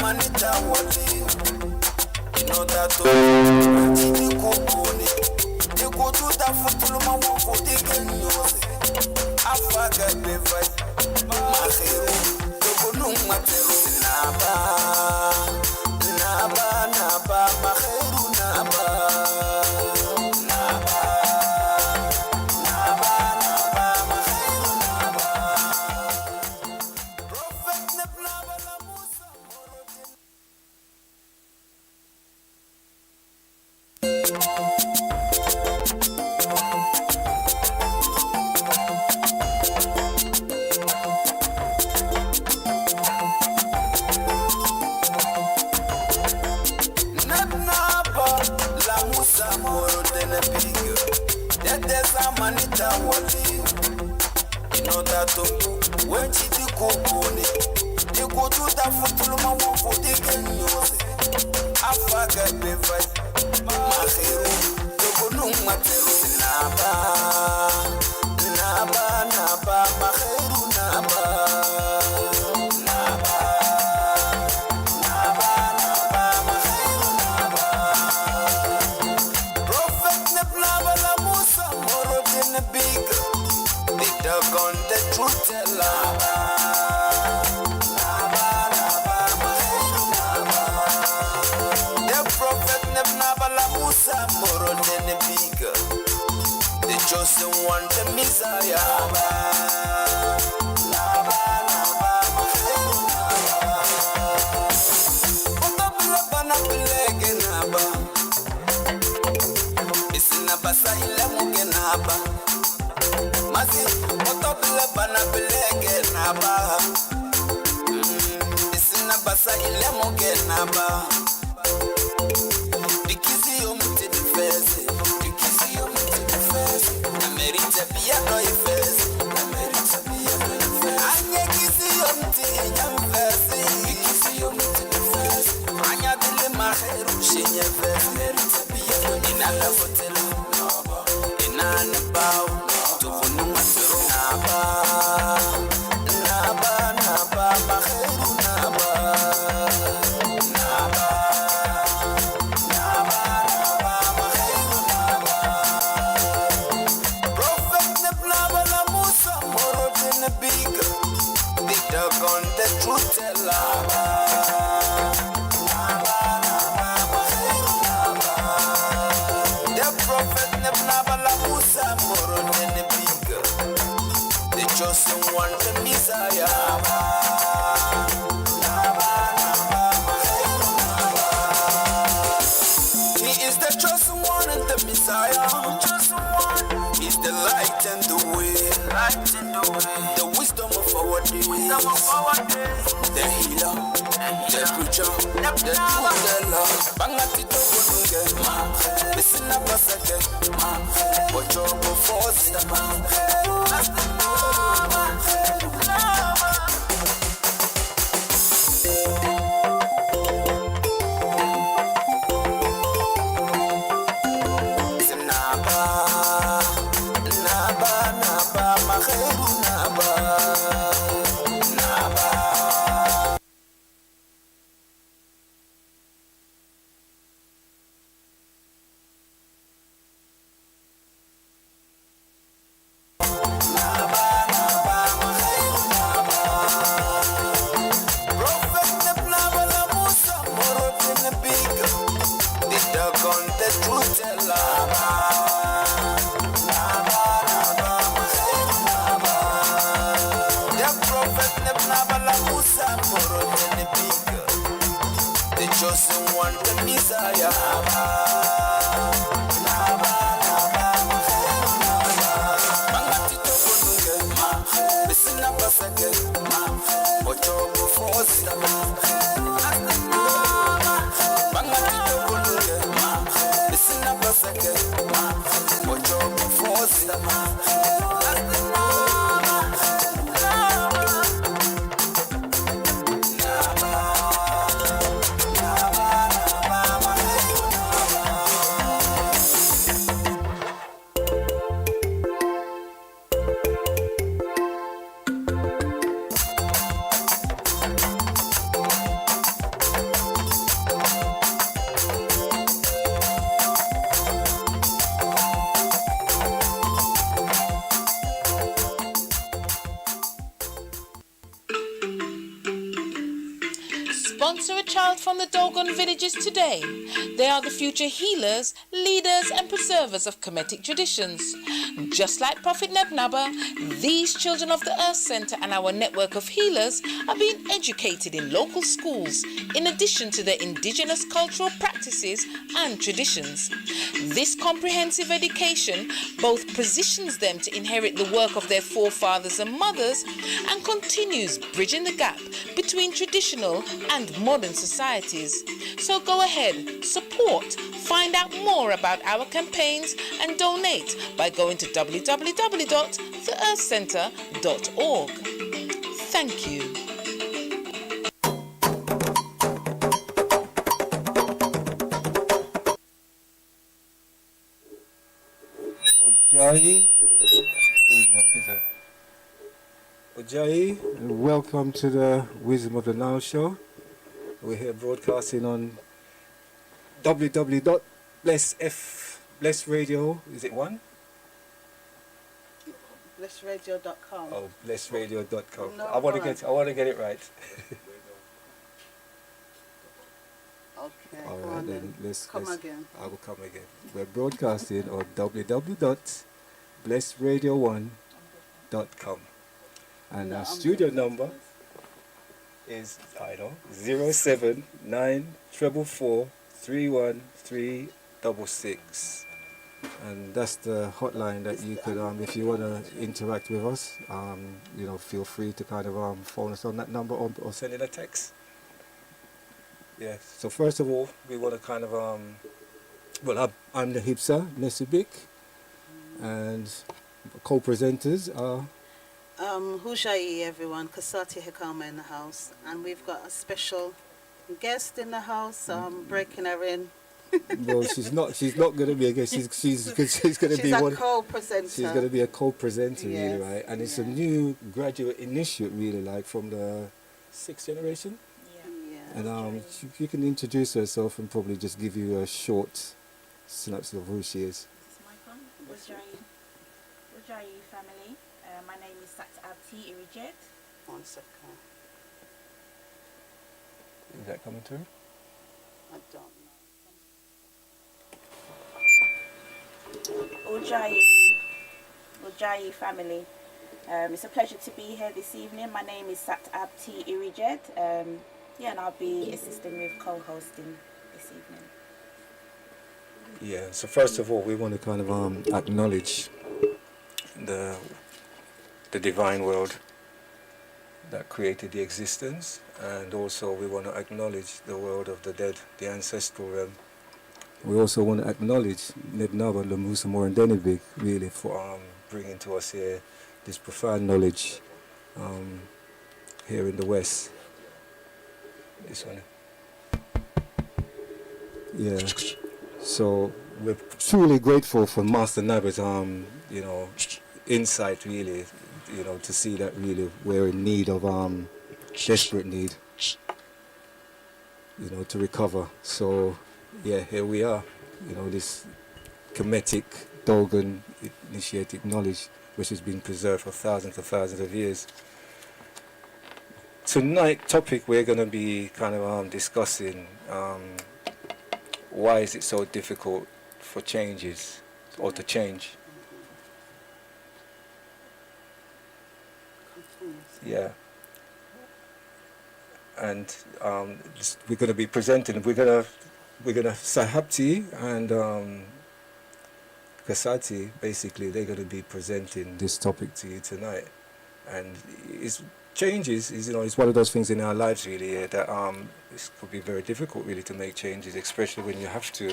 manita wali. No that to the couponi. You go to the footuluma for the game. I forget the fight. Maheru, the Gunung Materu, Naba, Naba, Naba, Maheru, Naba, Naba, Naba, Naba, Maheru, Naba. Prophet Nebnaba la Musa, manita wali. No that to when she the couponi. You go to the footuluma for the game. I forget the fight. Maheru, the Gunung Materu, Naba, Naba, Naba, Maheru, Naba, Naba, Naba, Naba, Maheru, Naba. Prophet Nebnaba la Musa, Moro the big. The dog on the truth teller. The chosen one, the Messiah. It's in a basa ilemugenaba. Masi, otobile bana bilegenaba. It's in a basa ilemugenaba. MEZNEBSATI no ifes. Anya kisi yomti nyamfesi. Kisi yomti ifes. Anya dile maheru shinye fes. Inala fotela NABA. Inane bao tufunu masiru NABA. NABA NABA maheru NABA. NABA NABA NABA maheru NABA. Big, the dog on the truth teller. The prophet Nebnaba la Musa, Moro the big, the chosen one, the Messiah. He is the chosen one and the Messiah. He's the light and the way. The wisdom of our days, the healer, the preacher, the truth teller. Bangati to Gununge, MEZNEBSATI, Ocho Force, the chosen one, the Messiah. MEZNEBSATI, Ocho Force, MEZNEBSATI, Ocho Force. Sponsor a child from the Dogon villages today. They are the future healers, leaders and preservers of Kemetic traditions. Just like Prophet NABA, these children of the Earth Center and our network of healers are being educated in local schools in addition to their indigenous cultural practices and traditions. This comprehensive education both positions them to inherit the work of their forefathers and mothers and continues bridging the gap between traditional and modern societies. So go ahead, support, find out more about our campaigns and donate by going to www.theearthcenter.org. Thank you. Ojai, and welcome to the Wisdom of the Nile show. We're here broadcasting on www.blessradio, is it one? Blessradio.com. Oh, blessradio.com. No, I want to get it right. Okay. All right, then Come again. I will come again. We're broadcasting on www.blessradio1.com. And our studio number is 07944431366, and that's the hotline that you could, if you want to interact with us, feel free to kind of phone us on that number or send in a text. Yeah. So first of all, we want to kind of I'm the Qenibsa, Nessebik, and co-presenters are. Hujai everyone, Kasati Hekama in the house, and we've got a special guest in the house, breaking her in. Well, she's not going to be a guest. She's going to be a co-presenter. She's going to be a co-presenter, yes, really, right? And it's a new graduate initiate, really, like from the 6th generation. Yeah. And you can introduce herself and probably just give you a short synopsis of who she is. Is this mic on? Ujai family. My name is Satabti Irijet. 1 second. Is that coming through? I don't know. Ujai family. It's a pleasure to be here this evening. My name is Satabti Irijet. And I'll be assisting with co-hosting this evening. Yeah, so first of all, we want to kind of acknowledge the divine world that created the existence, and also we want to acknowledge the world of the dead, the ancestral realm. We also want to acknowledge NABA, Lemusamor and Denibig, really, for bringing to us here this profound knowledge here in the West. This one. Yeah. So we're truly grateful for Master NABA's insight, really, to see that really we're in need of desperate need, to recover. So yeah, here we are, this Kemetic Dogon initiated knowledge which has been preserved for thousands of years. Tonight topic we're going to be kind of discussing why is it so difficult for changes or to change. Yeah. And we're going to be presenting. We're going to Satabti and Kasati, basically, they're going to be presenting this topic to you tonight. And changes is one of those things in our lives, really, that it could be very difficult, really, to make changes, especially when you have to,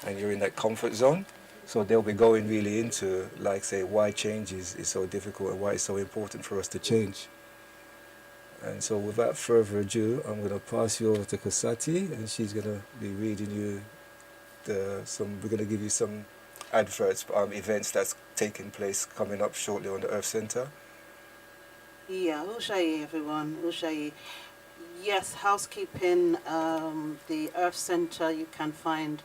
and you're in that comfort zone. So they'll be going really into, like, say, why changes is so difficult and why it's so important for us to change. And so without further ado, I'm going to pass you over to Kasati, and she's going to be reading you we're going to give you some adverts, events that's taking place coming up shortly on the Earth Center. Yeah, Ushai everyone, Ushai. Yes, housekeeping, the Earth Center, you can find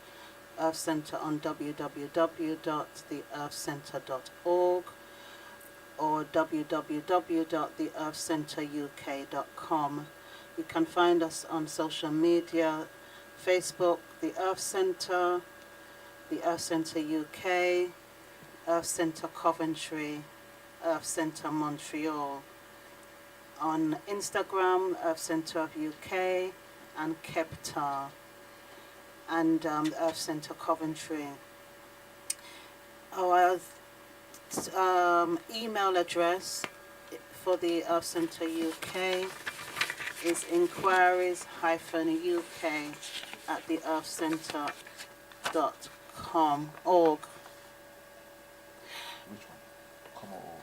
Earth Center on www.theearthcenter.org or www.theearthcenteruk.com. You can find us on social media, Facebook, the Earth Centre, the Earth Centre UK, Earth Centre Coventry, Earth Centre Montreal. On Instagram, Earth Centre of UK and Keptar, and Earth Centre Coventry. Our email address for the Earth Centre UK is inquiries-uk@theearthcentre.org. Which one? Come on.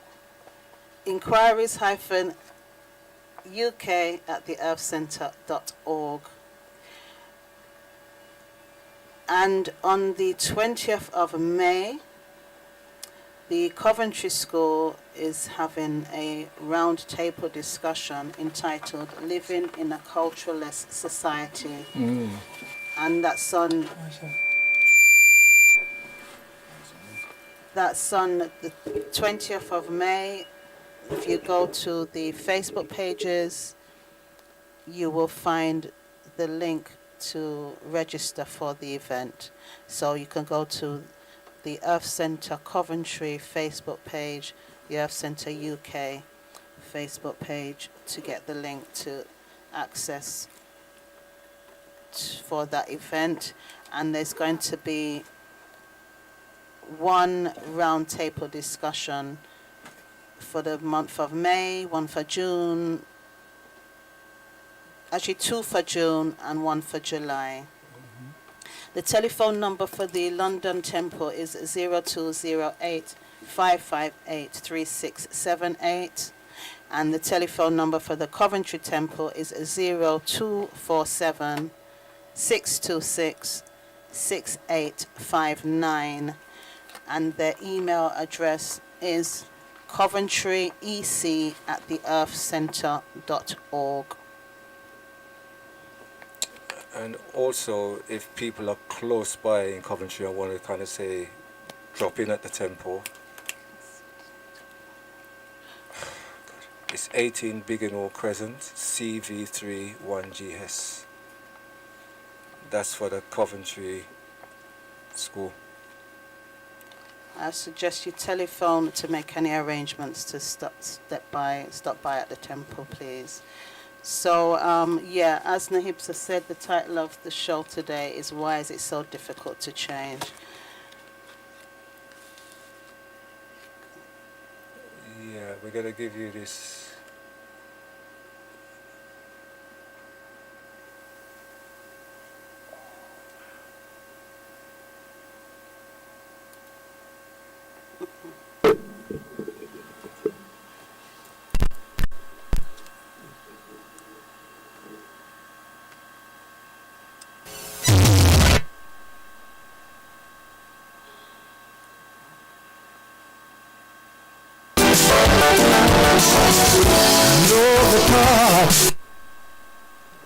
Inquiries-uk@theearthcentre.org. And on the 20th of May, the Coventry School is having a round table discussion entitled Living in a Culturalist Society. And that's on the 20th of May. If you go to the Facebook pages, you will find the link to register for the event. So you can go to the Earth Centre Coventry Facebook page, the Earth Centre UK Facebook page to get the link to access for that event. And there's going to be one roundtable discussion for the month of May, one for June, actually 2 for June and 1 for July. The telephone number for the London Temple is 0208 558 3678, and the telephone number for the Coventry Temple is 0247 626 6859, and their email address is coventryec@theearthcentre.org. And also, if people are close by in Coventry, I want to kind of say, drop in at the temple. It's 18 Biggin Crescent, CV3 1GS. That's for the Coventry School. I suggest you telephone to make any arrangements to stop by at the temple, please. So, yeah, as Nehibsa said, the title of the show today is Why Is It So Difficult to Change? Yeah, we're going to give you this.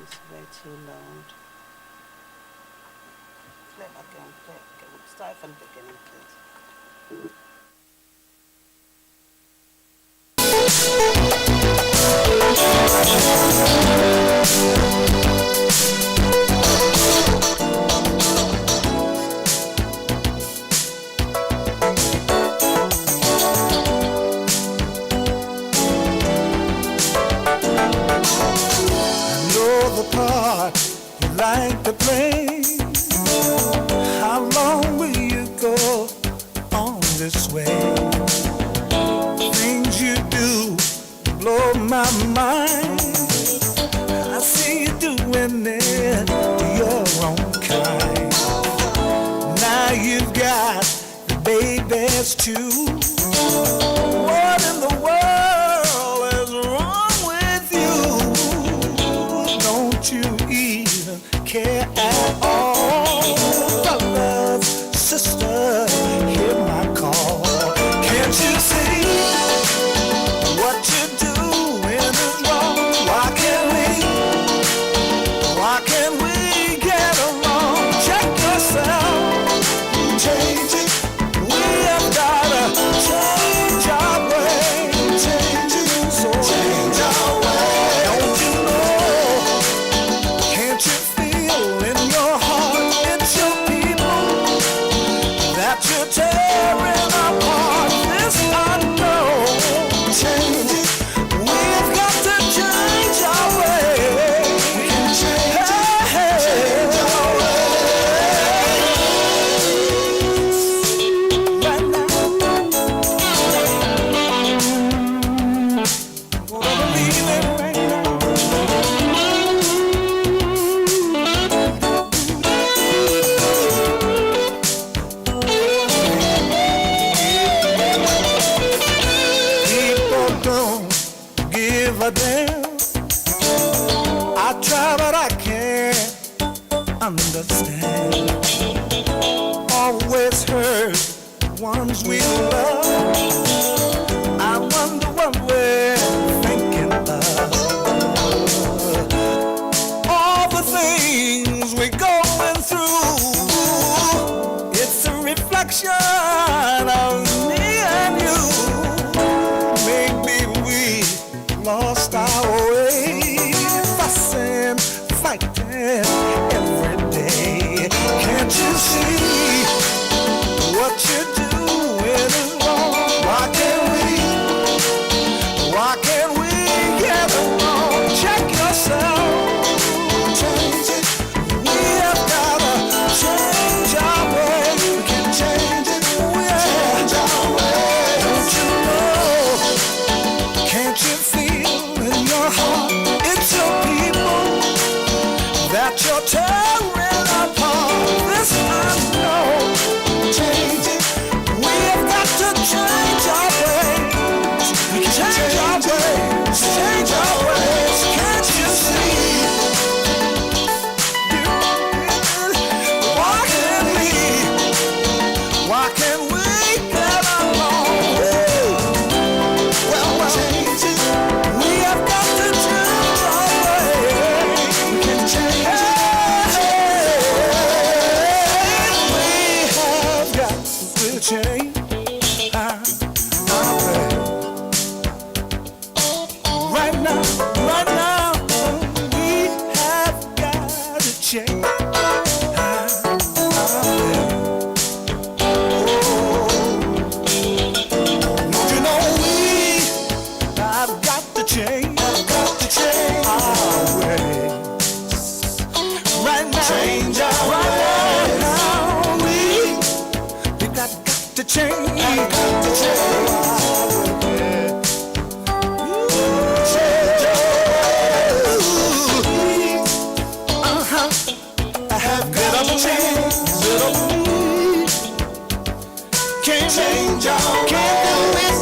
It's way too loud. Play it again, Start from the beginning, please. Like to play. How long will you go on this way? Things you do blow my mind. I see you doing it to your own kind. Now you've got the babies too. What in the world is wrong with you? Don't you even care at all? Brothers, sisters, hear my call. Can't you see what you're doing is wrong? Why can't we get along? Check yourself, change it. We have gotta that you're tearing apart this unknown. Change it. We've got to change our way. We can change it. Change our way. Right now. Gonna believe it right now. People don't give a damn. I try, but I can't understand. Always hurt ones we love. I wonder what we're thinking of. All the things we're going through, it's a reflection of me and you. Maybe we lost our way, fussing, fighting every day. Can't you see what you're doing is wrong? Why can't we get along? Check yourself. Change it. We have gotta change our way. We can change it. We change our way. Don't you know? Can't you feel in your heart? It's your people that you're tearing apart. This I know. Change it. We have got to change our ways. We can change our ways. Change our ways. Can't you see? Why can't we get along? Well, change it. We have got to change our ways. We can change it. We have got to change our ways. Right now, we have got to change our ways. Don't you know we have got to change our ways. Right now, change our ways. Now we got to change our ways. Change our ways. I have got to change. Can't change our ways.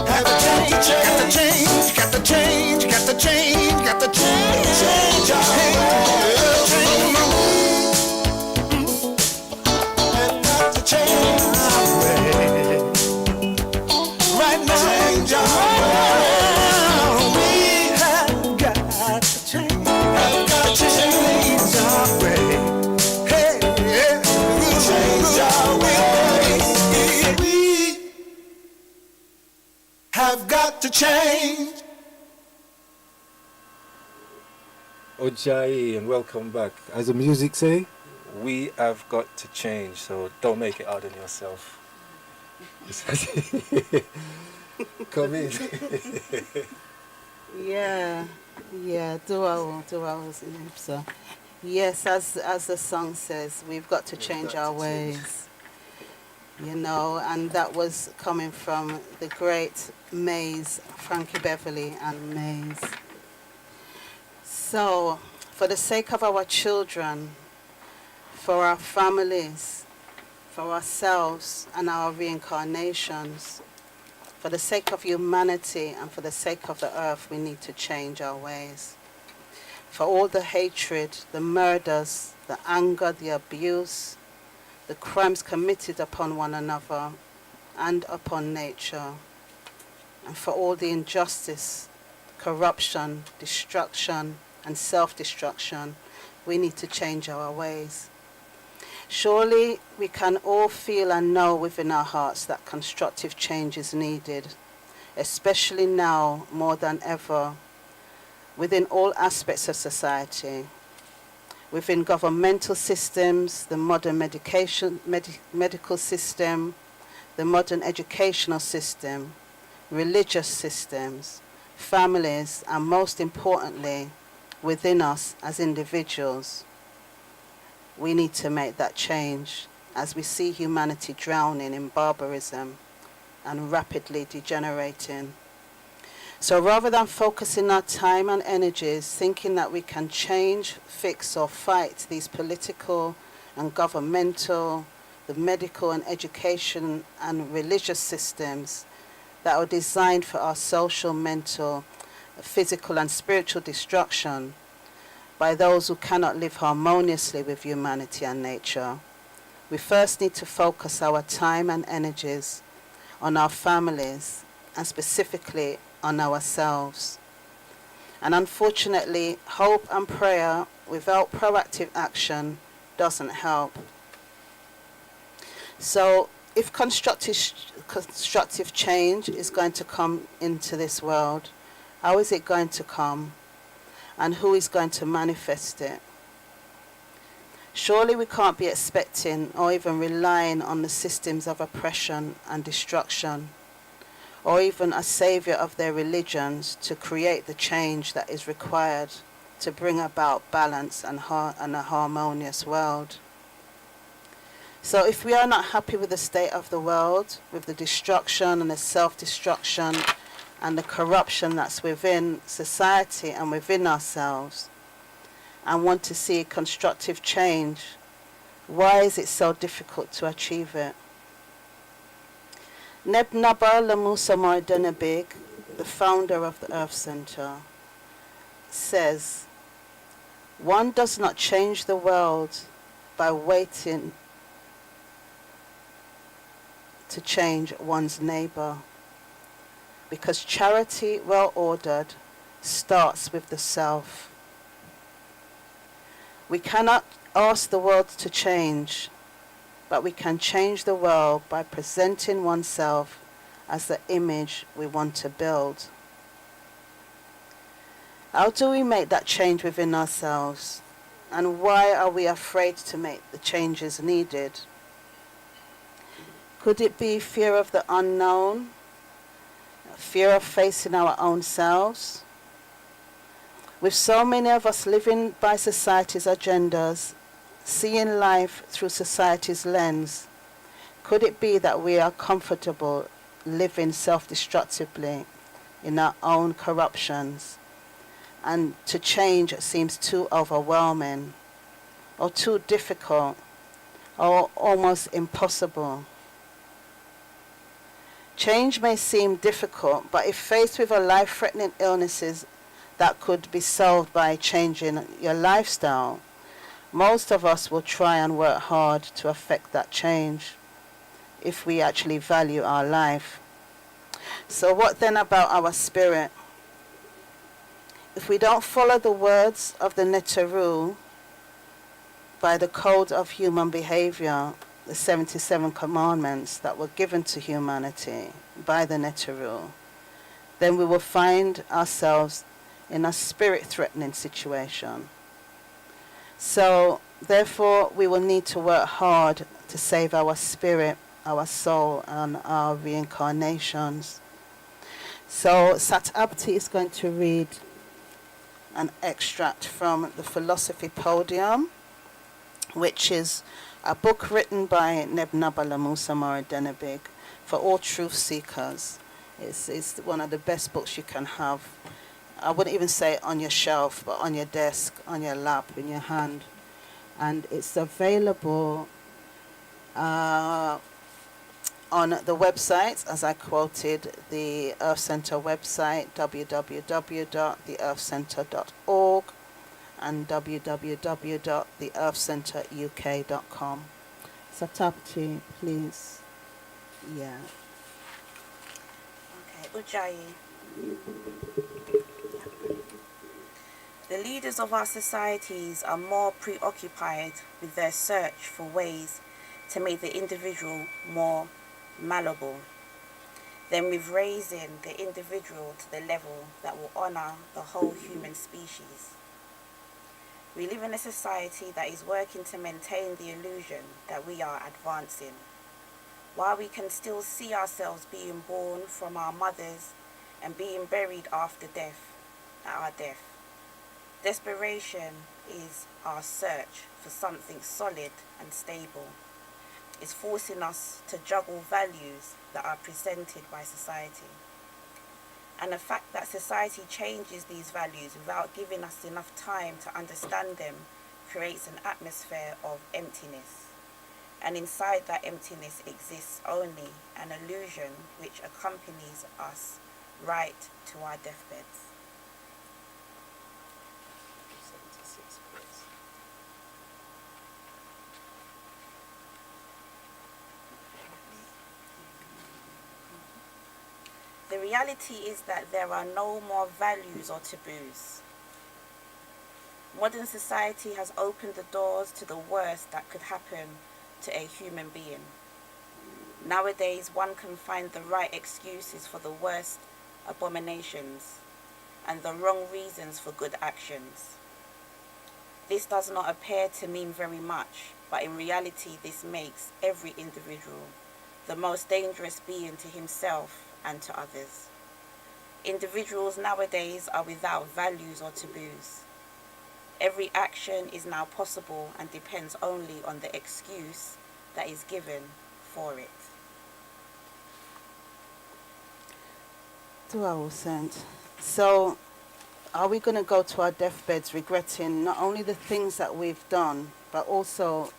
Have got to change. Got to change. Got to change. Got to change. Change our ways. Have got to change our ways. Right now, change our ways. We have got to change. Have got to change our ways. Hey, yeah, we change our ways. We have got to change. Ojai, and welcome back. As the music say, we have got to change, so don't make it hard on yourself. Come in. Yeah, do our so. Yes, as the song says, we've got to change our ways. You know, and that was coming from the great Maze, Frankie Beverly and Maze. So, for the sake of our children, for our families, for ourselves and our reincarnations, for the sake of humanity and for the sake of the earth, we need to change our ways. For all the hatred, the murders, the anger, the abuse, the crimes committed upon one another and upon nature, and for all the injustice, corruption, destruction, and self-destruction, we need to change our ways. Surely we can all feel and know within our hearts that constructive change is needed, especially now more than ever, within all aspects of society. within governmental systems, the modern medical system, the modern educational system, religious systems, families, and most importantly, within us as individuals. We need to make that change as we see humanity drowning in barbarism and rapidly degenerating. So rather than focusing our time and energies thinking that we can change, fix or fight these political and governmental, the medical and education and religious systems that are designed for our social, mental, physical and spiritual destruction by those who cannot live harmoniously with humanity and nature, we first need to focus our time and energies on our families and specifically on ourselves. And unfortunately, hope and prayer without proactive action doesn't help. So if constructive change is going to come into this world, how is it going to come? And who is going to manifest it? Surely we can't be expecting or even relying on the systems of oppression and destruction, or even a savior of their religions to create the change that is required to bring about balance and a harmonious world. So if we are not happy with the state of the world, with the destruction and the self-destruction and the corruption that's within society and within ourselves, and want to see constructive change, why is it so difficult to achieve it? NABA Nessebik, the founder of the Earth Center, says, one does not change the world by waiting to change one's neighbor, because charity, well ordered, starts with the self. We cannot ask the world to change, but we can change the world by presenting oneself as the image we want to build. How do we make that change within ourselves? And why are we afraid to make the changes needed? Could it be fear of the unknown? Fear of facing our own selves? With so many of us living by society's agendas, seeing life through society's lens, could it be that we are comfortable living self-destructively in our own corruptions, and to change seems too overwhelming, or too difficult, or almost impossible? Change may seem difficult, but if faced with a life-threatening illnesses that could be solved by changing your lifestyle, most of us will try and work hard to affect that change if we actually value our life. So what then about our spirit? If we don't follow the words of the Neteru by the code of human behavior, the 77 commandments that were given to humanity by the Neteru, then we will find ourselves in a spirit-threatening situation. So, therefore, we will need to work hard to save our spirit, our soul, and our reincarnations. So, Satabti is going to read an extract from the Philosophy Podium, which is a book written by NABA Nessebik for all truth seekers. It's one of the best books you can have. I wouldn't even say on your shelf, but on your desk, on your lap, in your hand. And it's available on the website, as I quoted, the Earth Center website, www.theearthcenter.org and www.theearthcenteruk.com. Satabti, please. Yeah. Okay, Ujjayi. The leaders of our societies are more preoccupied with their search for ways to make the individual more malleable than with raising the individual to the level that will honor the whole human species. We live in a society that is working to maintain the illusion that we are advancing, while we can still see ourselves being born from our mothers and being buried after death, at our death. Desperation is our search for something solid and stable. It's forcing us to juggle values that are presented by society. And the fact that society changes these values without giving us enough time to understand them creates an atmosphere of emptiness. And inside that emptiness exists only an illusion which accompanies us right to our deathbeds. The reality is that there are no more values or taboos. Modern society has opened the doors to the worst that could happen to a human being. Nowadays, one can find the right excuses for the worst abominations and the wrong reasons for good actions. This does not appear to mean very much, but in reality, this makes every individual the most dangerous being to himself and to others. Individuals nowadays are without values or taboos. Every action is now possible and depends only on the excuse that is given for it. Dua will send. So, are we going to go to our deathbeds regretting not only the things that we've done, but also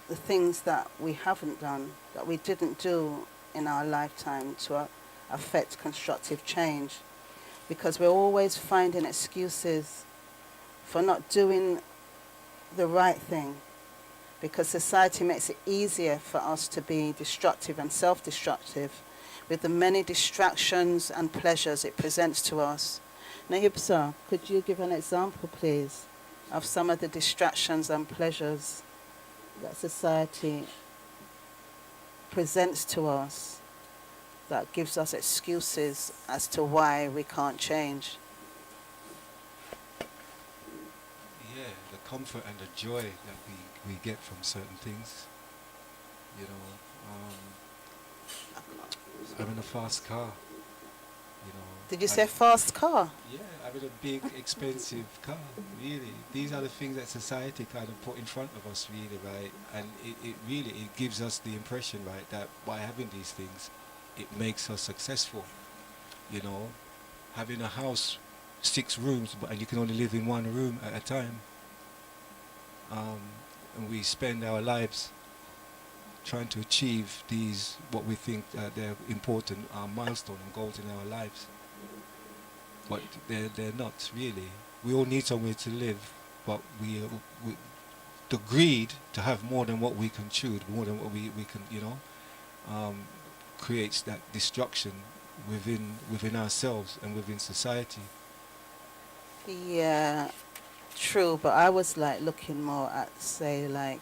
the things that we haven't done, that we didn't do in our lifetime to affect constructive change? Because we're always finding excuses for not doing the right thing, because society makes it easier for us to be destructive and self-destructive with the many distractions and pleasures it presents to us. Qenibsa, could you give an example, please, of some of the distractions and pleasures that society presents to us that gives us excuses as to why we can't change? Yeah, the comfort and the joy that we get from certain things. You know, having a fast car, you know. Did you say fast car? Yeah, having a big, expensive car, really. These are the things that society kind of put in front of us, really, right? And it really gives us the impression, right, that by having these things, it makes us successful. You know, having a house, 6 rooms, and you can only live in 1 room at a time. And we spend our lives trying to achieve these, what we think they're important milestone and goals in our lives. But they're not really. We all need somewhere to live, but the greed to have more than what we can chew, more than what we can, you know, creates that destruction within ourselves and within society. Yeah, true, but I was like looking more at, say, like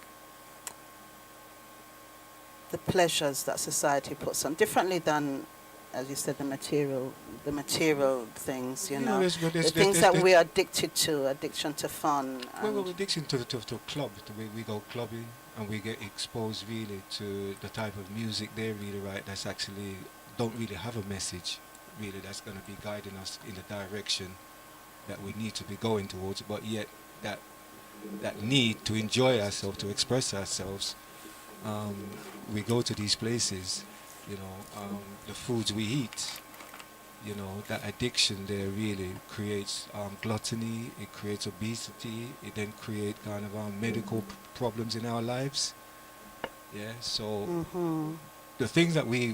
the pleasures that society puts on, differently than, as you said, the material things, you know, the things that we are addicted to, addiction to fun. Well, addiction to club, we go clubbing and we get exposed really to the type of music there, really, right, that's actually don't really have a message, really, that's going to be guiding us in the direction that we need to be going towards, but yet that need to enjoy ourselves, to express ourselves, we go to these places, you know, the foods we eat, you know, that addiction there really creates gluttony, it creates obesity, it then creates kind of medical problems in our lives. Yeah, so the things that we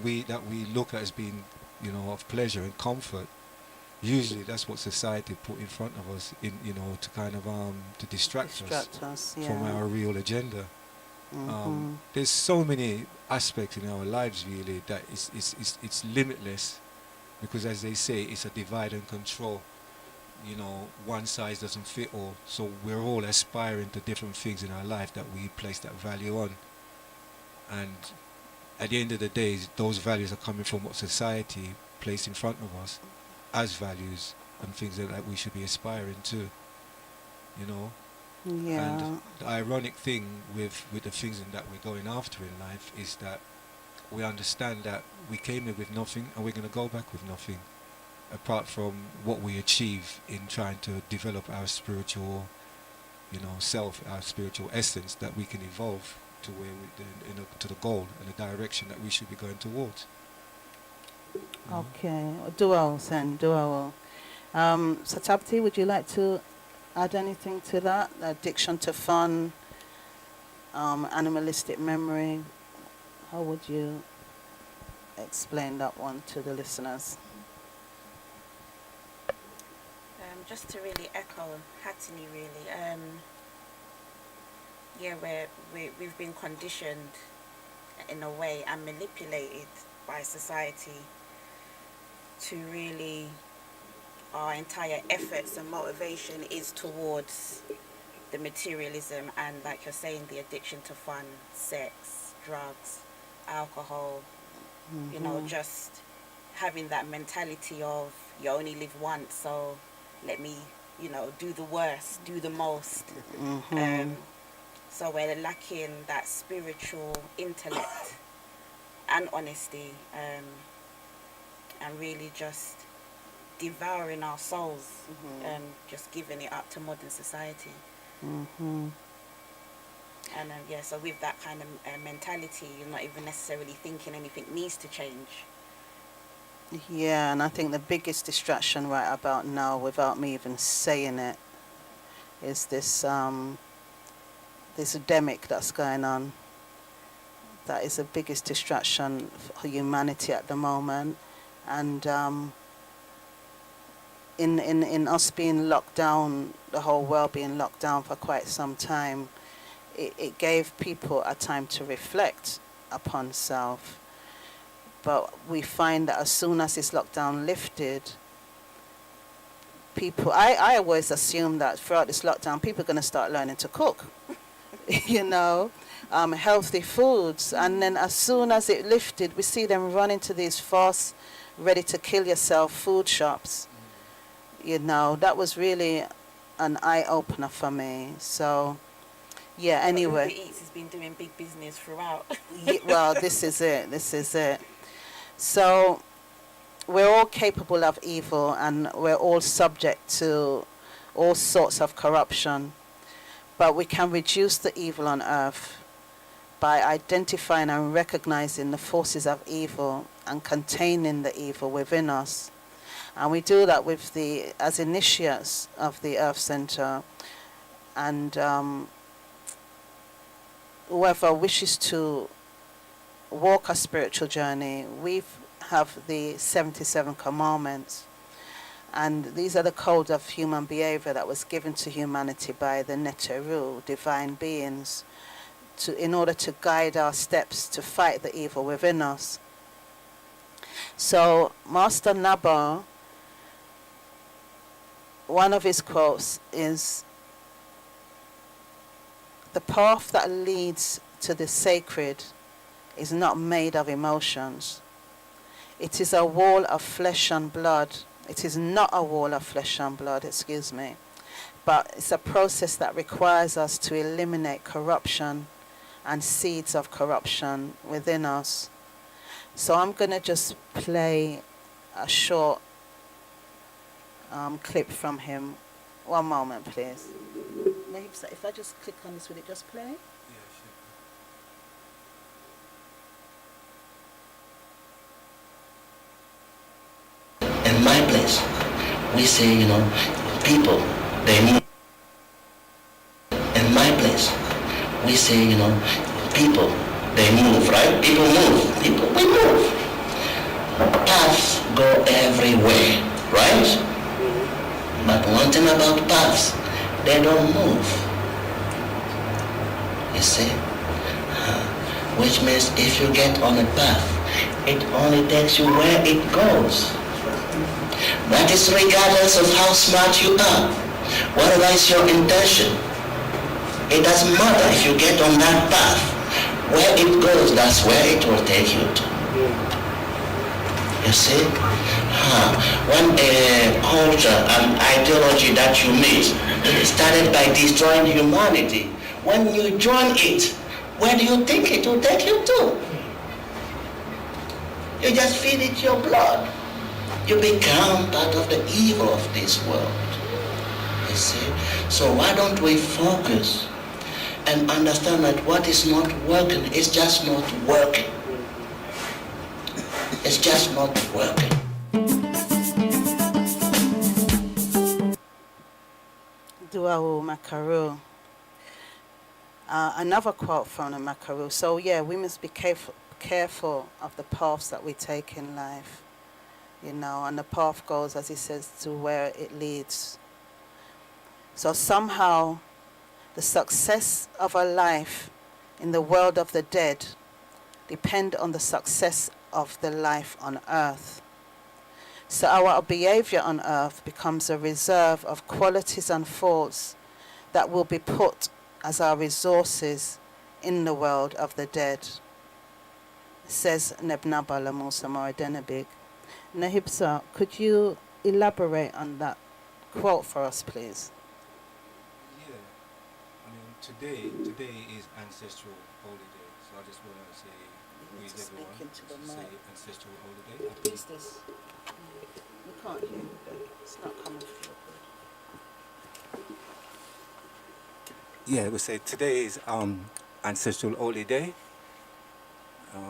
look at as being, you know, of pleasure and comfort, usually that's what society put in front of us, in, you know, to kind of to distract us yeah, from our real agenda. There's so many aspects in our lives really that it's limitless, because as they say, it's a divide and control. You know, one size doesn't fit all, so we're all aspiring to different things in our life that we place that value on, and at the end of the day, those values are coming from what society placed in front of us as values and things that we should be aspiring to, you know. Yeah. And the ironic thing with the things that we're going after in life is that we understand that we came here with nothing and we're going to go back with nothing, apart from what we achieve in trying to develop our spiritual, self, our spiritual essence, that we can evolve to where to the goal and the direction that we should be going towards. Okay. Dual then, dual. Satabti, would you like to add anything to that? Addiction to fun, animalistic memory. How would you explain that one to the listeners? Just to really echo Hattie, really. We've been conditioned in a way and manipulated by society to really, our entire efforts and motivation is towards the materialism and, like you're saying, the addiction to fun, sex, drugs, alcohol, just having that mentality of you only live once, so let me, do the worst, do the most. So we're lacking that spiritual intellect and honesty, and really just devouring our souls, just giving it up to modern society. And so with that kind of mentality, you're not even necessarily thinking anything needs to change. Yeah, and I think the biggest distraction right about now, without me even saying it, is this epidemic that's going on. That is the biggest distraction for humanity at the moment. And in us being locked down, the whole world being locked down for quite some time, it gave people a time to reflect upon self. But we find that as soon as this lockdown lifted, people, I always assume that throughout this lockdown, people are going to start learning to cook, healthy foods. And then as soon as it lifted, we see them run into these fast, ready to kill yourself food shops. That was really an eye-opener for me. So, yeah, anyway. Uber Eats has been doing big business throughout. Well, this is it. So we're all capable of evil, and we're all subject to all sorts of corruption. But we can reduce the evil on earth by identifying and recognizing the forces of evil and containing the evil within us. And we do that as initiates of the Earth Center. And whoever wishes to walk a spiritual journey, we have the 77 commandments, and these are the codes of human behavior that was given to humanity by the Neteru, divine beings, in order to guide our steps to fight the evil within us. So Master NABA, one of his quotes is, "The path that leads to the sacred is not made of emotions. It is a wall of flesh and blood. It is not a wall of flesh and blood, but it's a process that requires us to eliminate corruption and seeds of corruption within us." So I'm going to just play a short clip from him. One moment, please. If I just click on this, will it just play? In my place, we say, people, they move. In my place, we say, people, they move, right? People move. We move. Paths go everywhere, right? But one thing about paths, they don't move. You see? Which means if you get on a path, it only takes you where it goes. That is regardless of how smart you are. Whatever is your intention, it doesn't matter if you get on that path. Where it goes, that's where it will take you to. You see? When a culture and ideology that you meet started by destroying humanity, when you join it, where do you think it will take you to? You just feed it your blood. You become part of the evil of this world. You see? So why don't we focus and understand that what is not working is just not working. It's just not working. Duawu Makaru. Another quote from the Makaru. So yeah, we must be careful of the paths that we take in life. You know, and the path goes, as he says, to where it leads. So somehow, the success of our life in the world of the dead depend on the success of the life on earth. So our behavior on earth becomes a reserve of qualities and thoughts that will be put as our resources in the world of the dead. Says Nebnaba Lamusa Moradenabig. Nehibsa, could you elaborate on that quote for us, please? Yeah, I mean, today is Ancestral Holiday, so I just want to say, greet everyone to say Ancestral Holiday. What is this? We can't hear you. It's not coming through. Yeah, we say today is Ancestral Holiday.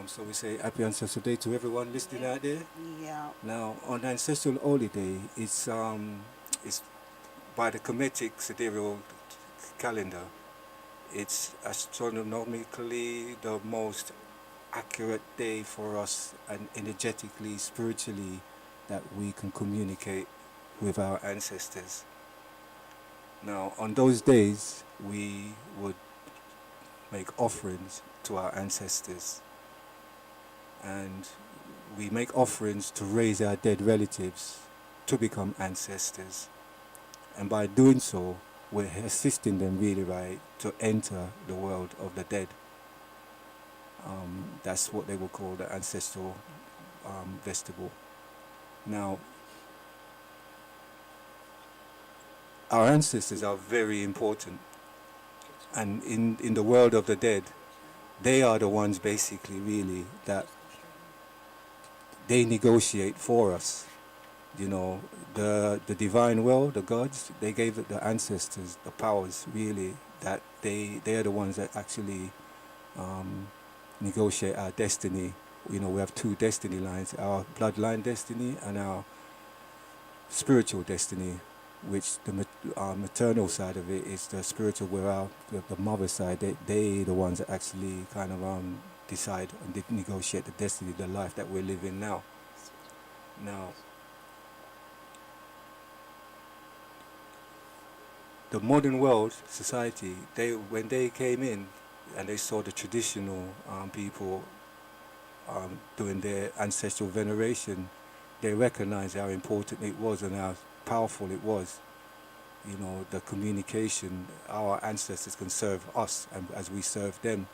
So we say Happy Ancestral Day to everyone listening out there. Yeah. Now, on Ancestral Holiday, it's by the Kemetic sidereal calendar. It's astronomically the most accurate day for us, and energetically, spiritually, that we can communicate with our ancestors. Now, on those days, we would make offerings to our ancestors. And we make offerings to raise our dead relatives to become ancestors. And by doing so, we're assisting them really, right, to enter the world of the dead. That's what they will call the ancestral festival. Now, our ancestors are very important. And in the world of the dead, they are the ones basically really that they negotiate for us. You know, the divine will, the gods, they gave the ancestors the powers really that they are the ones that actually negotiate our destiny. You know, we have two destiny lines, our bloodline destiny and our spiritual destiny, which the maternal side of it is the spiritual, where the mother side, they the ones that actually kind of decide and negotiate the destiny, the life that we're living now. Now, the modern world, society, when they came in and they saw the traditional people doing their ancestral veneration, they recognized how important it was and how powerful it was. You know, the communication, our ancestors can serve us and as we serve them.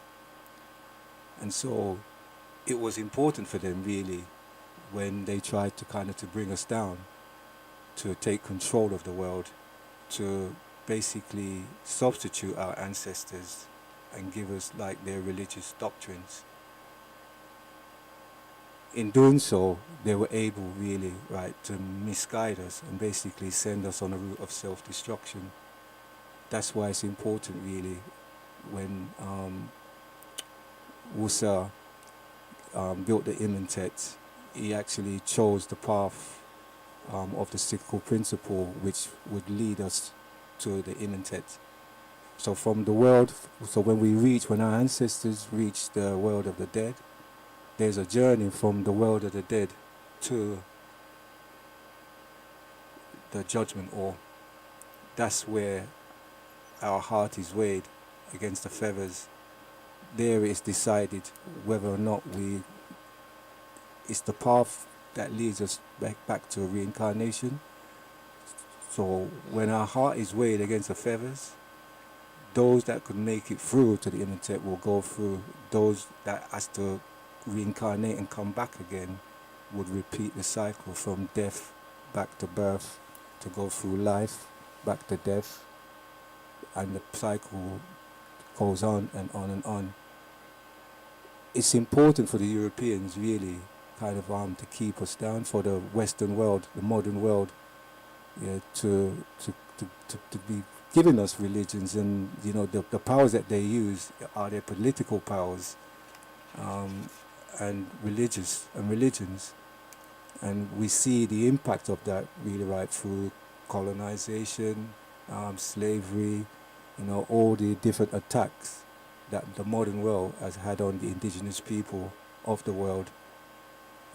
And so it was important for them really when they tried to kind of to bring us down, to take control of the world, to basically substitute our ancestors and give us like their religious doctrines. In doing so, they were able really, right, to misguide us and basically send us on a route of self-destruction. That's why it's important really when Wusa built the Imentet, he actually chose the path of the cyclical principle which would lead us to the Imentet. So from the world, so when our ancestors reached the world of the dead, there's a journey from the world of the dead to the judgment hall. That's where our heart is weighed against the feathers. There it's decided whether or not it's the path that leads us back to reincarnation. So when our heart is weighed against the feathers, those that could make it through to the Imentet will go through. Those that has to reincarnate and come back again, would repeat the cycle from death back to birth, to go through life, back to death, and the cycle goes on and on and on. It's important for the Europeans really kind of to keep us down, for the Western world, the modern world, yeah, to be giving us religions, and the powers that they use are their political powers, and religions, and we see the impact of that really right through colonization, slavery, all the different attacks that the modern world has had on the indigenous people of the world,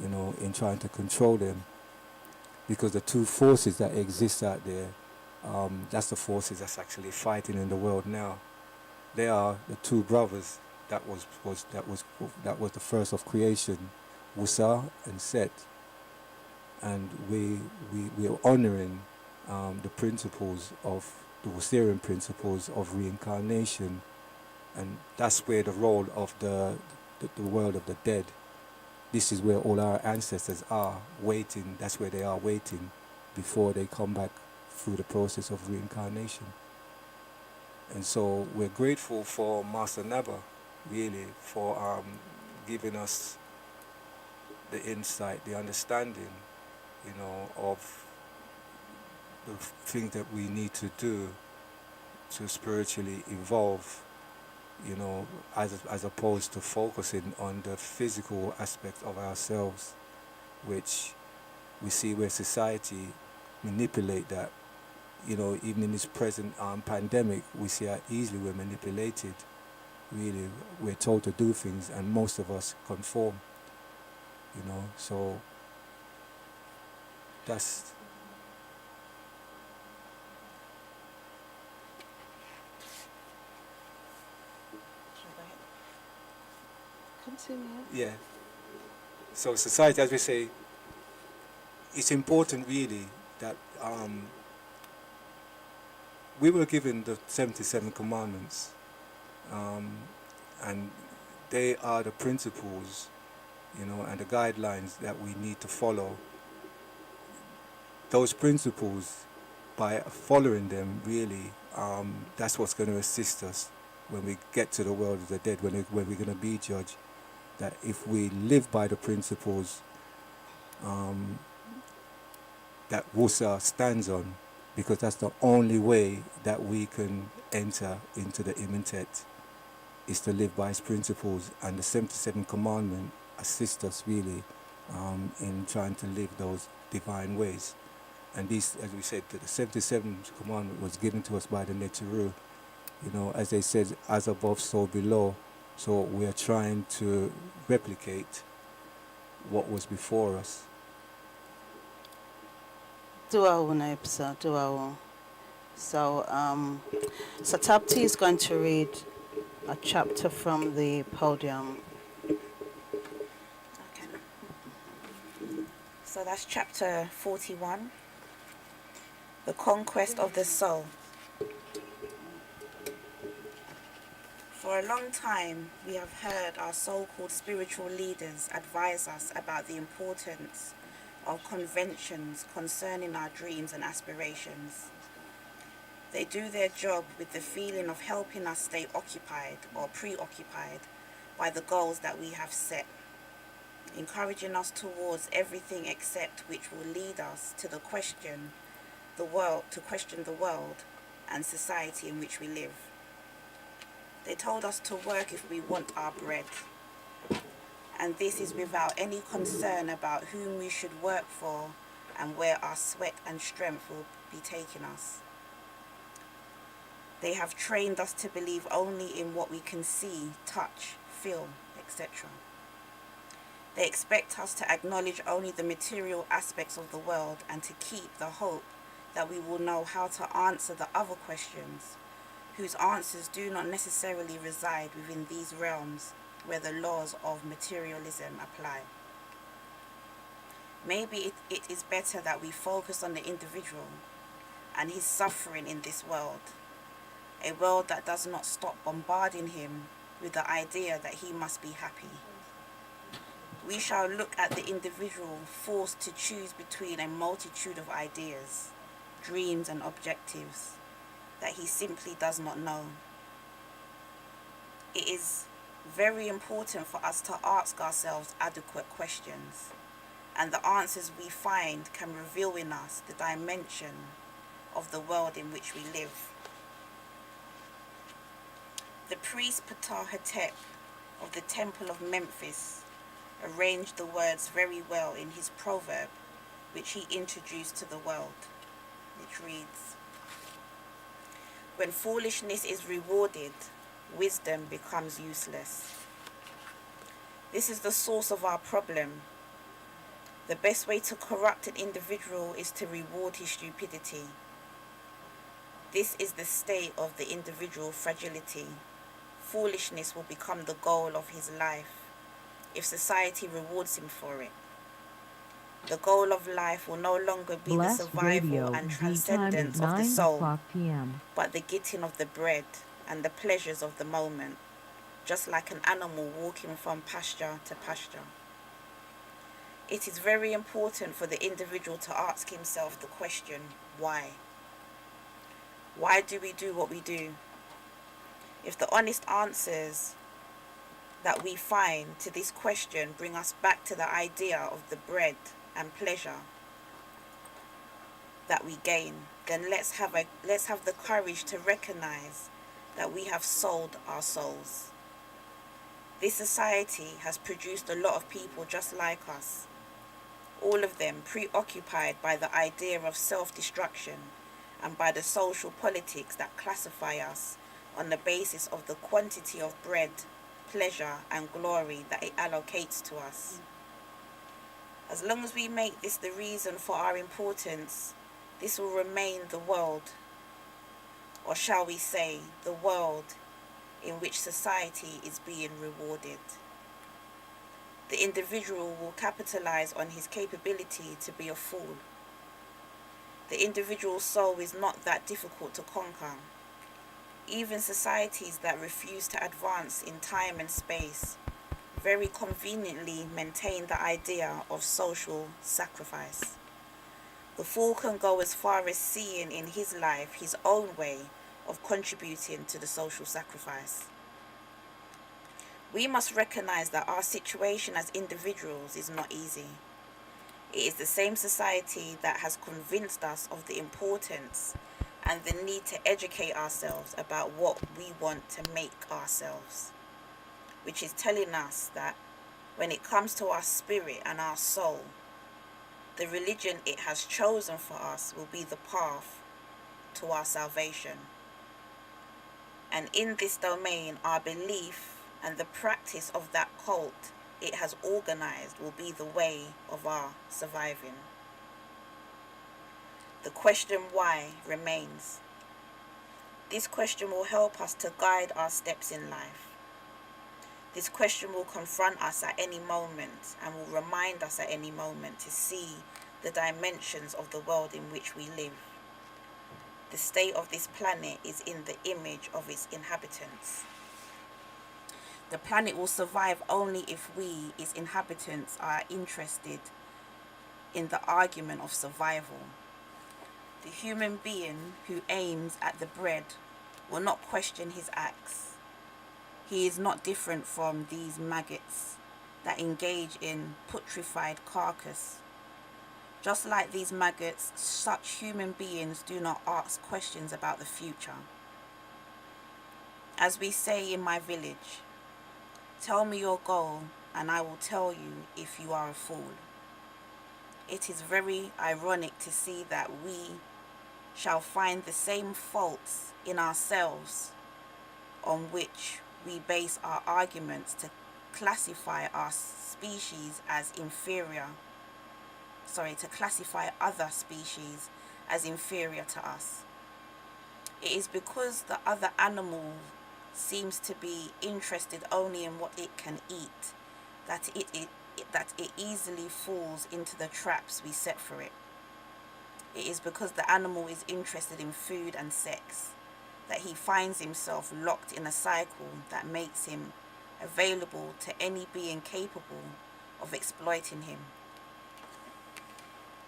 in trying to control them. Because the two forces that exist out there, that's the forces that's actually fighting in the world now. They are the two brothers that was the first of creation, Wusa and Set, and we are honoring the principles of the Wuserian principles of reincarnation, and that's where the role of the world of the dead. This is where all our ancestors are waiting. That's where they are waiting before they come back through the process of reincarnation. And so we're grateful for Master NABA, really, for giving us the insight, the understanding, of the things that we need to do to spiritually evolve, as opposed to focusing on the physical aspect of ourselves, which we see where society manipulate that. Even in this present pandemic, we see how easily we're manipulated. Really, we're told to do things, and most of us conform. So that's. Continue. Yeah. So society, as we say, it's important really that we were given the 77 commandments, and they are the principles, and the guidelines that we need to follow. Those principles, by following them, really, that's what's going to assist us when we get to the world of the dead, when we're going to be judged. That if we live by the principles that Wusa stands on, because that's the only way that we can enter into the Imintet, is to live by his principles, and the 77 commandments assist us really in trying to live those divine ways. And these, as we said, the 77th commandment was given to us by the Neteru, as they said, as above, so below. So we are trying to replicate what was before us. Duawu Naipsa, Duawu. So Satabti is going to read a chapter from the podium. Okay. So that's chapter 41, The Conquest of the Soul. For a long time, we have heard our so-called spiritual leaders advise us about the importance of conventions concerning our dreams and aspirations. They do their job with the feeling of helping us stay occupied or preoccupied by the goals that we have set, encouraging us towards everything except which will lead us to question the world and society in which we live. They told us to work if we want our bread, and this is without any concern about whom we should work for and where our sweat and strength will be taking us. They have trained us to believe only in what we can see, touch, feel, etc. They expect us to acknowledge only the material aspects of the world and to keep the hope that we will know how to answer the other questions, whose answers do not necessarily reside within these realms where the laws of materialism apply. Maybe it is better that we focus on the individual and his suffering in this world, a world that does not stop bombarding him with the idea that he must be happy. we shall look at the individual forced to choose between a multitude of ideas, dreams and objectives that he simply does not know. It is very important for us to ask ourselves adequate questions, and the answers we find can reveal in us the dimension of the world in which we live. The priest Ptah of the Temple of Memphis arranged the words very well in his proverb, which he introduced to the world. It reads, "When foolishness is rewarded, wisdom becomes useless." This is the source of our problem. The best way to corrupt an individual is to reward his stupidity. This is the state of the individual fragility. Foolishness will become the goal of his life if society rewards him for it. The goal of life will no longer be the survival and transcendence of the soul, but the getting of the bread and the pleasures of the moment, just like an animal walking from pasture to pasture. It is very important for the individual to ask himself the question, why? Why do we do what we do? If the honest answers that we find to this question bring us back to the idea of the bread and pleasure that we gain, then let's have the courage to recognize that we have sold our souls. This society has produced a lot of people just like us, all of them preoccupied by the idea of self-destruction and by the social politics that classify us on the basis of the quantity of bread, pleasure and glory that it allocates to us. As long as we make this the reason for our importance, this will remain the world, or shall we say, the world in which society is being rewarded. The individual will capitalize on his capability to be a fool. The individual soul is not that difficult to conquer. Even societies that refuse to advance in time and space very conveniently maintain the idea of social sacrifice. The fool can go as far as seeing in his life his own way of contributing to the social sacrifice. We must recognize that our situation as individuals is not easy. It is the same society that has convinced us of the importance and the need to educate ourselves about what we want to make ourselves, which is telling us that when it comes to our spirit and our soul, the religion it has chosen for us will be the path to our salvation. And in this domain, our belief and the practice of that cult it has organized will be the way of our surviving. The question why remains. This question will help us to guide our steps in life. This question will confront us at any moment and will remind us at any moment to see the dimensions of the world in which we live. The state of this planet is in the image of its inhabitants. The planet will survive only if we, its inhabitants, are interested in the argument of survival. The human being who aims at the bread will not question his acts. He is not different from these maggots that engage in putrefied carcass. Just like these maggots, such human beings do not ask questions about the future. As we say in my village, tell me your goal and I will tell you if you are a fool. It is very ironic to see that we shall find the same faults in ourselves on which we base our arguments to classify our species as inferior. To classify other species as inferior to us. It is because the other animal seems to be interested only in what it can eat that it easily falls into the traps we set for it. It is because the animal is interested in food and sex that he finds himself locked in a cycle that makes him available to any being capable of exploiting him.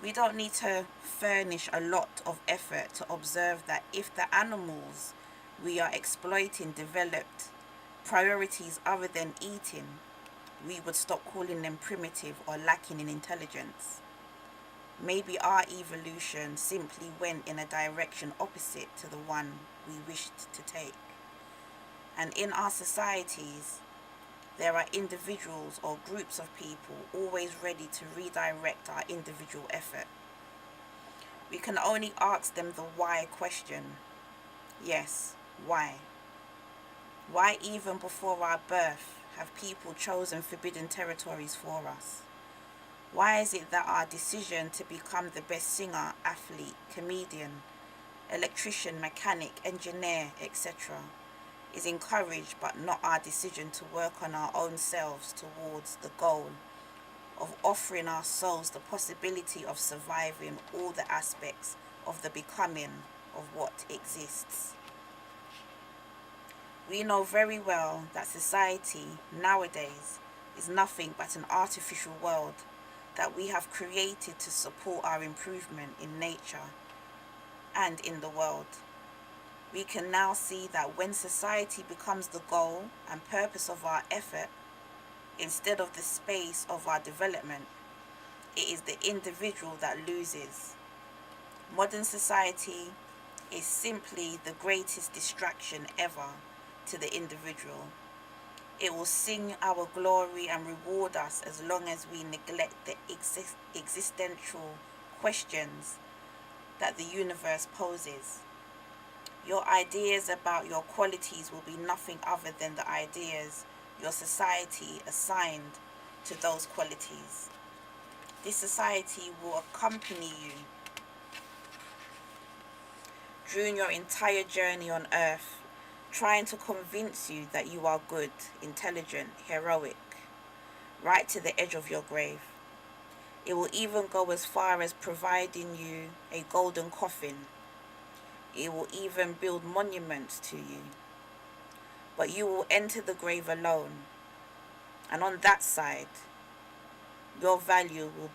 We don't need to furnish a lot of effort to observe that if the animals we are exploiting developed priorities other than eating, we would stop calling them primitive or lacking in intelligence. Maybe our evolution simply went in a direction opposite to the one we wished to take. And in our societies, there are individuals or groups of people always ready to redirect our individual effort. We can only ask them the why question. Yes, why? Why even before our birth have people chosen forbidden territories for us? Why is it that our decision to become the best singer, athlete, comedian, electrician, mechanic, engineer, etc. is encouraged, but not our decision to work on our own selves towards the goal of offering our souls the possibility of surviving all the aspects of the becoming of what exists? We know very well that society nowadays is nothing but an artificial world that we have created to support our improvement in nature and in the world. We can now see that when society becomes the goal and purpose of our effort, instead of the space of our development, it is the individual that loses. Modern society is simply the greatest distraction ever to the individual. It will sing our glory and reward us as long as we neglect the existential questions that the universe poses. Your ideas about your qualities will be nothing other than the ideas your society assigned to those qualities. This society will accompany you during your entire journey on earth, trying to convince you that you are good, intelligent, heroic, right to the edge of your grave. It will even go as far as providing you a golden coffin. It will even build monuments to you. But you will enter the grave alone. And on that side, your value will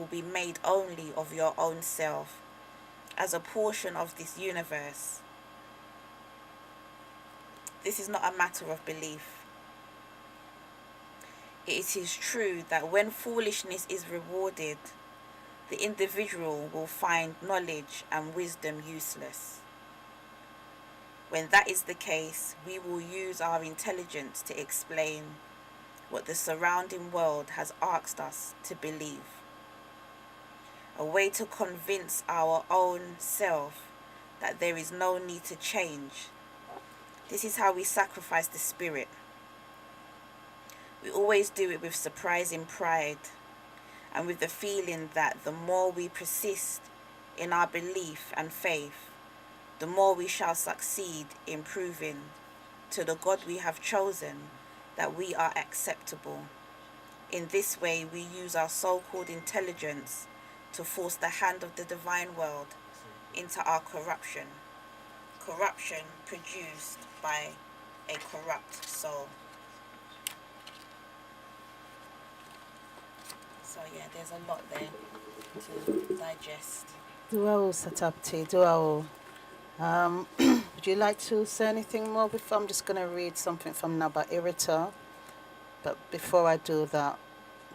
be made only of your own self, as a portion of this universe. This is not a matter of belief. It is true that when foolishness is rewarded, the individual will find knowledge and wisdom useless. When that is the case, we will use our intelligence to explain what the surrounding world has asked us to believe. A way to convince our own self that there is no need to change. This is how we sacrifice the spirit. We always do it with surprising pride and with the feeling that the more we persist in our belief and faith, the more we shall succeed in proving to the God we have chosen that we are acceptable. In this way, we use our so-called intelligence to force the hand of the divine world into our corruption. Corruption produced by a corrupt soul. So yeah, there's a lot there to digest. Duao Satabti, Duao. Would you like to say anything more before? I'm just going to read something from NABA IRITAH. But before I do that,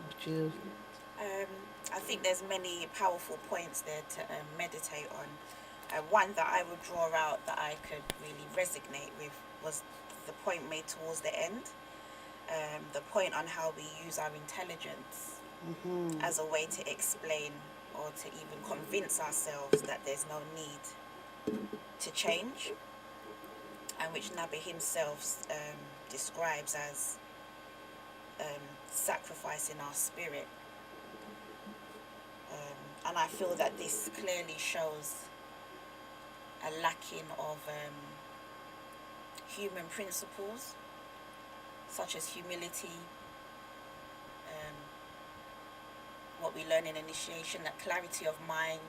would you? I think there's many powerful points there to meditate on. One that I would draw out that I could really resonate with was the point made towards the end. The point on how we use our intelligence as a way to explain or to even convince ourselves that there's no need to change, and which NABA himself describes as sacrificing our spirit. And I feel that this clearly shows a lacking of human principles such as humility, what we learn in initiation, that clarity of mind,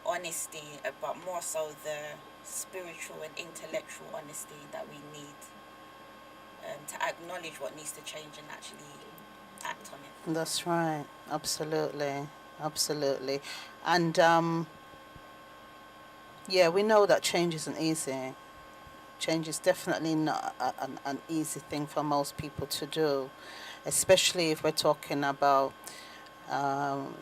honesty, but more so the spiritual and intellectual honesty that we need to acknowledge what needs to change and actually act on it. That's right. Absolutely. Absolutely. And yeah, we know that change isn't easy. Change is definitely not an easy thing for most people to do, especially if we're talking about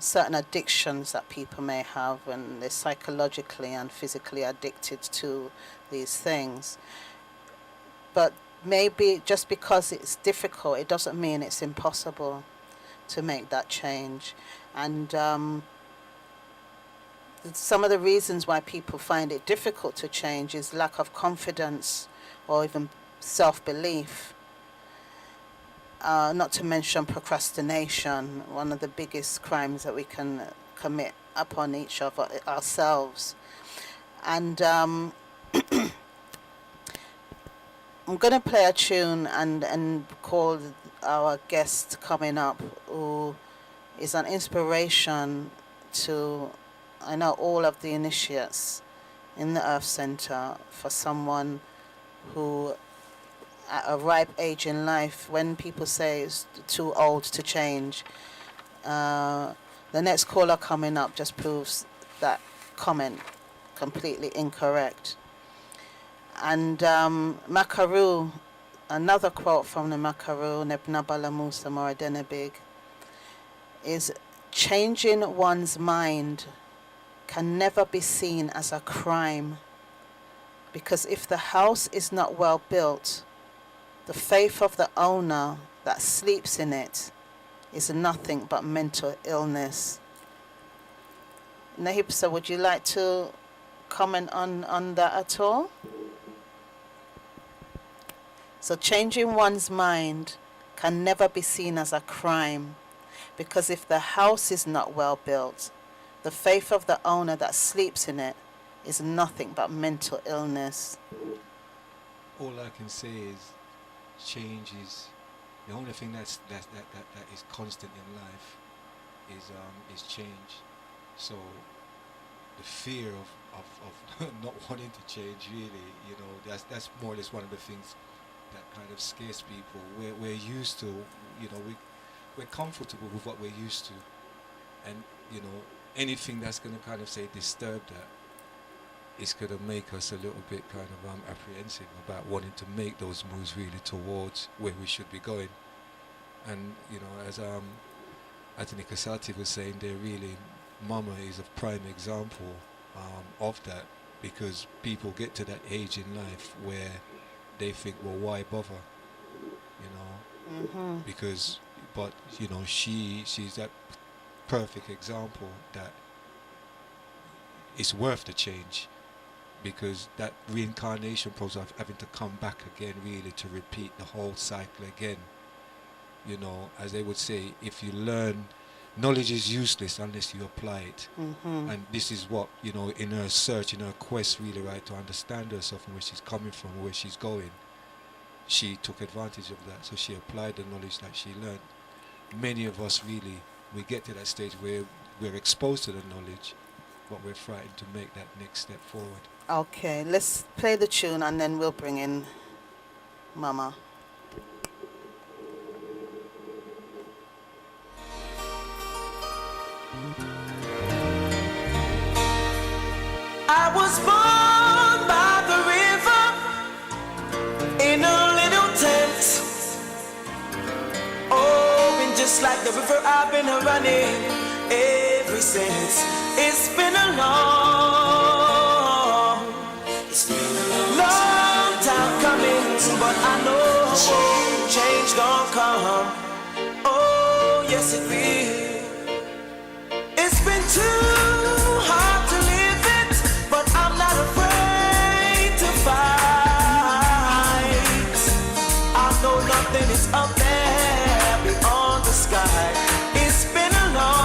certain addictions that people may have when they're psychologically and physically addicted to these things. But maybe just because it's difficult, it doesn't mean it's impossible to make that change. And some of the reasons why people find it difficult to change is lack of confidence or even self-belief. Not to mention procrastination, one of the biggest crimes that we can commit upon each of ourselves. And I'm going to play a tune and call our guest coming up, who is an inspiration to, I know, all of the initiates in the Earth Center, for someone who, at a ripe age in life, when people say it's too old to change, the next caller coming up just proves that comment completely incorrect. And Makaru, another quote from the Makaru, Nebnabala Musa Moradenebig, is, changing one's mind can never be seen as a crime, because if the house is not well built, the faith of the owner that sleeps in it is nothing but mental illness. Nehipsa, would you like to comment on that at all? So changing one's mind can never be seen as a crime, because if the house is not well built, the faith of the owner that sleeps in it is nothing but mental illness. All I can say is change is the only thing that is constant in life is change. So the fear of not wanting to change, really, you know, that's more or less one of the things that kind of scares people. We're used to, you know, we're comfortable with what we're used to, and you know, anything that's going to kind of say disturb that is going to make us a little bit kind of apprehensive about wanting to make those moves really towards where we should be going. And you know, as Anthony Kasati was saying there, really, Mama is a prime example of that, because people get to that age in life where they think, well, why bother, you know? Because, but you know, she's that perfect example that it's worth the change, because that reincarnation process of having to come back again, really, to repeat the whole cycle again. You know, as they would say, if you learn, knowledge is useless unless you apply it. And this is what, you know, in her search, in her quest, really, right, to understand herself and where she's coming from, where she's going, she took advantage of that. So she applied the knowledge that she learned. Many of us, really, we get to that stage where we're exposed to the knowledge, but we're frightened to make that next step forward. Okay, let's play the tune and then we'll bring in Mama. I was born by the river in a little tent. Oh, and just like the river, I've been running ever since. It's been a long time coming, but I know change gon' come. Oh, yes it will. It's been too hard to live it, but I'm not afraid to fight. I know nothing is up there beyond the sky. It's been a long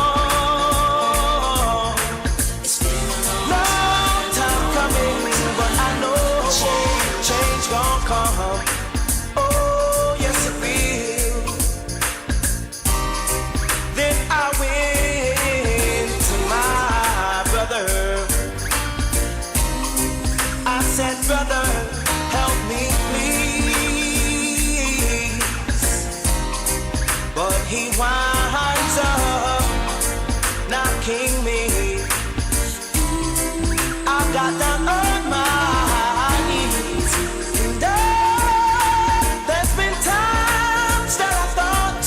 time coming, but I know change gon' come. Oh, yes it will. Then I he winds up knocking me. I got down on my knees. And there's been times that I thought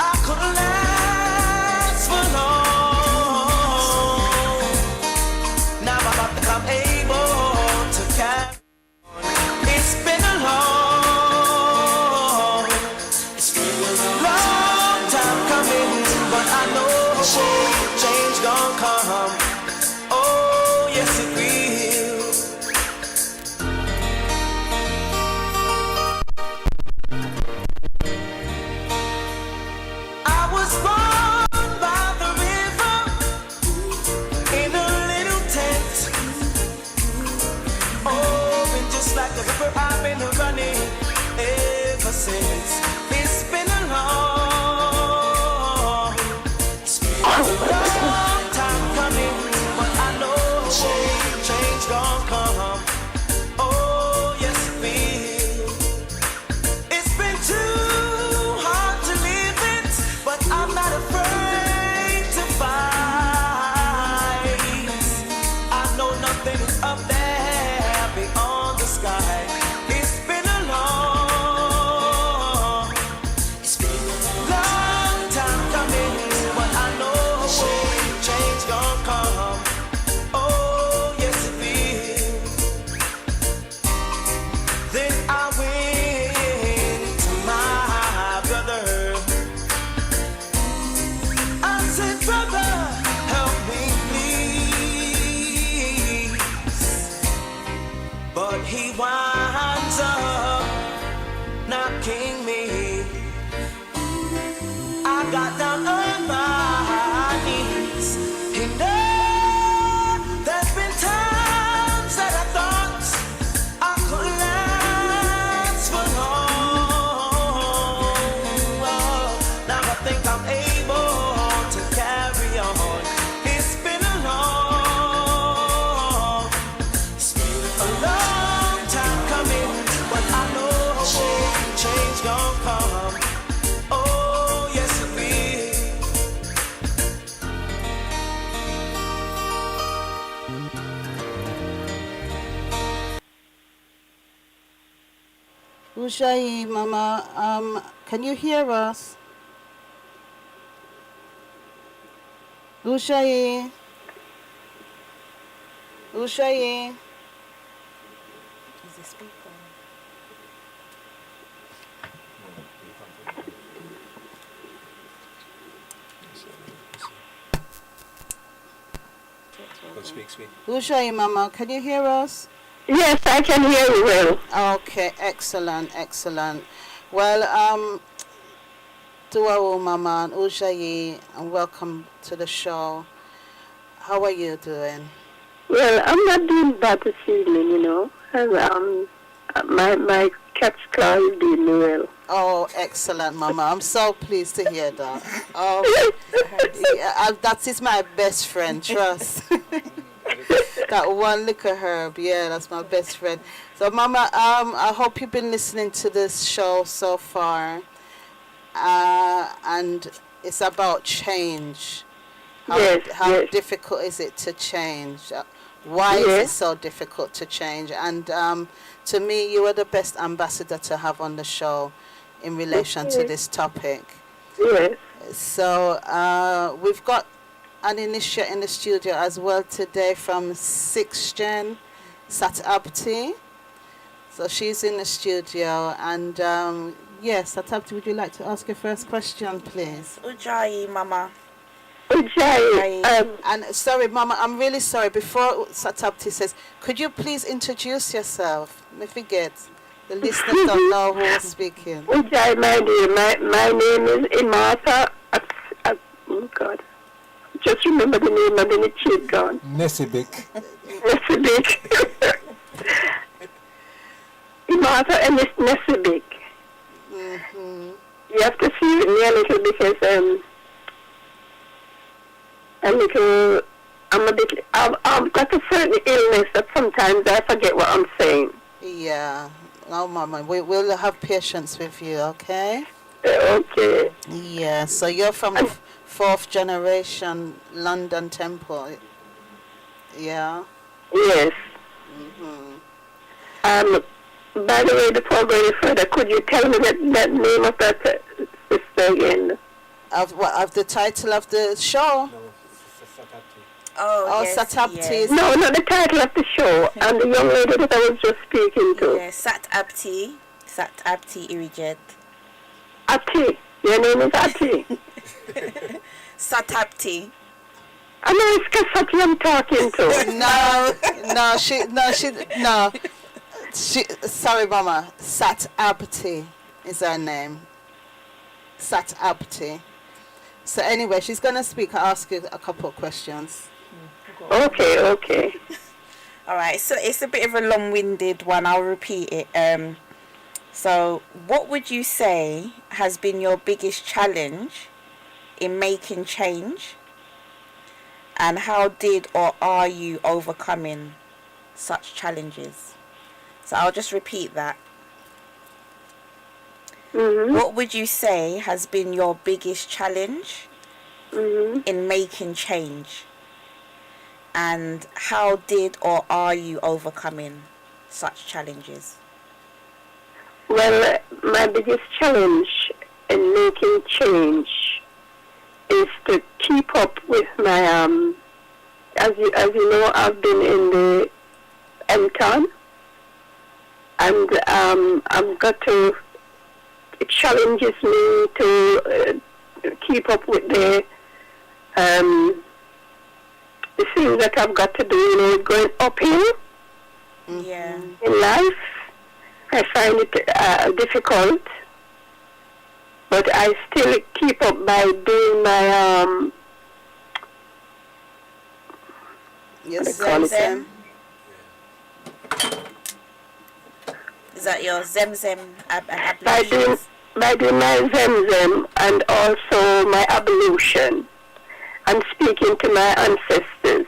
I couldn't last for long. Now I'm able to carry on. It's been a long time coming, but I know change gon' come. Oh, yes it will. I was born by the river in a little tent. Oh, and just like the river, I've been running ever since. It's been a long time coming, but I know change gon' come. Oh, yes it will. It's been too hard to live it, but I'm not afraid to fight. I know nothing is up there beyond the sky. It's been a long time coming, but I know change gon' come. Oh, yes it will. Then I went to my brother. I said, brother, help me please. But he winds up knocking me. I got down on my knees. And there's been times that I thought I could last for long. Now I think I'm able to carry on. It's been a long time coming, but I know change gon' come. Oh, yes it will. Ushai, Mama, can you hear us? Ushai. Ushai. Is the speaker? Speak. Ushai, Mama, can you hear us? Yes, I can hear you well. Okay, excellent. Well, Tuau Mama and Ushai, and welcome to the show. How are you doing? Well, I'm not doing bad this evening, you know. My cat's claw is doing me well. Oh, excellent, Mama. I'm so pleased to hear that. Oh, that is my best friend, trust. That one liquor herb, yeah, that's my best friend. So, Mama, I hope you've been listening to this show so far. And it's about change. How difficult is it to change? Why is it so difficult to change? And to me, you are the best ambassador to have on the show in relation to this topic. Yes. So we've got an initiate in the studio as well today from 6th Gen, Satabti. So she's in the studio. And yes, Satabti, would you like to ask your first question, please? Ujai, Mama. Ujai. And sorry, Mama, I'm really sorry. Before Satabti says, could you please introduce yourself? I forget. The listeners don't know who is speaking. Ujai, my dear, my name is Hemaata. Oh, God. Just remember the name and then it's gone. Nessebik. Nessebik. Hemaata and it's Nessebik. Mm-hmm. You have to see with me a little because I've got a certain illness that sometimes I forget what I'm saying. Yeah. Oh, Mama, we'll have patience with you, okay? Okay. Yeah, so you're from the fourth generation London Temple. Yeah. Yes. By the way, before going further, could you tell me that name of that sister again? Of the title of the show? Oh, yes, Satabti. yes. No, not the title of the show. And the young lady that I was just speaking to. Yes, Satabti Irijet. Ati. Your name is Ati. Satabti. I know it's Kasati I'm talking to. Sorry, Mama. Satabti is her name. Satabti. So anyway, she's gonna ask you a couple of questions. Okay. All right. So it's a bit of a long-winded one. I'll repeat it. So what would you say has been your biggest challenge in making change, and how did or are you overcoming such challenges? So I'll just repeat that. What would you say has been your biggest challenge in making change, and how did or are you overcoming such challenges? Well, my biggest challenge in making change is to keep up with my, as you know, I've been in the MTON, and I've got to, it challenges me to keep up with the things that I've got to do, going uphill in life. I find it difficult, but I still keep up by doing my Zemzem. Is that your Zemzem ablutions? By doing my Zemzem and also my ablution and speaking to my ancestors.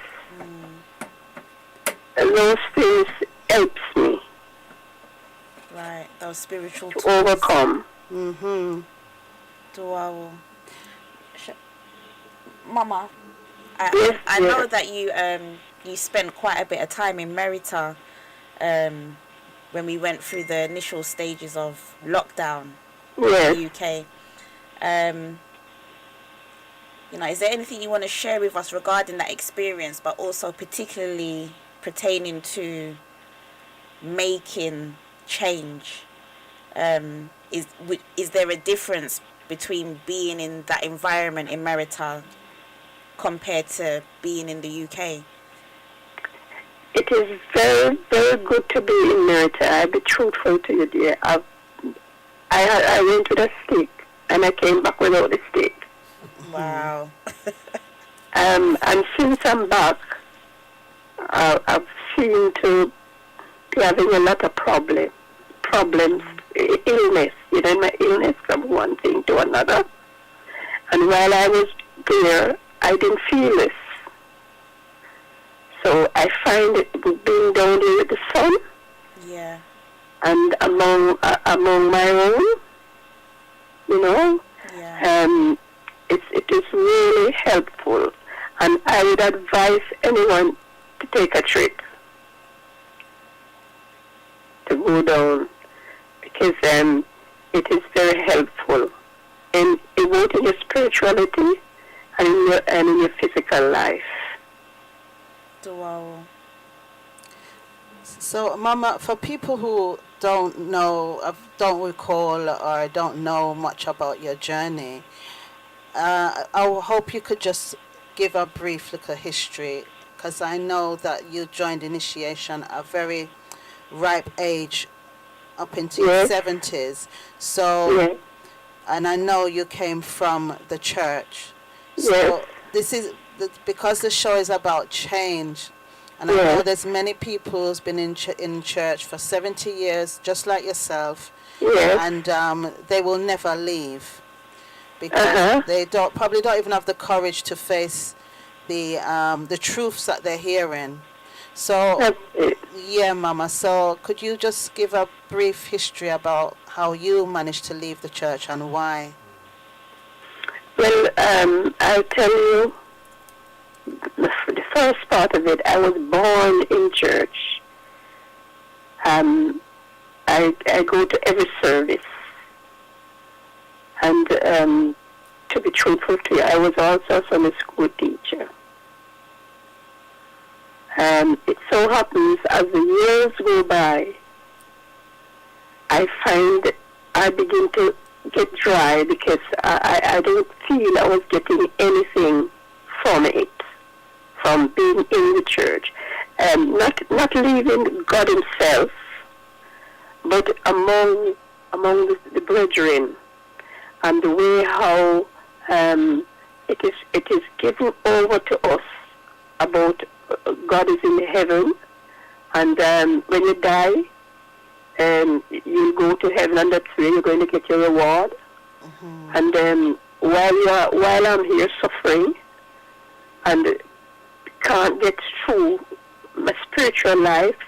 And those things helps me. Right, those spiritual to overcome. Mama, I know that you spent quite a bit of time in Merita when we went through the initial stages of lockdown in the UK. Is there anything you want to share with us regarding that experience, but also particularly pertaining to making change? Is there a difference between being in that environment in Merita compared to being in the UK? It is very, very good to be in Merita. I'll be truthful to you, dear. I went with a stick and I came back without the stick. Wow. And since I'm back, I've seen to be having a lot of problems, illness. My illness from one thing to another. And while I was there, I didn't feel this. So I find it being down there with the sun. Yeah. And among my own, Yeah. It is really helpful. And I would advise anyone to take a trip to go down, because it is very helpful in both in your spirituality and in your physical life. Wow. So, Mama, for people who don't know, don't recall, or don't know much about your journey, I hope you could just give a brief little history, because I know that you joined initiation at a very ripe age, up into your 70s. So, and I know you came from the church. So this is because the show is about change, and I know there's many people who's been in church for 70 years, just like yourself, and they will never leave because they probably don't even have the courage to face the truths that they're hearing. So, That's it. yeah, Mama. So, could you just give a brief history about how you managed to leave the church and why? Well, I'll tell you the first part of it. I was born in church. I go to every service. And to be truthful to you, I was also a Sunday school teacher. It so happens as the years go by, I find I begin to get dry because I don't feel I was getting anything from it, from being in the church. Not leaving God himself, but among the brethren, and the way how it is given over to us about God is in heaven, and when you die, you go to heaven, and that's where you're going to get your reward. And while I'm here suffering and can't get through my spiritual life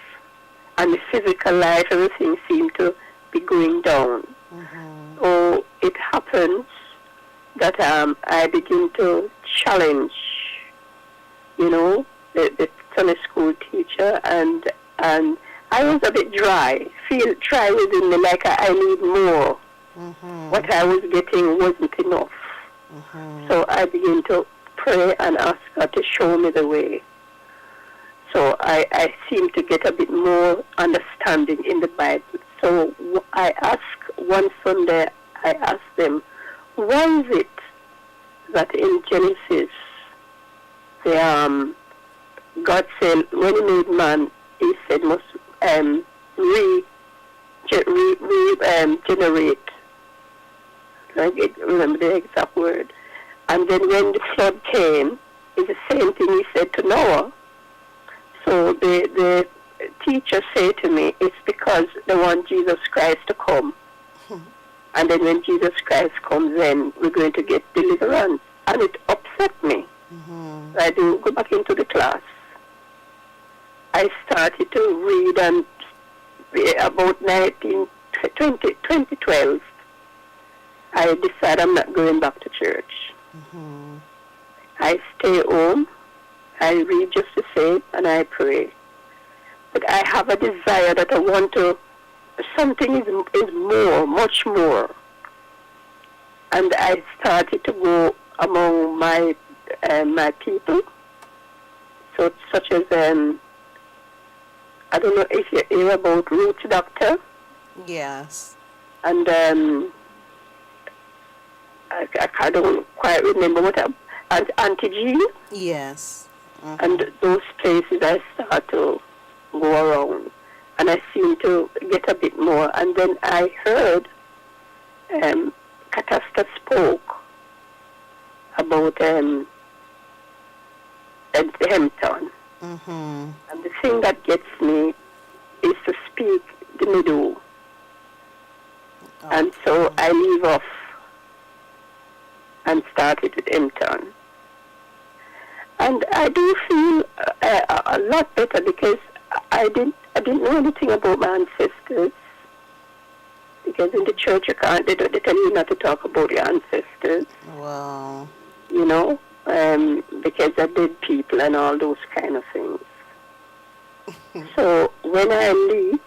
and the physical life, everything seems to be going down. So it happens that I begin to challenge, the Sunday school teacher, and I was a bit dry, feel dry within me, like I need more. What I was getting wasn't enough. So I begin to pray and ask God to show me the way. So I seem to get a bit more understanding in the Bible. So one Sunday, I asked them, why is it that in Genesis, God said, when he made man, he said must regenerate. I can't remember the exact word. And then when the flood came, it's the same thing he said to Noah. So the teacher said to me, it's because they want Jesus Christ to come. And then when Jesus Christ comes, then we're going to get deliverance. And it upset me. I didn't go back into the class. I started to read, and about 2012, I decided I'm not going back to church. I stay home, I read just the same, and I pray. But I have a desire that I want to, something is more, much more. And I started to go among my people, so such as, I don't know if you hear about Roots Doctor. Yes. And I don't quite remember what, and Auntie Jean. Yes. And those places I start to go around, and I seem to get a bit more. And then I heard Catasta spoke about Hampton. And the thing that gets me is to speak the middle. And so I leave off and started with Hampton. And I do feel a lot better because I didn't know anything about my ancestors. Because in the church they tell you not to talk about your ancestors. Wow. Because they're dead people and all those kind of things. So when I leave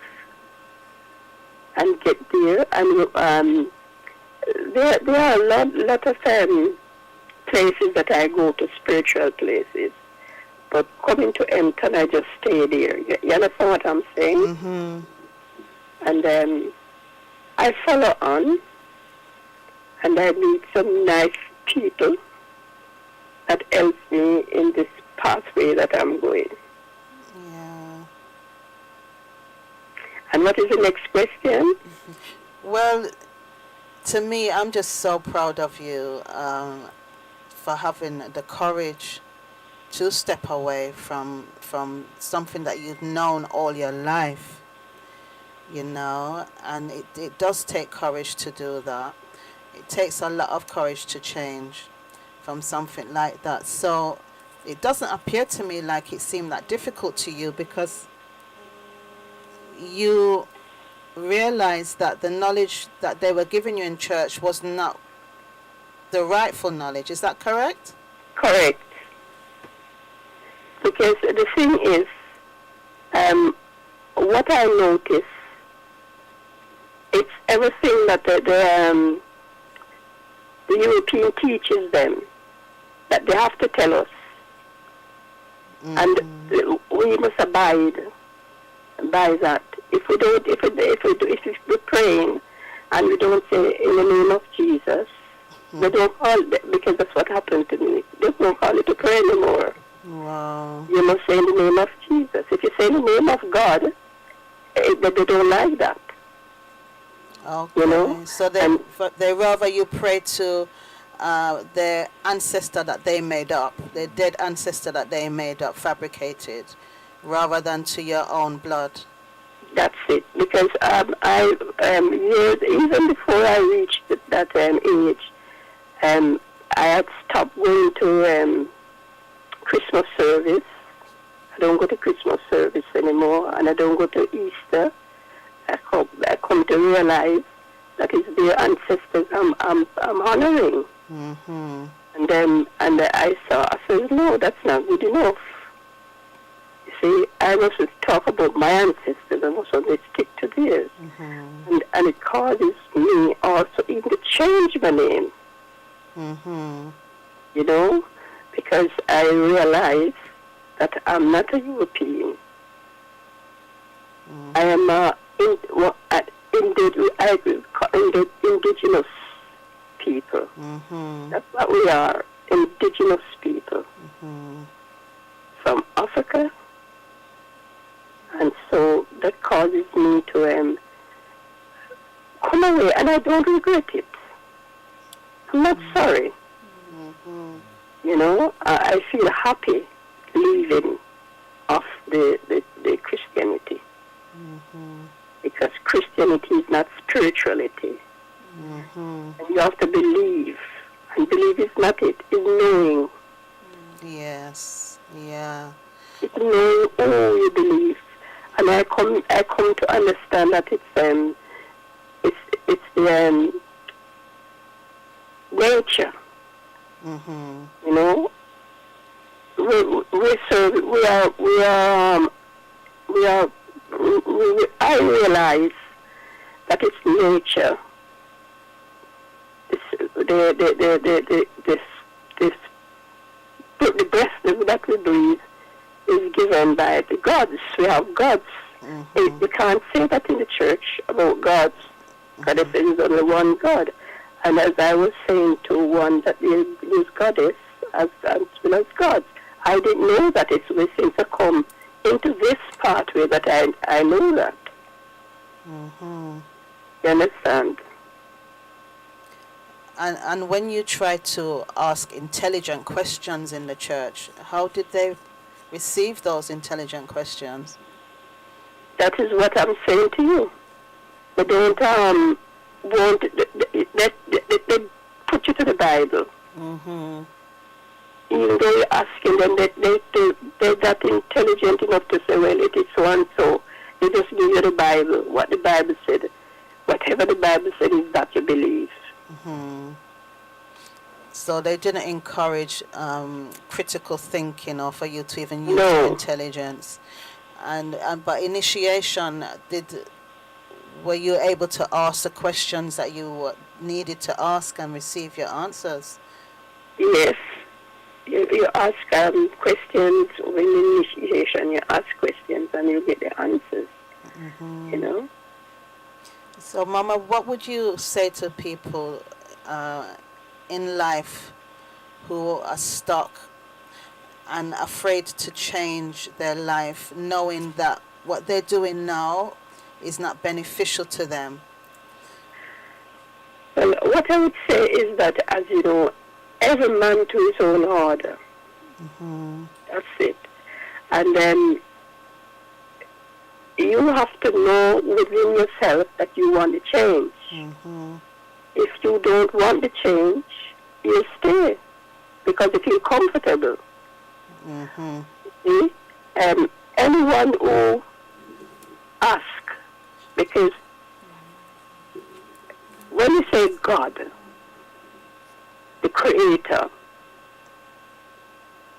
and get there, and there are a lot of places that I go to, spiritual places. But coming to Empton, I just stay there. You understand what I'm saying? And I follow on, and I meet some nice people that helps me in this pathway that I'm going. Yeah. And what is the next question? Well, to me, I'm just so proud of you for having the courage to step away from something that you've known all your life, and it does take courage to do that. It takes a lot of courage to change from something like that. So it doesn't appear to me like it seemed that difficult to you, because you realized that the knowledge that they were giving you in church was not the rightful knowledge. Is that correct? Correct. Because the thing is, what I notice, it's everything that the European teaches them that they have to tell us, and we must abide by that. If we're praying and we don't say in the name of Jesus, they don't call it, because that's what happened to me. They don't call it a prayer anymore. Wow. You must say in the name of Jesus. If you say in the name of God, they don't like that. Okay. You know? So they rather you pray to their ancestor that they made up, their dead ancestor that they made up, fabricated, rather than to your own blood. That's it. Because I years, even before I reached that age, I had stopped going to Christmas service. I don't go to Christmas service anymore, and I don't go to Easter. I come to realize that it's their ancestors I'm honoring. Mm-hmm. And I said, no, that's not good enough. You see, I mustn't talk about my ancestors. I must only stick to theirs. Mm-hmm. And it causes me also even to change my name. Mm-hmm. You know, because I realize that I'm not a European. Mm-hmm. I am indigenous people. Mm-hmm. That's what we are, indigenous people. Mm-hmm. From Africa. And so that causes me to come away, and I don't regret it. I'm not sorry. Mm-hmm. You know, I feel happy leaving off the Christianity. Mm-hmm. Because Christianity is not spirituality. Mm-hmm. And you have to believe. And believe is not it, it's knowing. Yes. Yeah. It's knowing who you believe. And I come to understand that it's the nature. Mm-hmm. You know, I realize that it's nature. The breath that we breathe is given by the gods. We have gods. Mm-hmm. You can't say that in the church about gods, because there is only one God. And as I was saying to one that is goddess as well as gods, I didn't know that it was since I come into this pathway that I know that. Mm-hmm. You understand? And when you try to ask intelligent questions in the church, how did they receive those intelligent questions? That is what I'm saying to you. They don't want, they put you to the Bible. Mm-hmm. Even though you're asking them, they're that intelligent enough to say, well, it is so and so. They just give you the Bible, what the Bible said. Whatever the Bible said is that you believe. Mm-hmm. So they didn't encourage critical thinking, or for you to even use your intelligence. And but initiation, were you able to ask the questions that you needed to ask and receive your answers? Yes. You ask questions in initiation. You ask questions and you get the answers. Mm-hmm. You know. So, Mama, what would you say to people in life who are stuck and afraid to change their life, knowing that what they're doing now is not beneficial to them? Well, what I would say is that, as you know, every man to his own order. Mm-hmm. That's it. And then you have to know within yourself that you want to change. Mm-hmm. If you don't want to change, you stay because you feel comfortable. See? Anyone who asks, because when you say God, the Creator,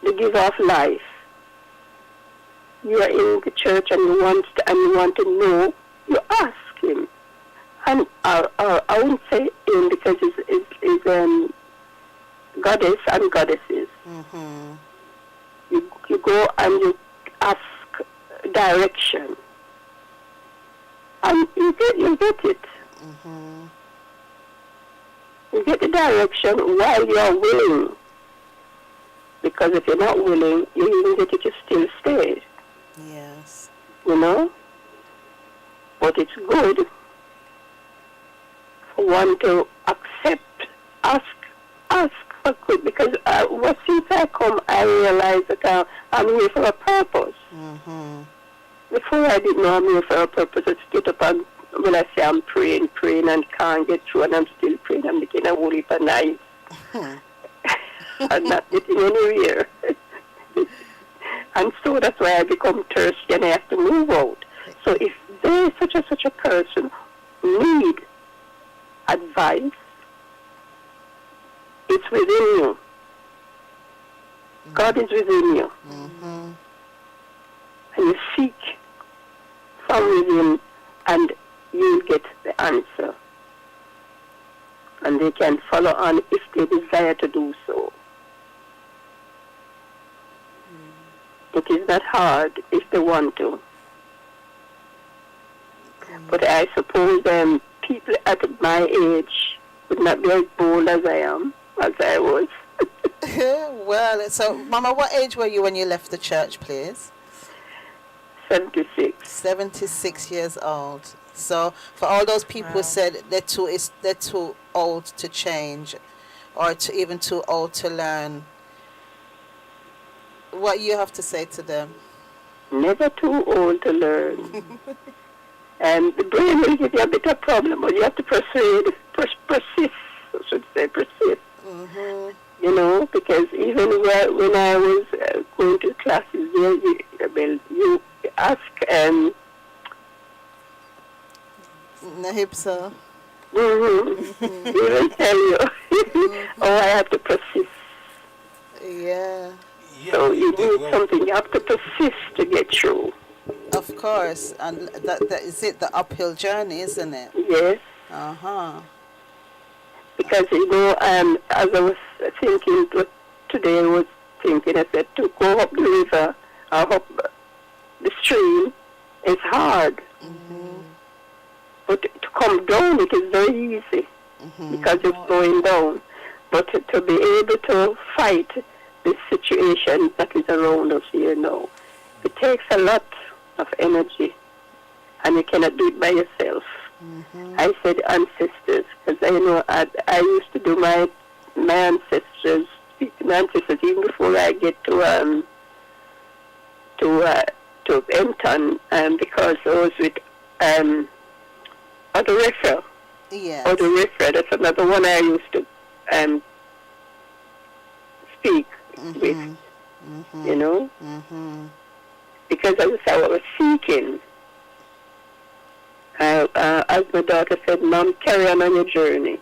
the giver of life, you are in the church and you want to know, you ask Him. And I won't say Him because it's goddess and goddesses. You go and you ask direction, and you get it. You get the direction while you are willing. Because if you're not willing, you even get it, you still stay. Yes. You know? But it's good for one to accept, ask for good. Because since I come, I realize that I'm here for a purpose. Before I didn't know I'm here for a purpose, I get up and when I say I'm praying and can't get through and I'm still praying, I'm making a whole heap of nights. I'm not getting anywhere. And so that's why I become thirsty and I have to move out. So if there is such a person who need advice, it's within you. God is within you. And you seek from within and you'll get the answer. And they can follow on if they desire to do so. It is not hard if they want to. But I suppose people at my age would not be as bold as I am, as I was. Well, so, Mama, what age were you when you left the church, please? 76. 76 years old. So, for all those people who said they're too old to change, or even too old to learn, what you have to say to them? Never too old to learn. And the brain will give you a bit of problem, but you have to persist, I should say persist. You know, because even when I was going to classes there, you ask Nehibsa. He will tell you, oh, I have to persist. Yeah. So you need something, you have to persist to get through. Of course, and that is it, the uphill journey, isn't it? Yes. Because, you know, as I was thinking today, I said to go up the river or up the stream is hard. But to come down, it is very easy because it's going down. But to be able to fight the situation that is around us here now, it takes a lot of energy, and you cannot do it by yourself. I said ancestors, because I know I used to do my ancestors, speak to my ancestors even before I get to Empton, because I was with Odorifer. Yes. Odorifer, that's another one I used to speak with, you know, because I was seeking. As my daughter said, Mom, carry on your journey.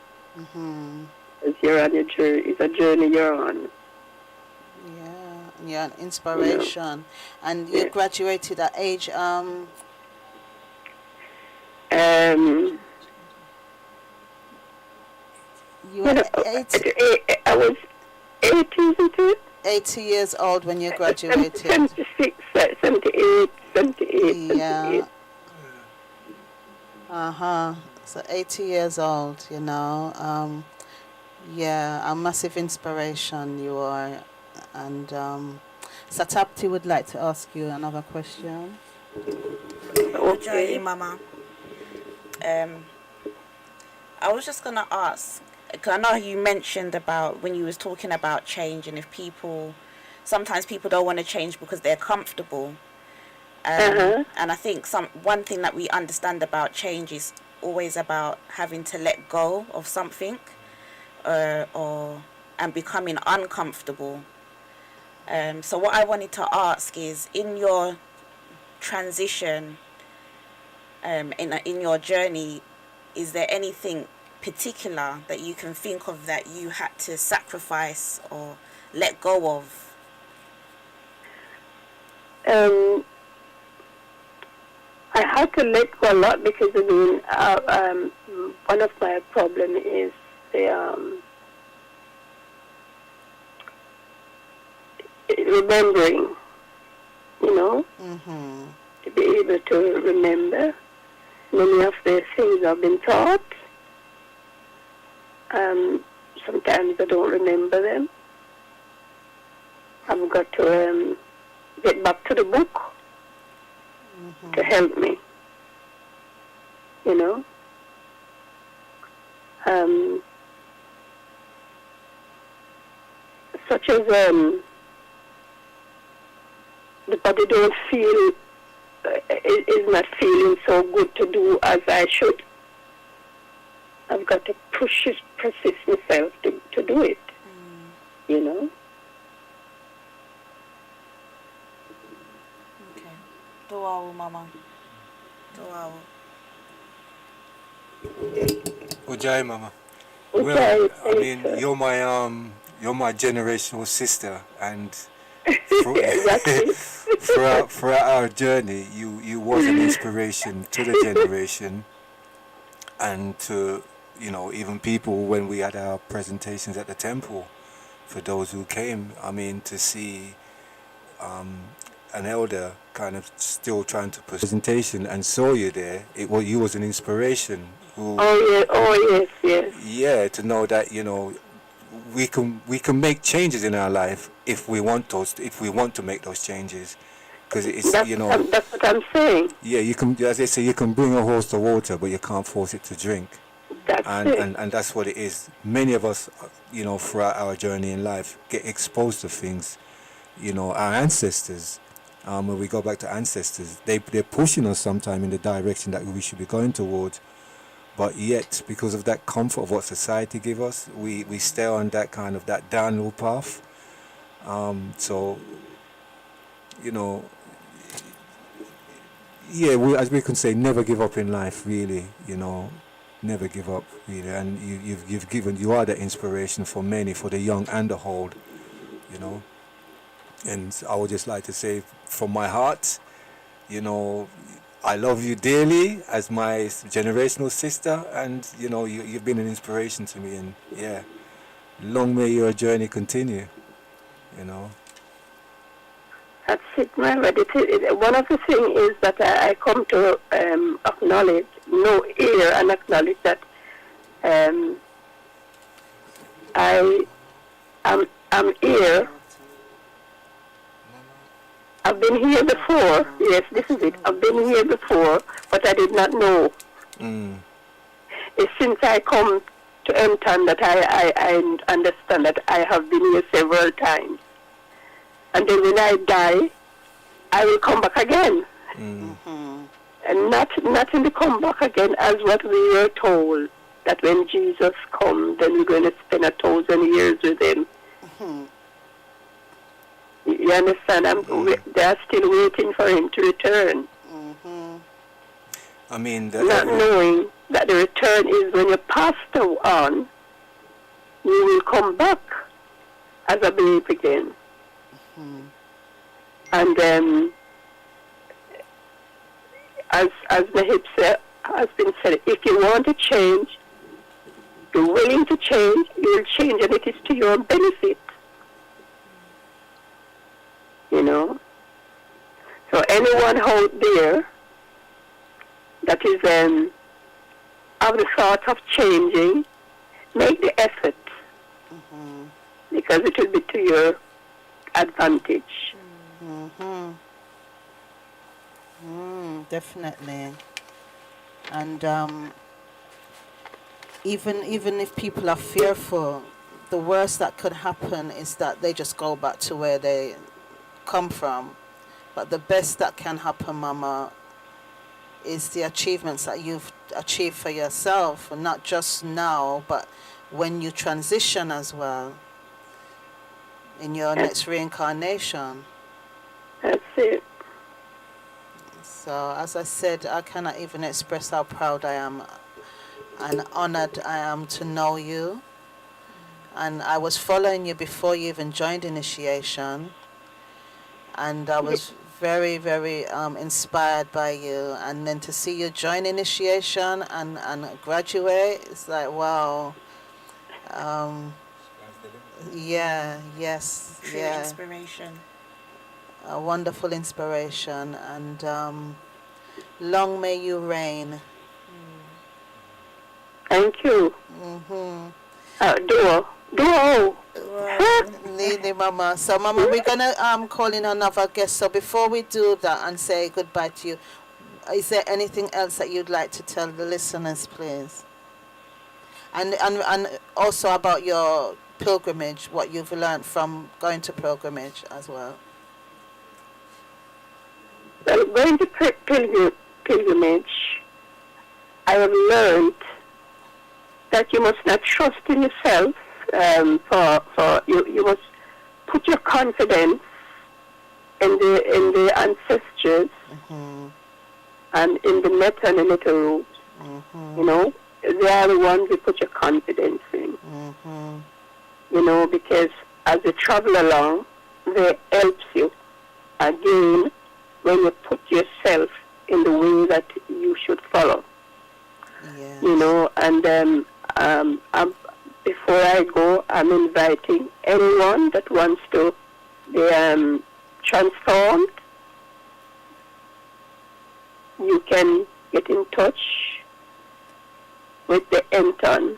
As you're on your journey, it's a journey you're on. Yeah, you're an inspiration. And you graduated at age... you were 80? I was 80, isn't it? 80 years old when you graduated. 76, 78, 78. Yeah. So 80 years old, you know. Yeah, a massive inspiration you are. And Satabti would like to ask you another question. Okay, Mama. I was just going to ask, because I know you mentioned about when you was talking about change, and if sometimes people don't want to change because they're comfortable. And I think one thing that we understand about change is always about having to let go of something and becoming uncomfortable. So what I wanted to ask is, in your transition, in your journey, is there anything particular that you can think of that you had to sacrifice or let go of? I had to let go a lot because one of my problems is the remembering, to be able to remember many of the things I've been taught. Sometimes I don't remember them. I've got to get back to the book to help me, such as the body don't feel, is not feeling so good to do as I should. I've got to persist myself to do it, Okay. Doawu, Mama. Doawu. Ujai, Mama. Ujai, Well, I mean, you're my generational sister, and throughout our journey, you was an inspiration to the generation, and to even people when we had our presentations at the temple. For those who came, I mean, to see an elder kind of still trying to presentation and saw you there, you was an inspiration. Yes. Yeah, to know that we can make changes in our life if we want to make those changes, because it's that's what I'm saying. Yeah, you can, as they say, you can bring a horse to water, but you can't force it to drink. And that's what it is. Many of us, throughout our journey in life, get exposed to things. Our ancestors, when we go back to ancestors, they're pushing us sometime in the direction that we should be going towards. But yet, because of that comfort of what society give us, we stay on that kind of that downhill path. As we can say, never give up in life, really. Never give up, really. And you are the inspiration for many, for the young and the old, And I would just like to say, from my heart, I love you dearly as my generational sister, and you've been an inspiration to me, and long may your journey continue. That's it, my lord. One of the things is that I come to acknowledge, hear and acknowledge that I'm here. I've been here before. Yes, this is it. I've been here before, but I did not know. It's since I come to Empton that I understand that I have been here several times. And then when I die, I will come back again. And not in the come back again as what we were told, that when Jesus comes, then we're going to spend 1,000 years with him. You understand? They are still waiting for him to return. I mean, not knowing that the return is when you pass on, you will come back as a babe again. And as Nehipsa has been said, if you want to change, you're willing to change, you will change, and it is to your benefit. So anyone out there that is of the thought of changing, make the effort, because it will be to your advantage. Definitely. And even if people are fearful, the worst that could happen is that they just go back to where they come from. But the best that can happen, Mama, is the achievements that you've achieved for yourself, and not just now, but when you transition as well. in your next reincarnation. That's it. So, as I said, I cannot even express how proud I am and honored I am to know you. And I was following you before you even joined initiation. And I was very, very inspired by you. And then to see you join initiation and graduate, it's like, wow. Yeah, yes, True yeah. inspiration. A wonderful inspiration. And long may you reign. Thank you. Duo. Lady Mama. So Mama, we're gonna call in another guest. So before we do that and say goodbye to you, is there anything else that you'd like to tell the listeners, please? And also about your pilgrimage, what you've learned from going to pilgrimage as well. Well, going to pilgrimage, I have learned that you must not trust in yourself. You must put your confidence in the ancestors and in the meta and the meta roots. You know, they are the ones you put your confidence in. You know, because as you travel along, they help you again when you put yourself in the way that you should follow. Yes. You know, and before I go, I'm inviting anyone that wants to be transformed. You can get in touch with the Enton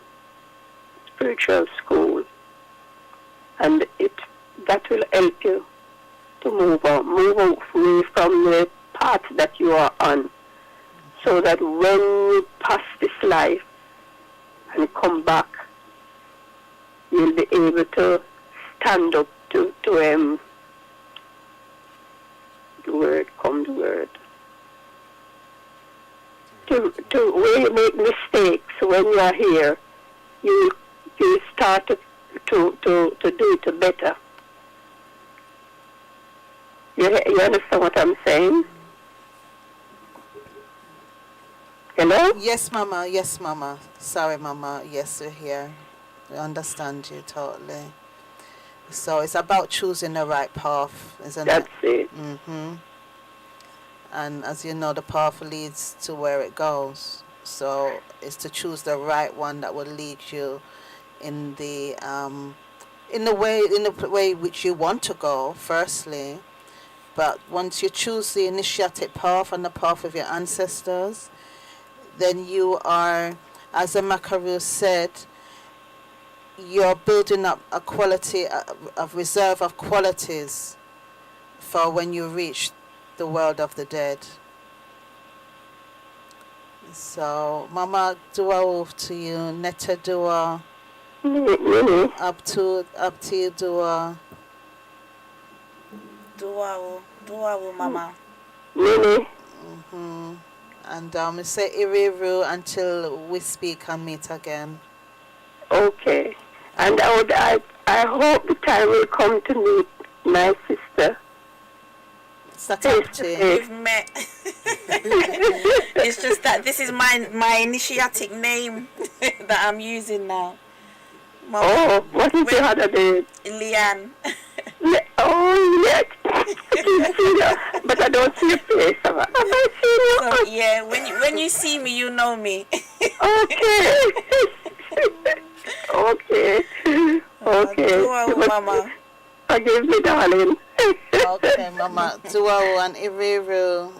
Spiritual School, and that will help you to move away from the path that you are on, so that when you pass this life and come back, you'll be able to stand up to the word. To when you make mistakes when you are here, you start to do it better. You understand what I'm saying? Hello? Yes, Mama. Yes, Mama. Sorry, Mama. Yes, we're here. We understand you totally. So it's about choosing the right path, isn't That's it? it. And as you know, the path leads to where it goes. So it's to choose the right one that will lead you in the way which you want to go, firstly. But once you choose the initiatic path and the path of your ancestors, then you are, as the Macaru said, you're building up a quality, a reserve of qualities for when you reach the world of the dead. So, Mama, dua to you, Netta dua, up to you dua. Dua, Mama. And say Iriru until we speak and meet again. Okay. And I hope the time will come to meet my sister. Satabti. We've met. It's just that this is my initiatic name that I'm using now. Mama. Oh, what is your other name? Leanne. Oh, yes. But I don't see your face. Have I seen you? So, yeah, when you see me, you know me. Okay. Okay. Mama. Forgive me, darling. Okay, Mama. Dua and Iriru.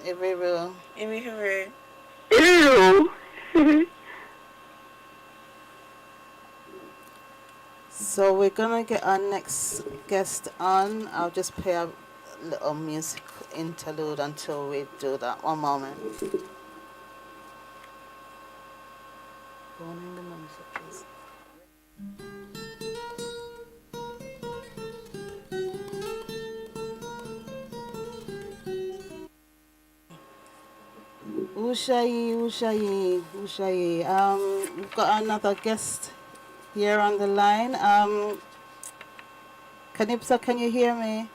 So we're gonna get our next guest on. I'll just play a little music interlude until we do that. One moment. Ushayi. We've got another guest here on the line. Qenibsa, can you hear me?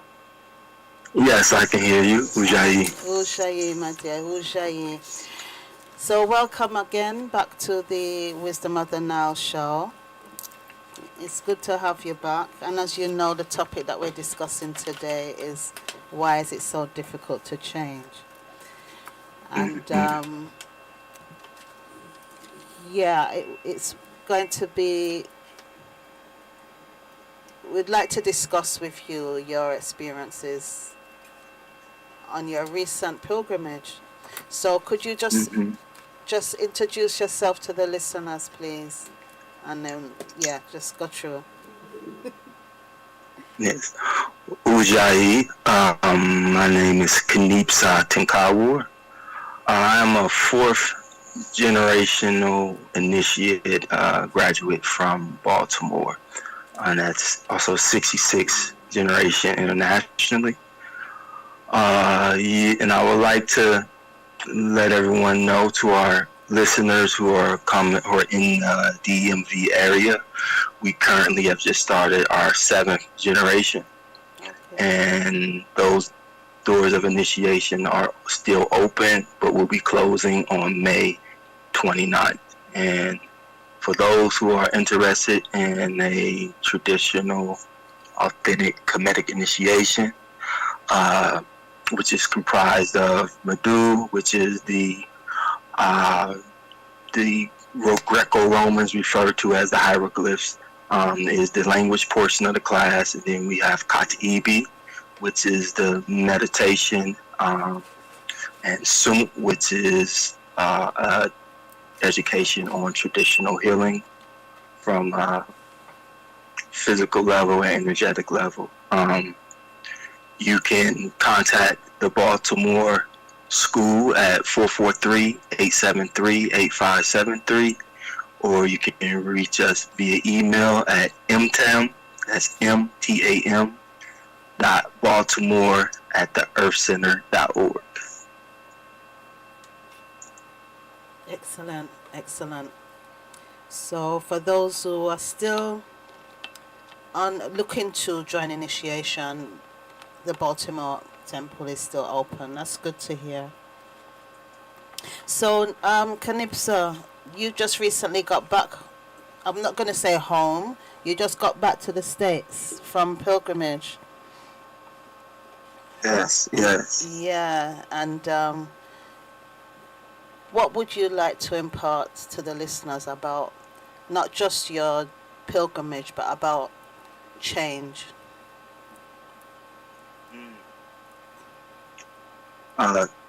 Yes, I can hear you, Ujayi. Ushayi, my dear, Ushayi. So welcome again back to the Wisdom of the Nile show. It's good to have you back. And as you know, the topic that we're discussing today is why is it so difficult to change? And it's going to be, we'd like to discuss with you your experiences on your recent pilgrimage. So could you just introduce yourself to the listeners, please? And then, just go through. Yes. Ujayi, my name is Qenibsa Tenkawur. I am a fourth generational initiated graduate from Baltimore. And that's also 66 generation internationally. And I would like to let everyone know, to our listeners who are in the DMV area, we currently have just started our 7th generation. Okay. And those doors of initiation are still open, but will be closing on May 29th. And for those who are interested in a traditional, authentic Kemetic initiation, which is comprised of Madu, which is the Greco-Romans refer to as the hieroglyphs, is the language portion of the class. And then we have Katibi, which is the meditation, and Sum, which is education on traditional healing from physical level and energetic level. You can contact the Baltimore School at 443-873-8573, or you can reach us via email at mtam, that's MTAM, .baltimore@theearthcenter.org. Excellent, excellent. So for those who are still looking to join initiation, the Baltimore Temple is still open. That's good to hear. So, Qenibsa, you just recently got back, I'm not going to say home, you just got back to the States from pilgrimage. Yes. Yeah, and what would you like to impart to the listeners about not just your pilgrimage, but about change?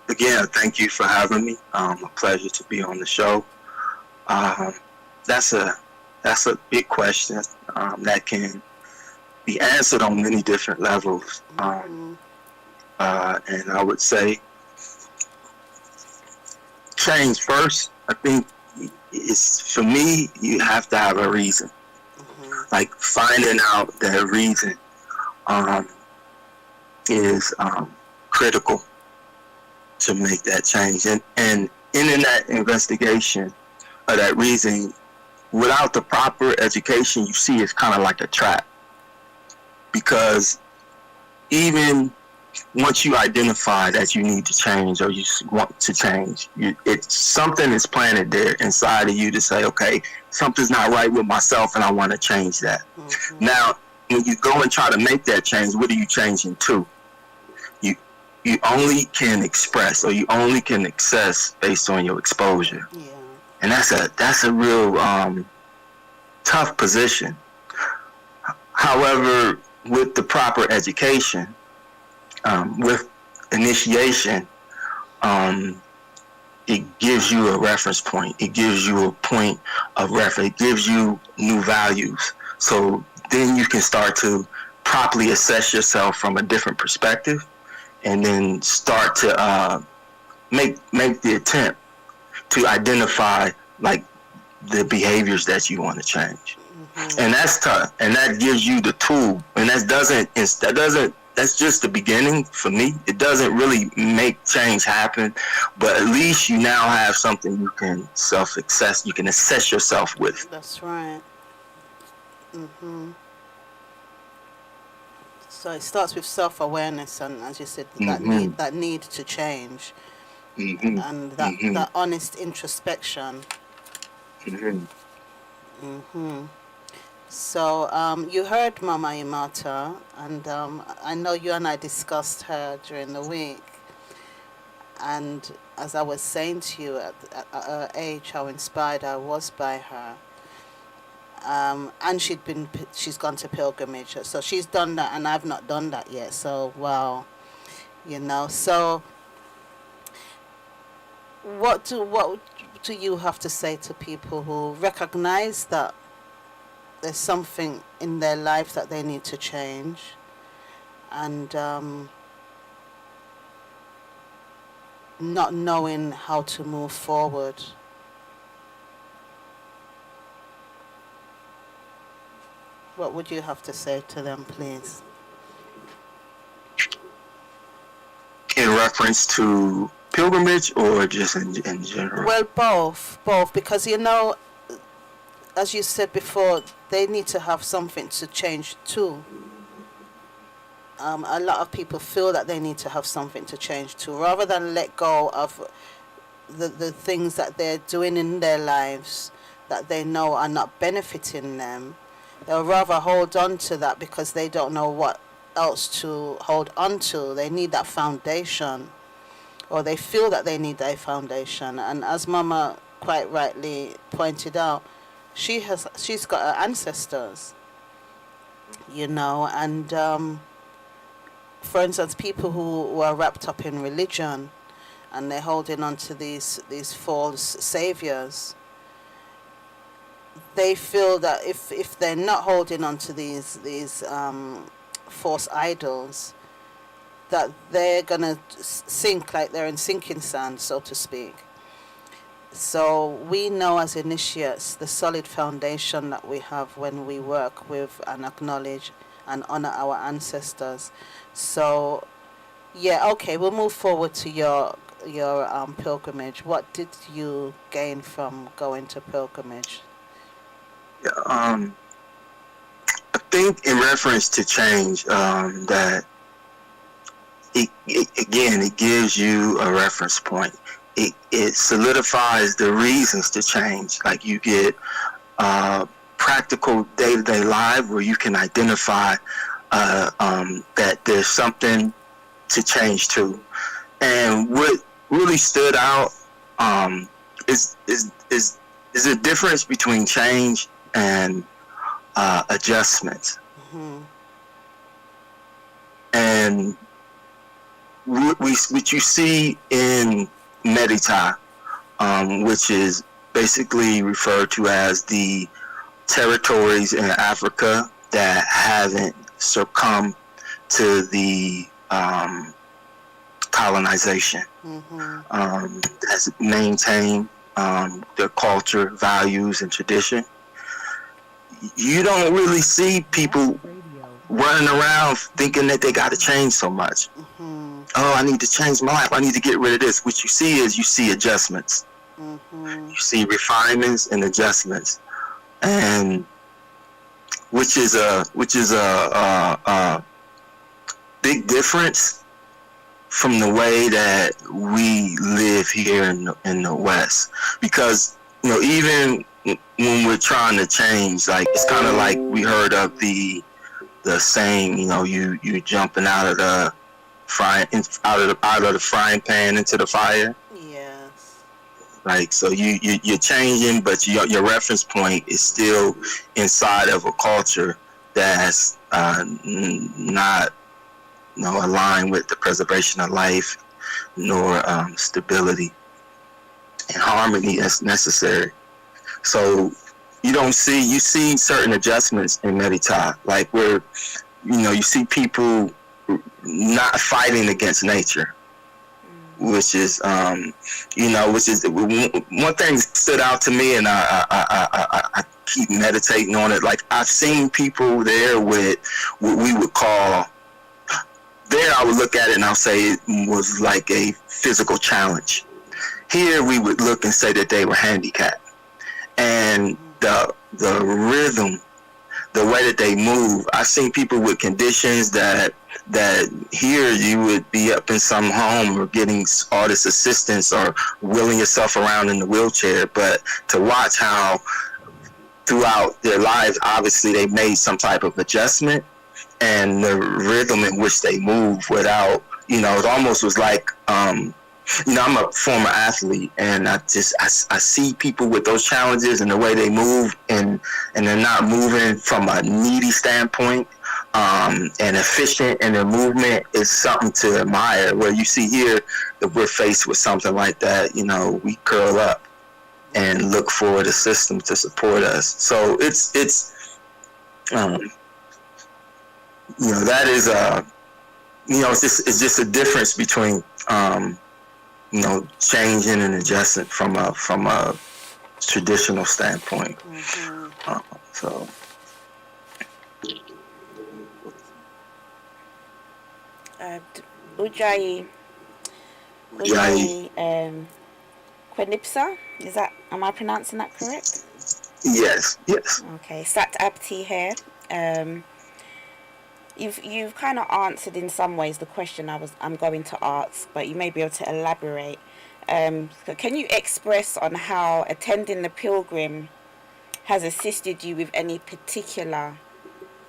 Again, thank you for having me. A pleasure to be on the show. That's a big question that can be answered on many different levels. And I would say change first. I think for me, you have to have a reason. Like finding out that reason is critical to make that change. And in that investigation of that reason, without the proper education, you see it's kind of like a trap. Because even once you identify that you need to change or you want to change, it's something is planted there inside of you to say, okay, something's not right with myself and I want to change that. Now, when you go and try to make that change, what are you changing to? You only can express, or you only can access based on your exposure. Yeah. And that's a real tough position. However, with the proper education, with initiation, it gives you a reference point. It gives you a point of reference. It gives you new values. So then you can start to properly assess yourself from a different perspective, and then start to make the attempt to identify like the behaviors that you want to change. And that's tough. And that gives you the tool. And that's just the beginning for me. It doesn't really make change happen, but at least you now have something you can you can assess yourself with. That's right. So it starts with self-awareness, and as you said, Mm-hmm. that need to change, Mm-hmm. and Mm-hmm. that honest introspection. Mm-hmm. So you heard Mama Hemaata, and I know you and I discussed her during the week. And as I was saying to you, at her age, how inspired I was by her. And she's gone to pilgrimage, so she's done that, and I've not done that yet. So wow, So what do you have to say to people who recognize that there's something in their life that they need to change, and not knowing how to move forward? What would you have to say to them, please? In reference to pilgrimage or just in general? Well, both, because as you said before, they need to have something to change too. A lot of people feel that they need to have something to change too, rather than let go of the things that they're doing in their lives that they know are not benefiting them. They'll rather hold on to that because they don't know what else to hold on to. They need that foundation, or they feel that they need that foundation. And as Mama quite rightly pointed out, she's got her ancestors, and for instance, people who are wrapped up in religion and they're holding on to these false saviors, they feel that if they're not holding on to these false idols, that they're gonna sink, like they're in sinking sand, so to speak. So we know as initiates the solid foundation that we have when we work with and acknowledge and honor our ancestors. So yeah, okay, we'll move forward to your pilgrimage. What did you gain from going to pilgrimage? I think in reference to change, that it gives you a reference point. It solidifies the reasons to change. Like you get practical day-to-day life where you can identify that there's something to change to. And what really stood out is a difference between change and adjustments. Mm-hmm. And what you see in MEZNEBSATI, which is basically referred to as the territories in Africa that haven't succumbed to the colonization, has maintained their culture, values, and tradition. You don't really see people running around thinking that they got to change so much. Oh, I need to change my life. I need to get rid of this. What you see is adjustments. You see refinements and adjustments, and which is a big difference from the way that we live here in the West. Because even when we're trying to change, like it's kind of like we heard of the saying, you jumping out of the frying pan into the fire. Yes. Like, so you're changing, but your reference point is still inside of a culture that's not aligned with the preservation of life, nor stability and harmony that's necessary. So you see certain adjustments in MEZNEBSATI, like where you see people not fighting against nature, which is one thing that stood out to me, and I keep meditating on it. Like, I've seen people there with what we would call, there I would look at it and I'll say it was like a physical challenge. Here we would look and say that they were handicapped, and the rhythm the way that they move. I've seen people with conditions that here you would be up in some home or getting all this assistance or wheeling yourself around in the wheelchair, but to watch how throughout their lives, obviously they made some type of adjustment, and the rhythm in which they move without, it almost was like, I'm a former athlete, and I see people with those challenges and the way they move, and they're not moving from a needy standpoint, and efficient in their movement is something to admire. Where you see here, if we're faced with something like that, we curl up and look for the system to support us. So it's that is it's just a difference between changing and adjusting from a traditional standpoint. So Ujjayi Qenibsa, am I pronouncing that correct? Yes. Okay, Satabti here. You've kind of answered in some ways the question I'm going to ask, but you may be able to elaborate. Can you express on how attending the pilgrim has assisted you with any particular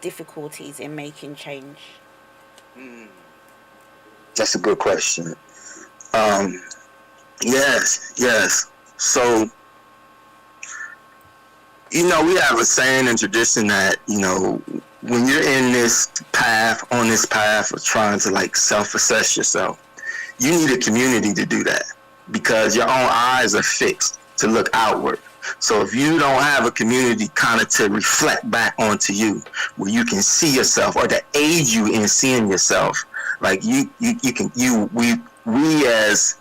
difficulties in making change? That's a good question. Yes. So, we have a saying and tradition that, when you're in on this path of trying to self-assess yourself, you need a community to do that, because your own eyes are fixed to look outward. So if you don't have a community kind of to reflect back onto you, where you can see yourself or to aid you in seeing yourself, we as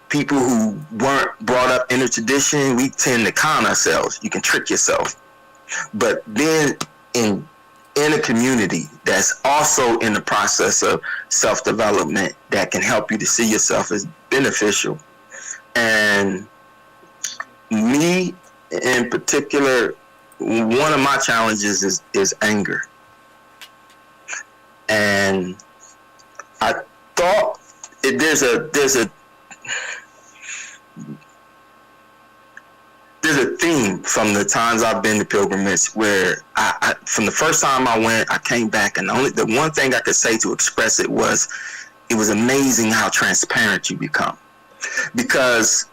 people who weren't brought up in a tradition, we tend to con ourselves. You can trick yourself. But being in a community that's also in the process of self-development that can help you to see yourself is beneficial. And me in particular, one of my challenges is anger. And I thought there's a theme from the times I've been to pilgrimage where I from the first time I went, I came back, and the one thing I could say to express it was amazing how transparent you become, because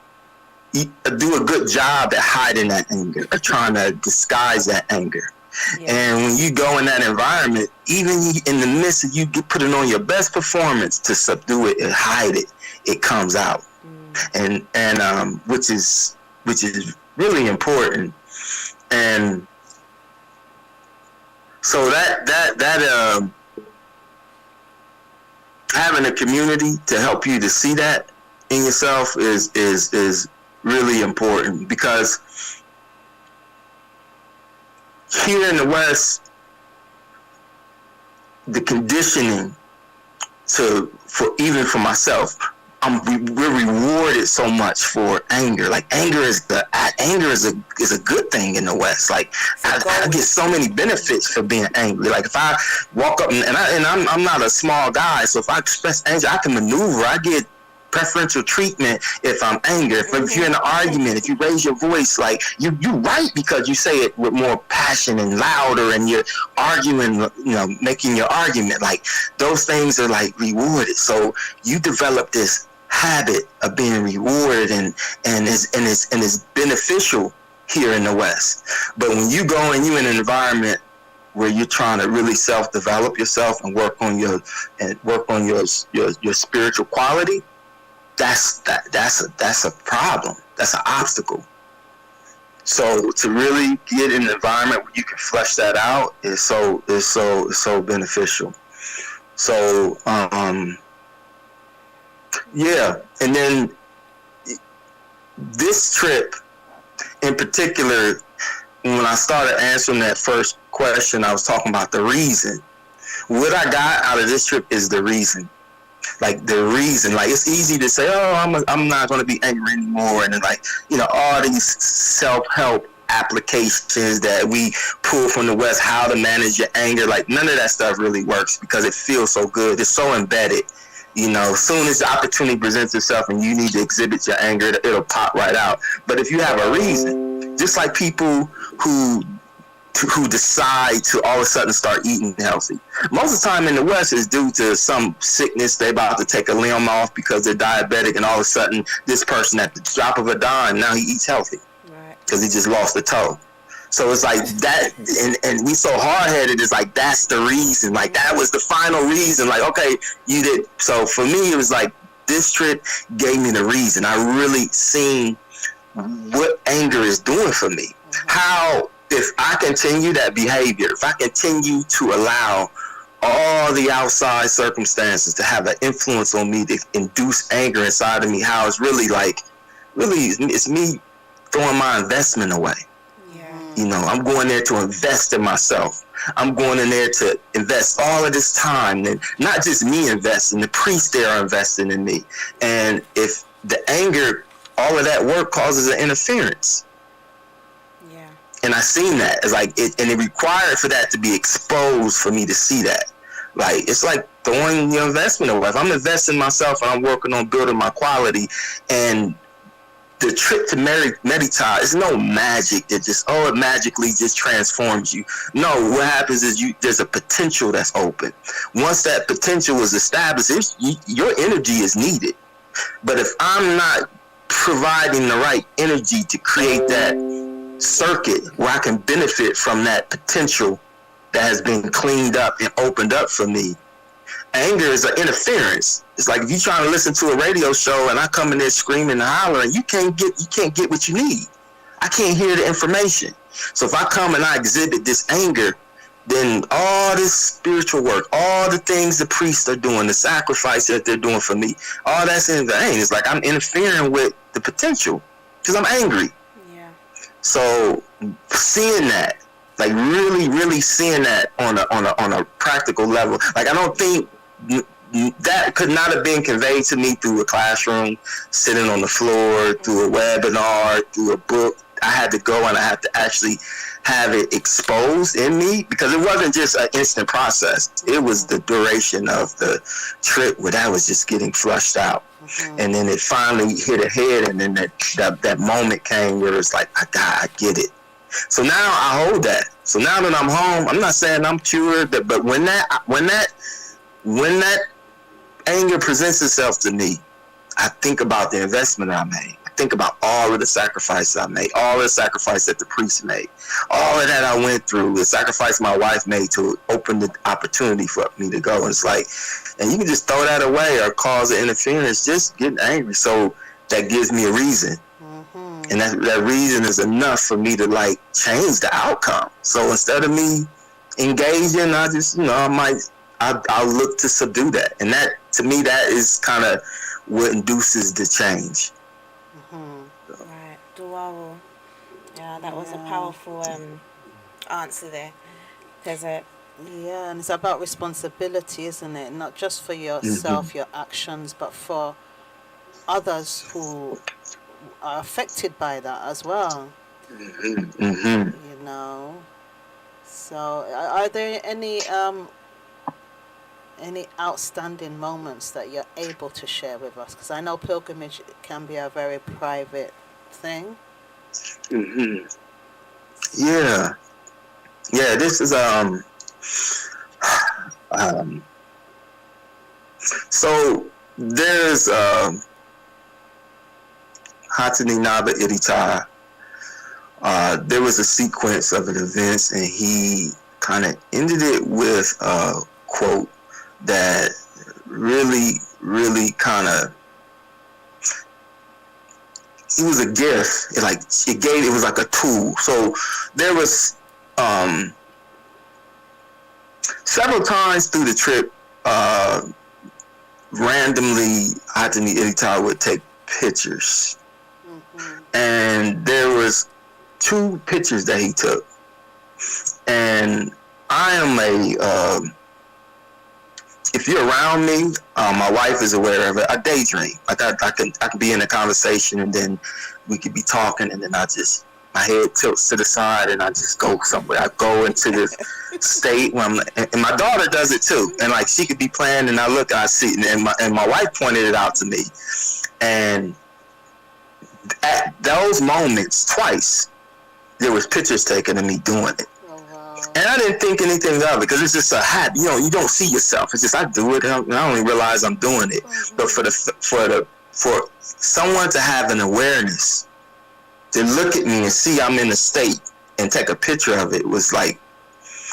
you do a good job at hiding that anger or trying to disguise that anger. Yeah. And when you go in that environment, even in the midst of you putting on your best performance to subdue it and hide it, it comes out. And which is really important. And so that having a community to help you to see that in yourself is really important, because here in the West, the conditioning even for myself, we're rewarded so much for anger. Anger is a good thing in the West. I get so many benefits for being angry. If I walk up and I'm not a small guy, so if I express anger, I can maneuver. I get preferential treatment if I'm angry. If you're in an argument, if you raise your voice, you're right, because you say it with more passion and louder, and you're arguing, making your argument. Those things are rewarded. So you develop this habit of being rewarded, and it's beneficial here in the West. But when you go and you're in an environment where you're trying to really self-develop yourself and work on your spiritual quality, that's a problem. That's an obstacle. So to really get in an environment where you can flesh that out is so beneficial. So yeah, and then this trip in particular, when I started answering that first question, I was talking about the reason. What I got out of this trip is the reason. The reason, it's easy to say, oh, I'm not going to be angry anymore, and all these self-help applications that we pull from the West, how to manage your anger. Like, none of that stuff really works because it feels so good. It's so embedded. You know, as soon as the opportunity presents itself and you need to exhibit your anger, it'll pop right out. But if you have a reason, just like people who decide to all of a sudden start eating healthy, most of the time in the West is due to some sickness. They about to take a limb off because they're diabetic, and all of a sudden this person at the drop of a dime, now he eats healthy because he just lost a toe. So it's like that, and we so hard-headed, it's like that's the reason. Like, that was the final reason. Like, okay, you did. So for me, it was like this trip gave me the reason. I really seen what anger is doing for me. How, if I continue that behavior, if I continue to allow all the outside circumstances to have an influence on me to induce anger inside of me, how it's really it's me throwing my investment away. You know, I'm going there to invest in myself. I'm going in there to invest all of this time, and not just me investing, the priests there are investing in me. And if the anger, all of that work causes an interference. Yeah. And I seen that. It's like and it required for that to be exposed for me to see that. Like, it's like throwing your investment away. If I'm investing in myself and I'm working on building my quality, and the trip to MEZNEBSATI is no magic that just, it magically just transforms you. No, what happens is there's a potential that's open. Once that potential is established, your energy is needed. But if I'm not providing the right energy to create that circuit where I can benefit from that potential that has been cleaned up and opened up for me, anger is an interference. It's like if you're trying to listen to a radio show and I come in there screaming and hollering, you can't get what you need. I can't hear the information. So if I come and I exhibit this anger, then all this spiritual work, all the things the priests are doing, the sacrifice that they're doing for me, all that's in vain. It's like I'm interfering with the potential because I'm angry. Yeah. So seeing that, like really, really seeing that on a practical level, like I don't think that could not have been conveyed to me through a classroom, sitting on the floor, through a webinar, through a book. I had to go and I had to actually have it exposed in me, because it wasn't just an instant process. It was the duration of the trip where that was just getting flushed out. And then it finally hit a head, and then that moment came where it's like, I get it. So now I hold that. So now that I'm home, I'm not saying I'm cured, but when that anger presents itself to me, I think about the investment I made. I think about all of the sacrifices I made, all of the sacrifice that the priest made, all of that I went through, the sacrifice my wife made to open the opportunity for me to go. And it's like, and you can just throw that away or cause an interference, just getting angry. So that gives me a reason. And that reason is enough for me to like change the outcome. So instead of me engaging, I just, I'll look to subdue that. And that, to me, that is kind of what induces the change. Right. Duwawu. Yeah, that was a powerful answer there. And it's about responsibility, isn't it? Not just for yourself, your actions, but for others who are affected by that as well. You know. So, are there any outstanding moments that you're able to share with us? Because I know pilgrimage can be a very private thing. Yeah. This is so there's Hatani NABA IRITAH. There was a sequence of an events, and he kind of ended it with a quote that really, really kind of, it was a gift. It was like a tool. So there was several times through the trip, randomly Hatani IRITAH would take pictures. And there was 2 pictures that he took. And I am if you're around me, my wife is aware of it. I daydream. Like I can be in a conversation, and then we could be talking, and then I just my head tilts to the side and I just go somewhere. I go into this state where and my daughter does it too. And like she could be playing and I look, I see, and my wife pointed it out to me. And at those moments, twice, there was pictures taken of me doing it. And I didn't think anything of it because it's just a habit. You know, you don't see yourself. It's just I do it, and I don't even realize I'm doing it. But for someone to have an awareness, to look at me and see I'm in a state and take a picture of it was like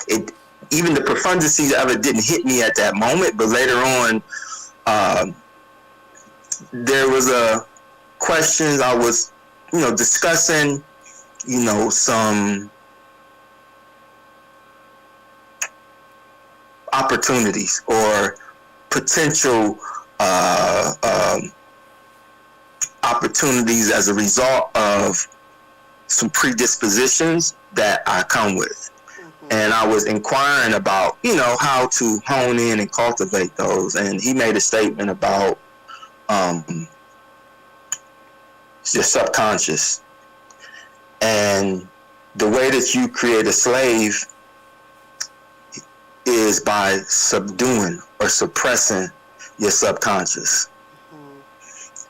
it. Even the profundity of it didn't hit me at that moment, but later on, there was a questions I was, discussing, some opportunities or potential opportunities as a result of some predispositions that I come with. And I was inquiring about, how to hone in and cultivate those. And he made a statement about your subconscious. And the way that you create a slave is by subduing or suppressing your subconscious.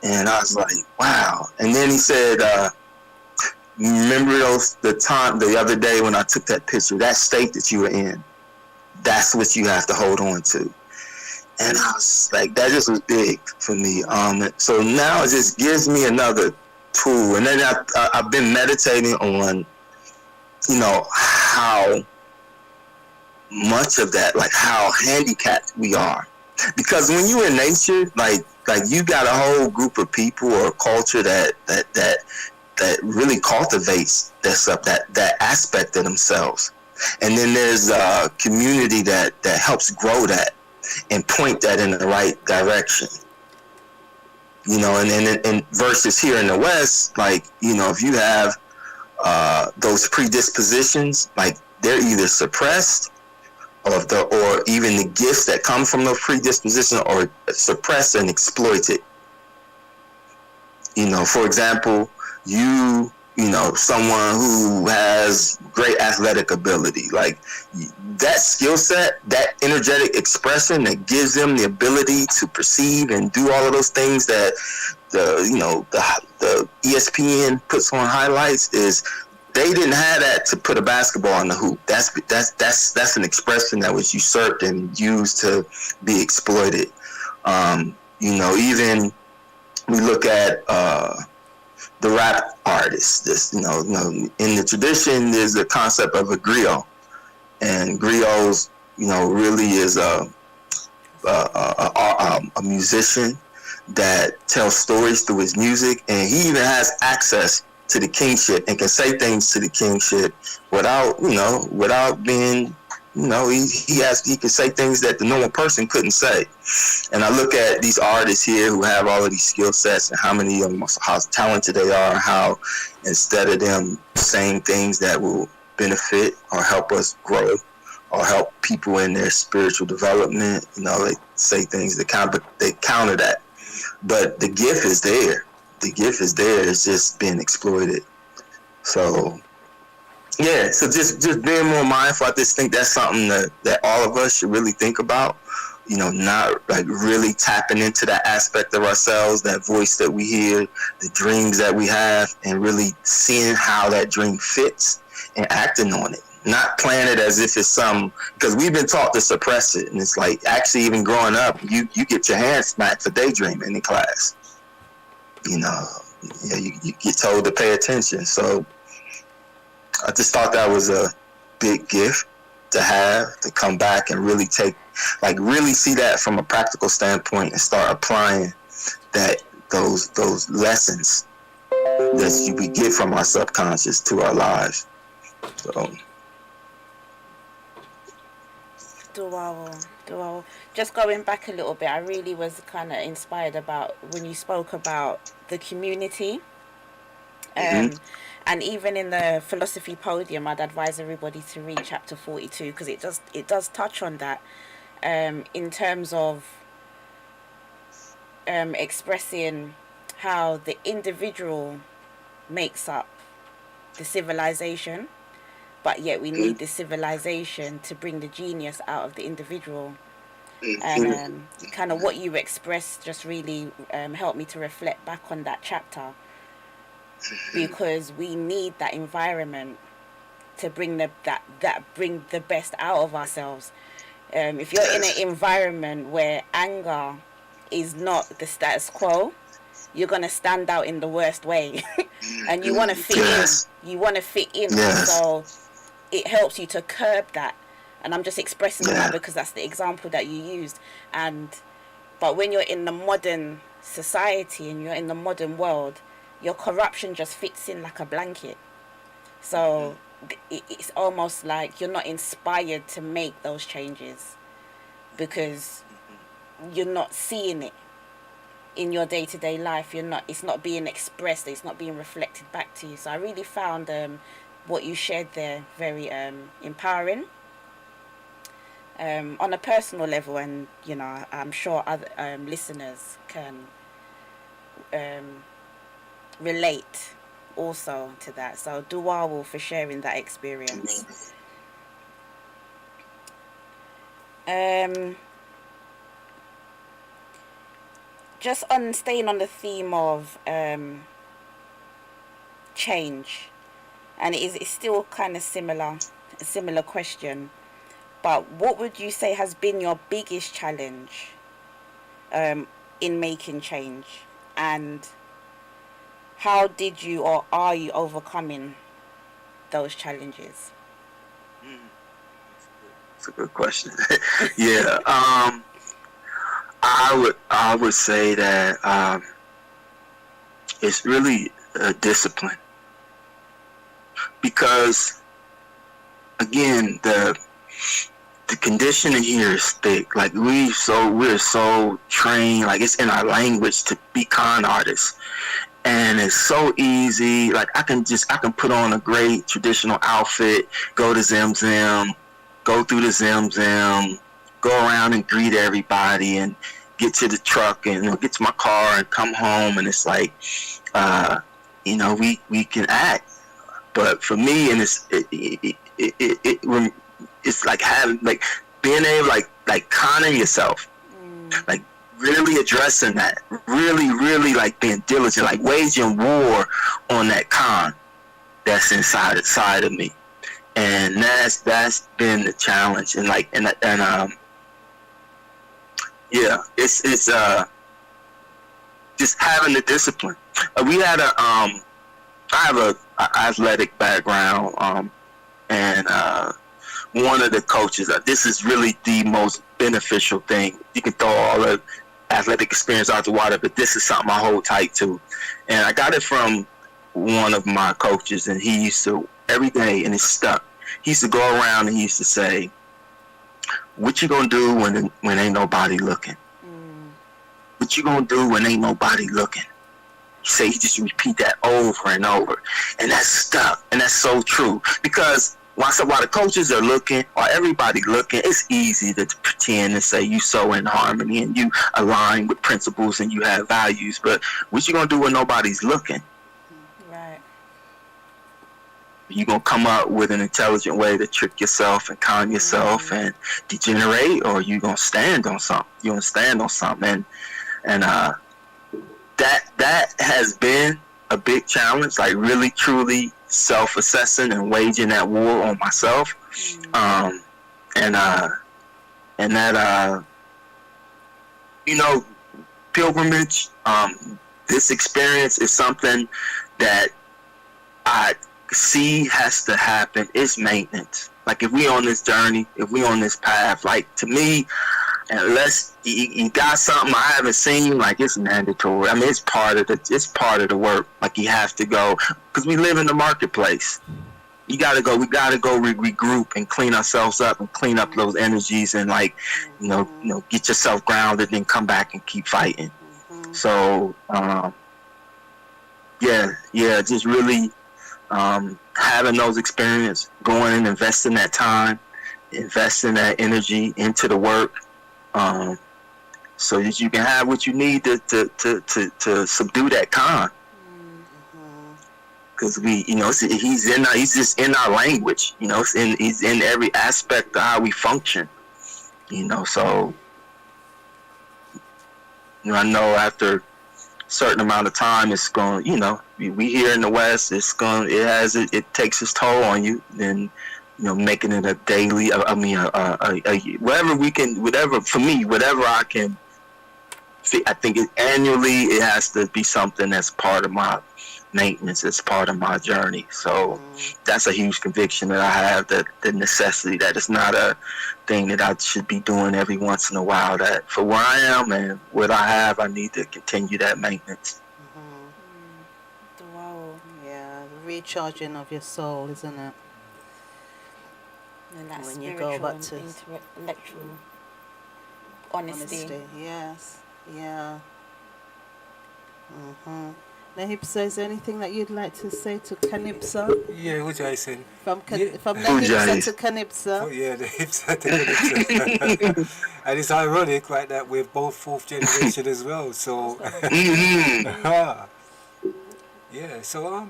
And I was like, wow. And then he said, remember the other day when I took that picture, that state that you were in, that's what you have to hold on to. And I was like, that just was big for me. So now it just gives me another tool. And then I've been meditating on, how much of that, like how handicapped we are. Because when you're in nature, like you got a whole group of people or culture that really cultivates that aspect of themselves. And then there's a community that helps grow that and point that in the right direction. And versus here in the West, like, if you have those predispositions, like they're either suppressed or even the gifts that come from those predispositions are suppressed and exploited. For example, someone who has great athletic ability, like that skill set, that energetic expression that gives them the ability to perceive and do all of those things that the ESPN puts on highlights, is they didn't have that to put a basketball in the hoop. That's an expression that was usurped and used to be exploited. Even we look at the rap artists. In the tradition, there's the concept of a griot, and griots, really is a musician that tells stories through his music, and he even has access to the kingship and can say things to the kingship without being, he can say things that the normal person couldn't say. And I look at these artists here who have all of these skill sets and how many of them, how talented they are, and how instead of them saying things that will benefit or help us grow or help people in their spiritual development, they say things that they counter that. But the gift is there. The gift is there. It's just being exploited. So, yeah. So just being more mindful. I just think that's something that all of us should really think about. Not like really tapping into that aspect of ourselves, that voice that we hear, the dreams that we have, and really seeing how that dream fits and acting on it. Not playing it as if it's because we've been taught to suppress it. And it's like, actually, even growing up, you get your hand smacked for daydreaming in class. You get told to pay attention. So I just thought that was a big gift to have, to come back and really really see that from a practical standpoint and start applying those lessons that we get from our subconscious to our lives. So. Wow. Just going back a little bit, I really was kind of inspired about when you spoke about the community. And even in the philosophy podium, I'd advise everybody to read chapter 42 because it does touch on that in terms of expressing how the individual makes up the civilization, but yet we need the civilization to bring the genius out of the individual. And kind of what you expressed just really helped me to reflect back on that chapter, because we need that environment to bring bring the best out of ourselves. If you're in an environment where anger is not the status quo, you're going to stand out in the worst way. And you want to fit in. You want to fit in. So it helps you to curb that. And I'm just expressing that because that's the example that you used. But when you're in the modern society and you're in the modern world, your corruption just fits in like a blanket. So it's almost like you're not inspired to make those changes because you're not seeing it in your day-to-day life. It's not being expressed, it's not being reflected back to you. So I really found what you shared there very empowering on a personal level, and I'm sure other listeners can relate also to that. So Duwawu for sharing that experience. Just on staying on the theme of change, and it's still kind of a similar question, but what would you say has been your biggest challenge in making change, and how did you or are you overcoming those challenges? That's a good question. Yeah. I would say that it's really a discipline, because again the conditioning here is thick. Like we're so trained, like it's in our language to be con artists, and it's so easy. Like I can put on a great traditional outfit, go to Zim Zim, go through the Zim Zim, go around and greet everybody, and get to the truck and get to my car and come home, and it's like we can act. But for me, and it's like having, like being able, like conning yourself, like really addressing that, really like being diligent, like waging war on that con that's inside of me. And that's been the challenge. And it's just having the discipline. We had I have a athletic background, and one of the coaches, this is really the most beneficial thing. You can throw all the athletic experience out the water, but this is something I hold tight to. And I got it from one of my coaches, and he used to, every day, and it's stuck, he used to go around and he used to say, what you gonna do when ain't nobody looking? What you gonna do when ain't nobody looking? He just repeat that over and over, and that's stuck, and that's so true. Because while the coaches are looking, or everybody looking, it's easy to pretend and say you so in harmony and you align with principles and you have values. But what you gonna do when nobody's looking? Right. You gonna come up with an intelligent way to trick yourself and con yourself and degenerate, or you gonna stand on something? You gonna stand on something, and that has been a big challenge. Like really, truly self-assessing and waging that war on myself, and that pilgrimage. This experience is something that I see has to happen. It's maintenance. Like if we on this journey, if we on this path, like to me, unless you got something I haven't seen, like it's mandatory. I mean, it's part of the work. Like you have to go, because we live in the marketplace. We gotta go regroup and clean ourselves up and clean up those energies and get yourself grounded and come back and keep fighting. So just really having those experiences, going and investing that time, investing that energy into the work, so that you can have what you need to subdue that con. because we, he's just in our language, he's in every aspect of how we function, so, I know after a certain amount of time, it's going, we here in the West, it takes its toll on you, then, making it a daily, whatever, for me, whatever I can, I think annually it has to be something that's part of my maintenance, it's part of my journey. So that's a huge conviction that I have, that the necessity, that it's not a thing that I should be doing every once in a while, that for where I am and what I have, I need to continue that maintenance. Wow. Yeah, the recharging of your soul, isn't it? And that when you go back to intellectual honesty. Yes. Yeah. Nessebik, is there anything that you'd like to say to Qenibsa? Yeah, what I say? From Nessebik to Qenibsa. Oh yeah, Nessebik to Qenibsa. And it's ironic, right, that we're both fourth generation as well. So yeah. So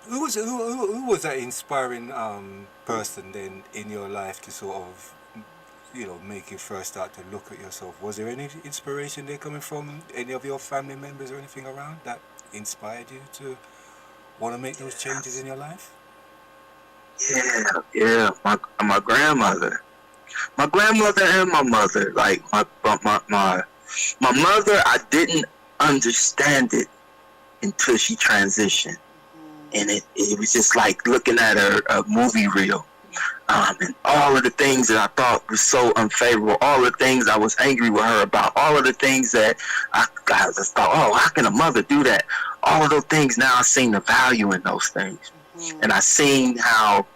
who was that inspiring person then in your life to sort of, make you first start to look at yourself? Was there any inspiration there coming from any of your family members or anything around that inspired you to want to make those changes in your life? Yeah. My grandmother and my mother. Like my mother, I didn't understand it until she transitioned, and it was just like looking at a movie reel. And all of the things that I thought was so unfavorable, all the things I was angry with her about, all of the things that I just thought, oh, how can a mother do that? All of those things, now I seen the value in those things. And I seen how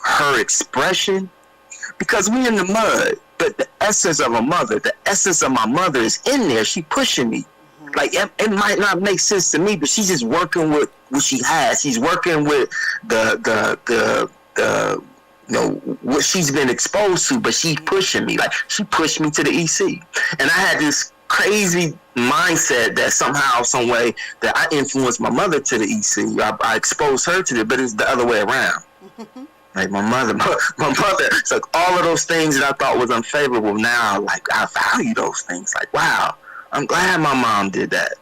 her expression, because we in the mud, but the essence of a mother, the essence of my mother is in there. She pushing me. Like, it might not make sense to me, but she's just working with what she has. She's working with what she's been exposed to, but she's pushing me. Like, she pushed me to the EC. And I had this crazy mindset that somehow, some way, that I influenced my mother to the EC. I exposed her to it, but it's the other way around. Like, my mother, it's like all of those things that I thought was unfavorable, now, like, I value those things. Like, wow, I'm glad my mom did that.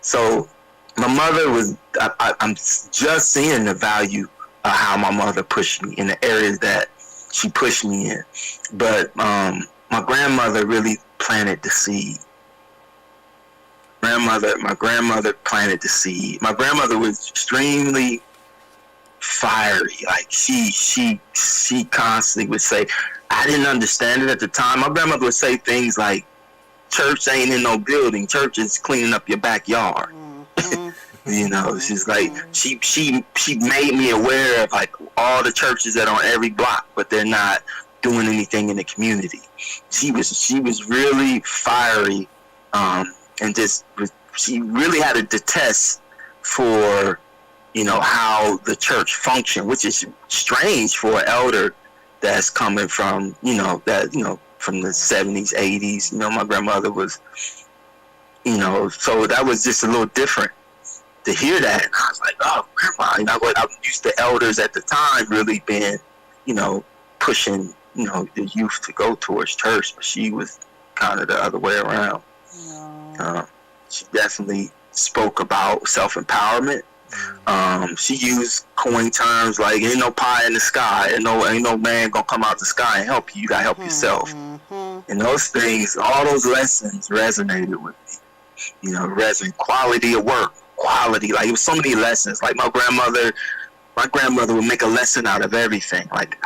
So my mother was, I'm just seeing the value of how my mother pushed me in the areas that she pushed me in. But my grandmother really planted the seed. My grandmother planted the seed. My grandmother was extremely fiery. Like, she constantly would say, I didn't understand it at the time. My grandmother would say things like, church ain't in no building, church is cleaning up your backyard. She's like, she made me aware of like all the churches that are on every block, but they're not doing anything in the community. She was really fiery, and she really had a detest for, how the church functioned, which is strange for an elder that's coming from, from the 70s, 80s. My grandmother was, so that was just a little different to hear that. And I was like, oh, grandma, I'm used to elders at the time really being, pushing, the youth to go towards church, but she was kind of the other way around. She definitely spoke about self-empowerment. She used coin terms like, ain't no pie in the sky, ain't no man gonna come out the sky and help you, you gotta help yourself. And those things, all those lessons resonated with me. Quality of work, quality, like it was so many lessons. Like my grandmother would make a lesson out of everything. Like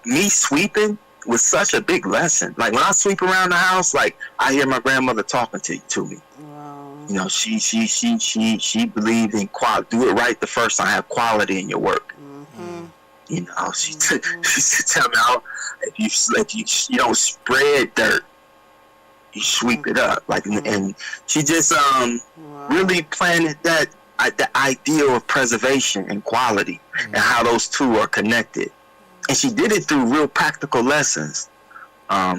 me sweeping was such a big lesson. Like when I sweep around the house, like I hear my grandmother talking to me. She believed in quality. Do it right the first time. Have quality in your work. She used to tell me, if you don't spread dirt, you sweep it up. Like, and she just really planted that the ideal of preservation and quality, and how those two are connected. And she did it through real practical lessons.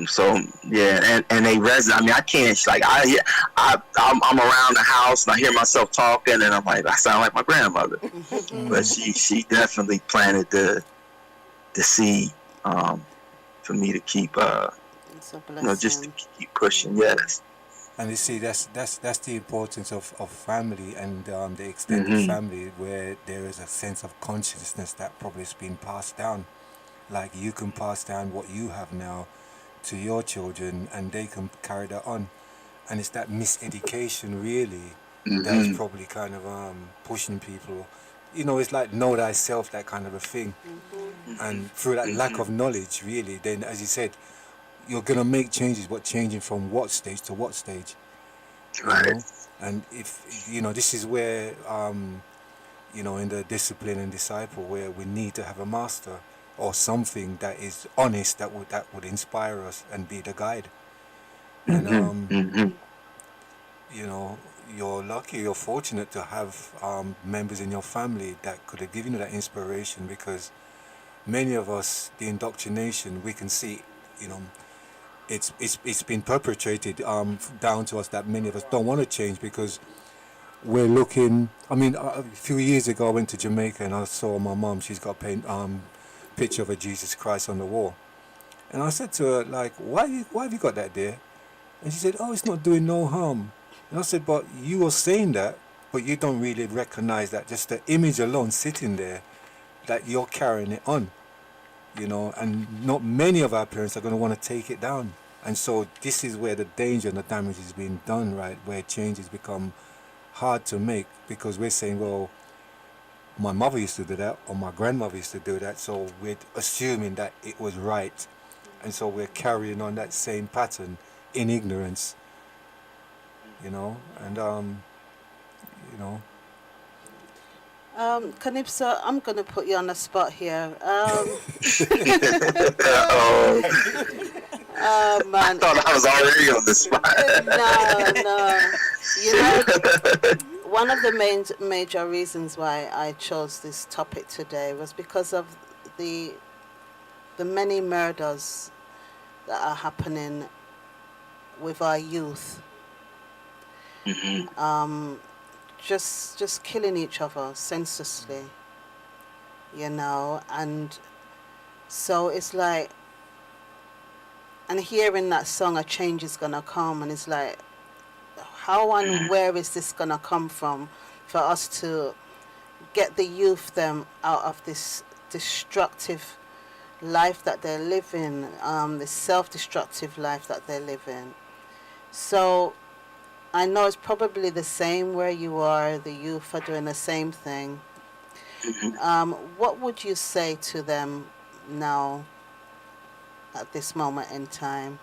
So yeah, and they resonate. I mean, I can't like I'm around the house and I hear myself talking and I'm like, I sound like my grandmother. But she definitely planted the seed for me to keep It's a just to blessing. keep pushing. Yes. And you see, that's the importance of family and the extended family, where there is a sense of consciousness that probably has been passed down. Like you can pass down what you have now to your children, and they can carry that on. And it's that miseducation really that's probably kind of pushing people. You know, it's like know thyself, that kind of a thing. And through that lack of knowledge, really, then as you said, you're gonna make changes, but changing from what stage to what stage, you Right. know? And if you know, this is where you know, in the discipline and disciple, where we need to have a master or something that is honest, that would inspire us and be the guide. And you know, you're lucky, you're fortunate to have members in your family that could have given you that inspiration, because many of us, the indoctrination, we can see, you know, it's been perpetrated down to us, that many of us don't want to change because we're looking. I mean, a few years ago I went to Jamaica and I saw my mum. She's got a picture of a Jesus Christ on the wall, and I said to her, like, why have you got that there? And she said, oh, it's not doing no harm. And I said, but you are saying that, but you don't really recognize that just the image alone sitting there, that you're carrying it on. You know, and not many of our parents are going to want to take it down. And so this is where the danger and the damage is being done, right? Where changes become hard to make, because we're saying, well, my mother used to do that, or my grandmother used to do that, so we're assuming that it was right. And so we're carrying on that same pattern in ignorance, you know, and, you know. Qenibsa, I'm going to put you on the spot here. I Man. thought I was already on the spot. No. You know, one of the major reasons why I chose this topic today was because of the many murders that are happening with our youth. Just killing each other senselessly, you know, and so it's like, and hearing that song, a change is gonna come, and it's like, how and where is this gonna come from for us to get the youth them out of this destructive life that they're living, this self-destructive life that they're living. So I know it's probably the same where you are. The youth are doing the same thing. What would you say to them now at this moment in time?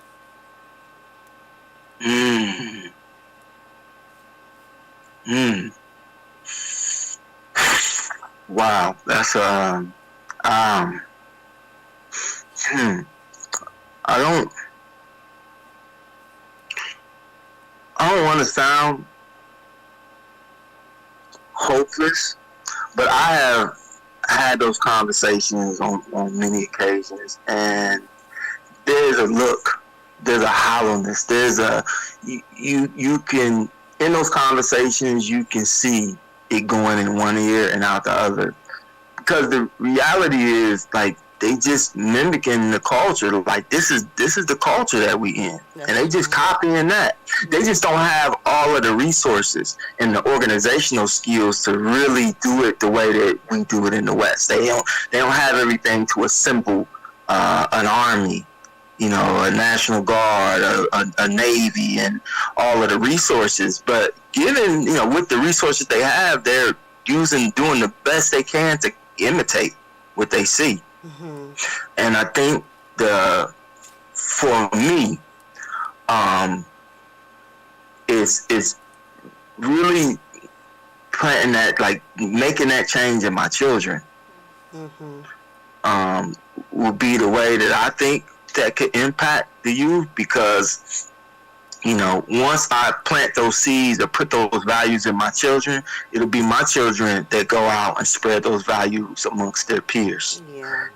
Wow, that's I don't want to sound hopeless, but I have had those conversations on many occasions, and there's a hollowness, there's you can, in those conversations, you can see it going in one ear and out the other, because the reality is, like, they just mimicking the culture. Like, this is the culture that we in, and they just copying that. They just don't have all of the resources and the organizational skills to really do it the way that we do it in the West. They don't have everything to assemble an army, you know, a National Guard, a Navy, and all of the resources. But given, you know, with the resources they have, they're doing the best they can to imitate what they see. And I think for me, it's really planting that, like, making that change in my children, will be the way that I think that could impact the youth, because, you know, once I plant those seeds or put those values in my children, it'll be my children that go out and spread those values amongst their peers.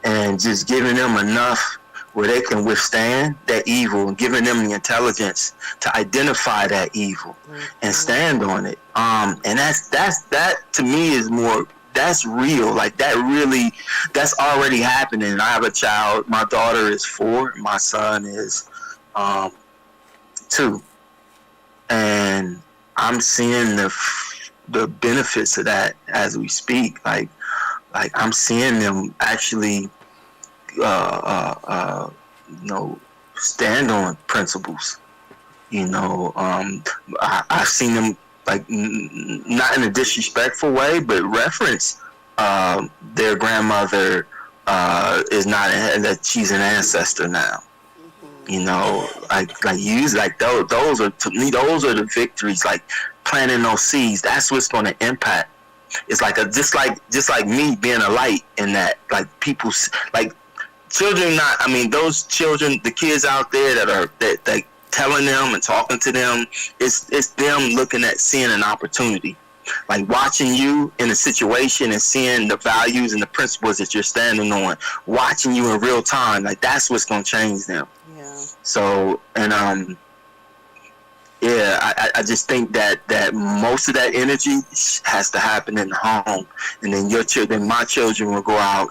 And just giving them enough where they can withstand that evil, and giving them the intelligence to identify that evil and stand on it. And that to me is more, that's real. Like that really, that's already happening. I have a child. My daughter is 4. My son is 2, and I'm seeing the benefits of that as we speak. Like I'm seeing them actually, stand on principles. I've seen them, like, not in a disrespectful way, but reference their grandmother is not, that she's an ancestor now. Those are, to me, those are the victories. Like planting those seeds, that's what's going to impact. It's like just like me being a light in that, like people, like children, those children, the kids out there that telling them and talking to them, it's them looking at, seeing an opportunity, like watching you in a situation and seeing the values and the principles that you're standing on, watching you in real time. Like that's what's going to change them. So, and I just think that most of that energy has to happen in the home, and then my children will go out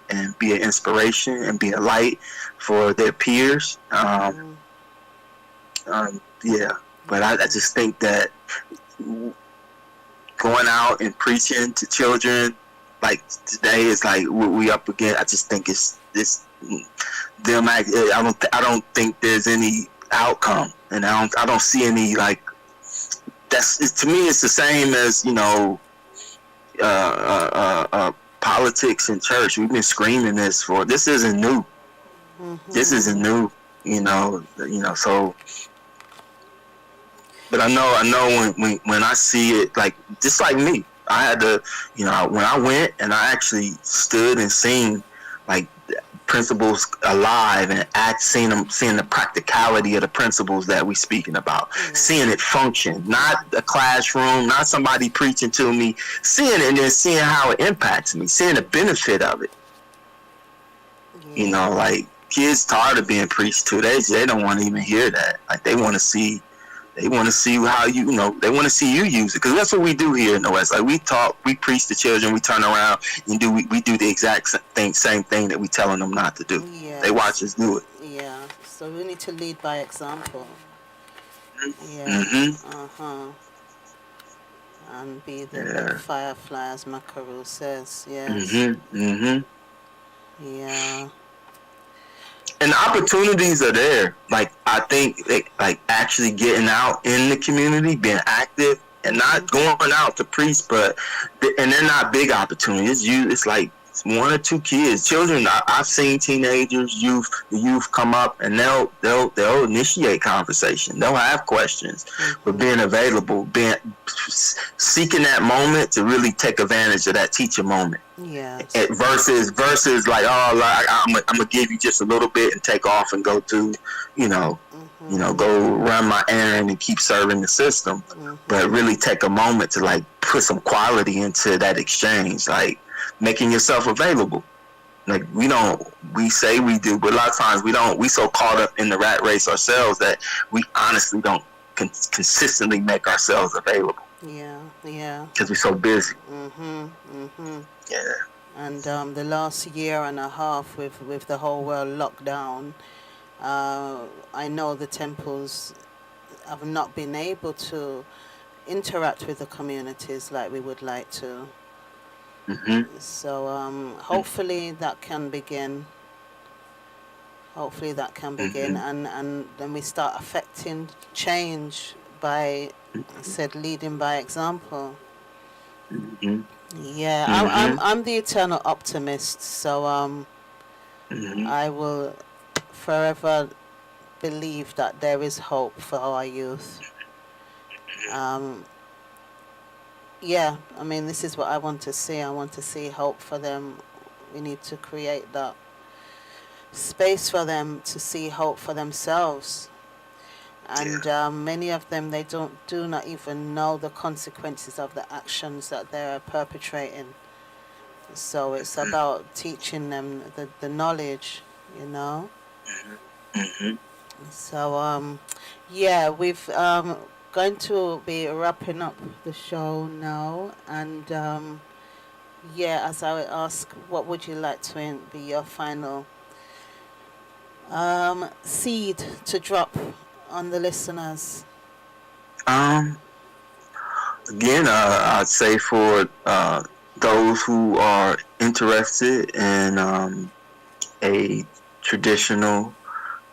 and be an inspiration and be a light for their peers. But I just think that going out and preaching to children like today is like we up again. I just think it's them. I don't think there's any outcome, and I don't see any, like, to me it's the same as politics in church. We've been screaming this for, this isn't new. This isn't new, so. But I know when I see it, like, just like me, I had to, when I went and I actually stood and seen, like, principles alive and seeing the practicality of the principles that we speaking about, seeing it function, not a classroom, not somebody preaching to me, seeing it and then seeing how it impacts me, seeing the benefit of it. Like, kids tired of being preached to. They don't want to even hear that. Like, they want to see how they want to see you use it, because that's what we do here in the West. Like, we talk, we preach to children, we turn around and we do the exact same thing that we telling them not to do. Yes. They watch us do it. Yeah. So we need to lead by example. And be the firefly, as Makaru says. Yes. Yeah. And the opportunities are there. Like, I think, like, actually getting out in the community, being active, and not going out to preach, and they're not big opportunities. It's like 1 or 2 kids, children. I've seen teenagers, youth come up, and they'll initiate conversation. They'll have questions, but being available, seeking that moment to really take advantage of that teacher moment. Yes. Versus like, I'm gonna give you just a little bit and take off and go to, go run my errand and keep serving the system. But really take a moment to, like, put some quality into that exchange, like making yourself available. Like, we say we do, but a lot of times we don't. We so caught up in the rat race ourselves that we honestly don't consistently make ourselves available. Yeah. Because we're so busy. Yeah. And the last year and a half with the whole world locked down, I know the temples have not been able to interact with the communities like we would like to. So hopefully that can begin. And then we start affecting change by, leading by example. I'm the eternal optimist, so I will forever believe that there is hope for our youth. This is what I want to see. I want to see hope for them. We need to create that space for them to see hope for themselves. And many of them, they do not even know the consequences of the actions that they're perpetrating. So it's about teaching them the knowledge, Mm-hmm. So, yeah, we've going to be wrapping up the show now, and yeah, as I would ask, what would you like to be your final seed to drop on the listeners? Um, Again, I'd say for those who are interested in a traditional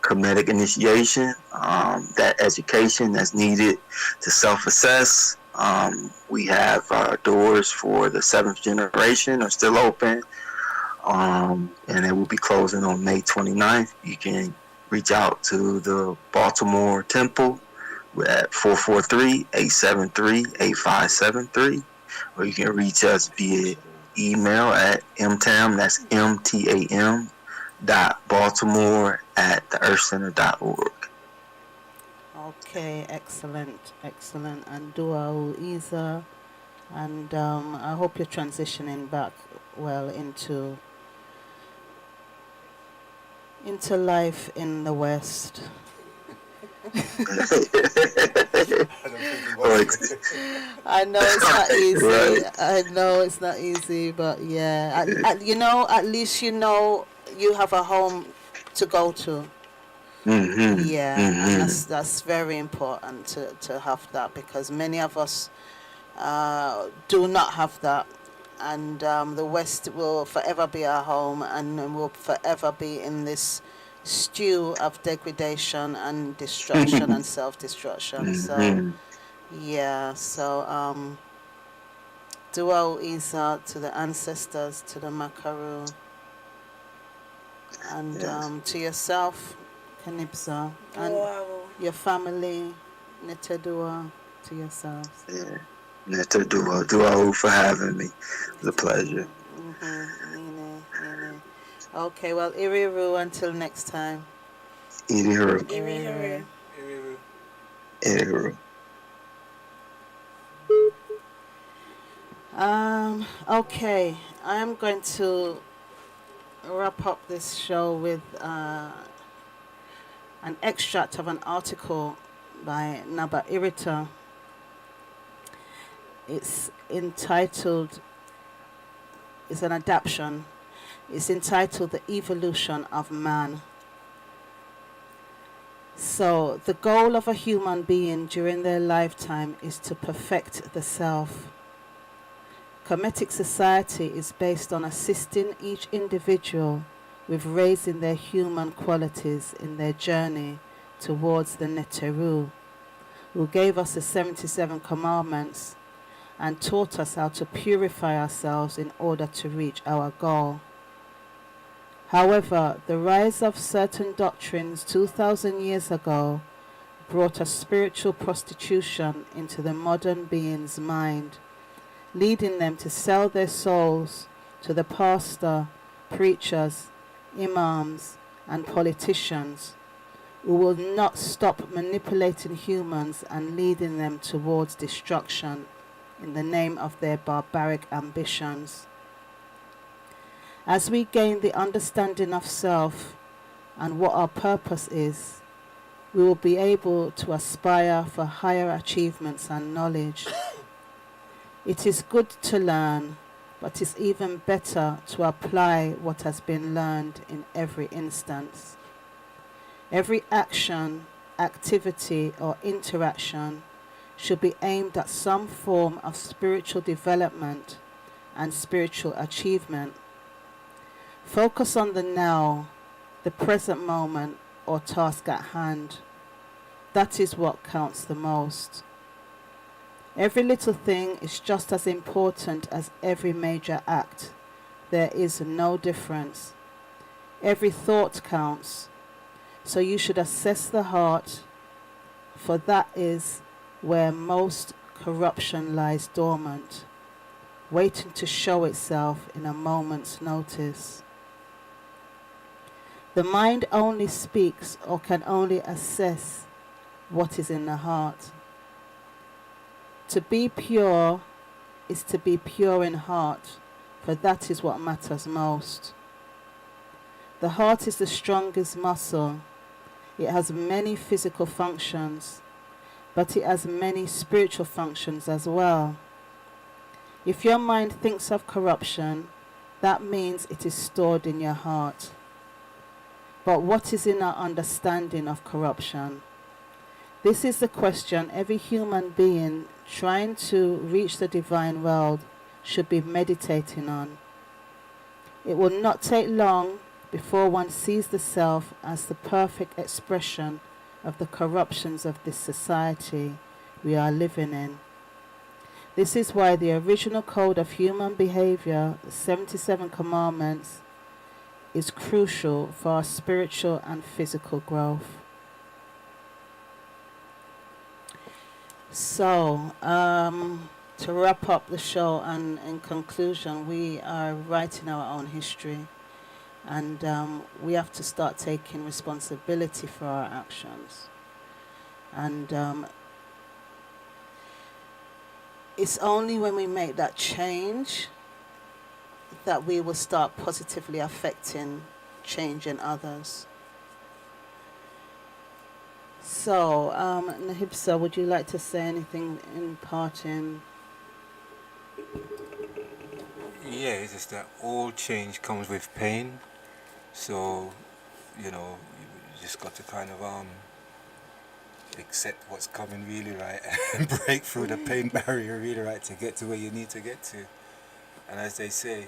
Kemetic initiation, that education that's needed to self-assess. We have doors for the 7th generation are still open, and it will be closing on May 29th. You can reach out to the Baltimore Temple at 443-873-8573, or you can reach us via email at mtam, that's mtam, .baltimore@theearthcenter.org. Okay, excellent, excellent. And Dua Isa, and I hope you're transitioning back well into life in the West. I know it's not easy. Right. I know it's not easy, but yeah, at least you have a home to go to. Mm-hmm. Yeah, Mm-hmm. and that's very important to have that, because many of us do not have that, and the West will forever be our home, and will forever be in this stew of degradation and destruction and self-destruction. So Mm-hmm. yeah, so Dua Isa to the ancestors, to the Makaru, and Yes. to yourself, Qenibsa, and Wow. your family, Netedua, to yourselves. Yeah. Neta Dua for having me. It was a pleasure. Okay, well, Iriru until next time. Iriru. Iriru. Iriru. Okay, I am going to wrap up this show with an extract of an article by NABA IRITAH. It's entitled, it's an adaptation. It's entitled The Evolution of Man. So, the goal of a human being during their lifetime is to perfect the self. Kemetic society is based on assisting each individual with raising their human qualities in their journey towards the Neteru, who gave us the 77 commandments and taught us how to purify ourselves in order to reach our goal. However, the rise of certain doctrines 2,000 years ago brought a spiritual prostitution into the modern being's mind, leading them to sell their souls to the pastor, preachers, imams, and politicians, who will not stop manipulating humans and leading them towards destruction in the name of their barbaric ambitions. As we gain the understanding of self and what our purpose is, we will be able to aspire for higher achievements and knowledge. It is good to learn, but it's even better to apply what has been learned in every instance. Every action, activity, or interaction should be aimed at some form of spiritual development and spiritual achievement. Focus on the now, the present moment, or task at hand. That is what counts the most. Every little thing is just as important as every major act. There is no difference. Every thought counts. So you should assess the heart, for that is where most corruption lies dormant, waiting to show itself in a moment's notice. The mind only speaks or can only assess what is in the heart. To be pure is to be pure in heart, for that is what matters most. The heart is the strongest muscle. It has many physical functions, but it has many spiritual functions as well. If your mind thinks of corruption, that means it is stored in your heart. But what is in our understanding of corruption? This is the question every human being trying to reach the divine world should be meditating on. It will not take long before one sees the self as the perfect expression of the corruptions of this society we are living in. This is why the original code of human behavior, the 77 commandments, is crucial for our spiritual and physical growth. So, to wrap up the show and in conclusion, we are writing our own history. And we have to start taking responsibility for our actions. And it's only when we make that change that we will start positively affecting change in others. So, Nehibsa, would you like to say anything in parting? Yeah, it's just that all change comes with pain. So, you know, you just got to kind of accept what's coming really, right, and break through the pain barrier really, right, to get to where you need to get to. And as they say,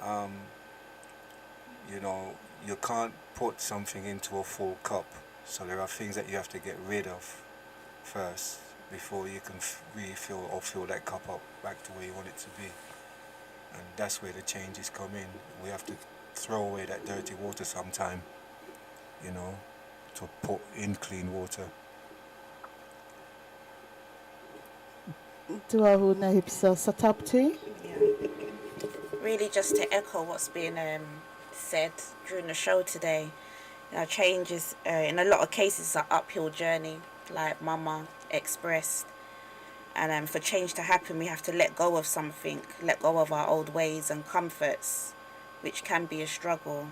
you know, you can't put something into a full cup. So there are things that you have to get rid of first before you can refill or fill that cup up back to where you want it to be. And that's where the changes come in. We have to throw away that dirty water sometime, you know, to put in clean water. Duahu Nehibsa Satabti? Yeah. Really just to echo what's been said during the show today. You know, change is, in a lot of cases, an uphill journey, like Mama expressed. And for change to happen, we have to let go of something, let go of our old ways and comforts, which can be a struggle.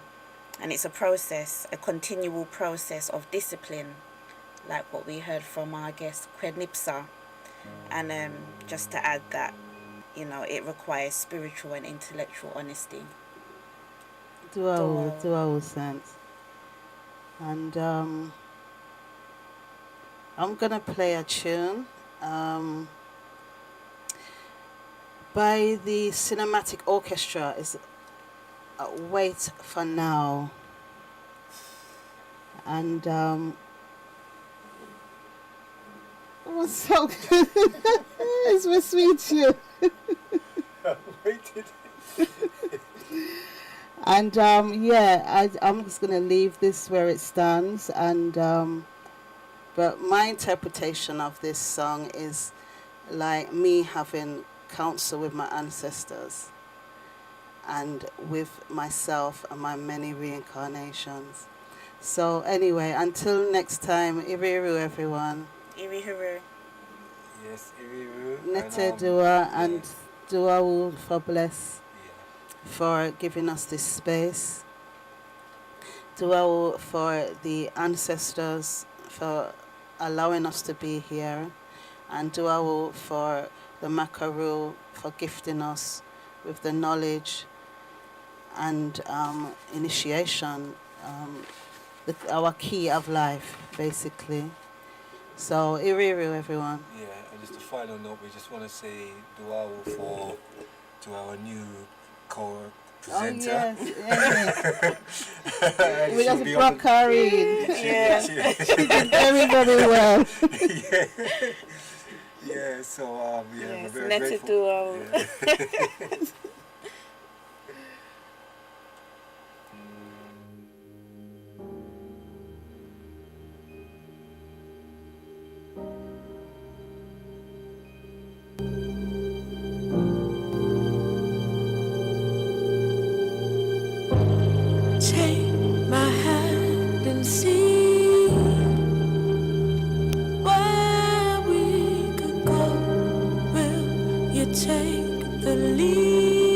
And it's a process, a continual process of discipline, like what we heard from our guest, Qenibsa. And just to add that, you know, it requires spiritual and intellectual honesty. Duahu sense. And I'm going to play a tune by the Cinematic Orchestra. Is Wait for Now. And what's so good? It's my sweet tune. And yeah, I'm just going to leave this where it stands. And but my interpretation of this song is like me having counsel with my ancestors and with myself and my many reincarnations. So anyway, until next time, Iriru everyone. Iriru. Yes, Iriru. Nete Dua and Duawu for bless for giving us this space. Duawu for the ancestors for allowing us to be here. And Duawu for the Makaru for gifting us with the knowledge and initiation, our key of life, basically. So, Iriru, everyone. Yeah, and just a final note, we just want to say duawu to our new co-presenter. Oh, yes, yes. We just broke her in. Yeah. She did very, very well. Yeah. Yeah, so, yeah, Yes, we're very grateful. Yeah. Take my hand and see where we could go. Will you take the lead?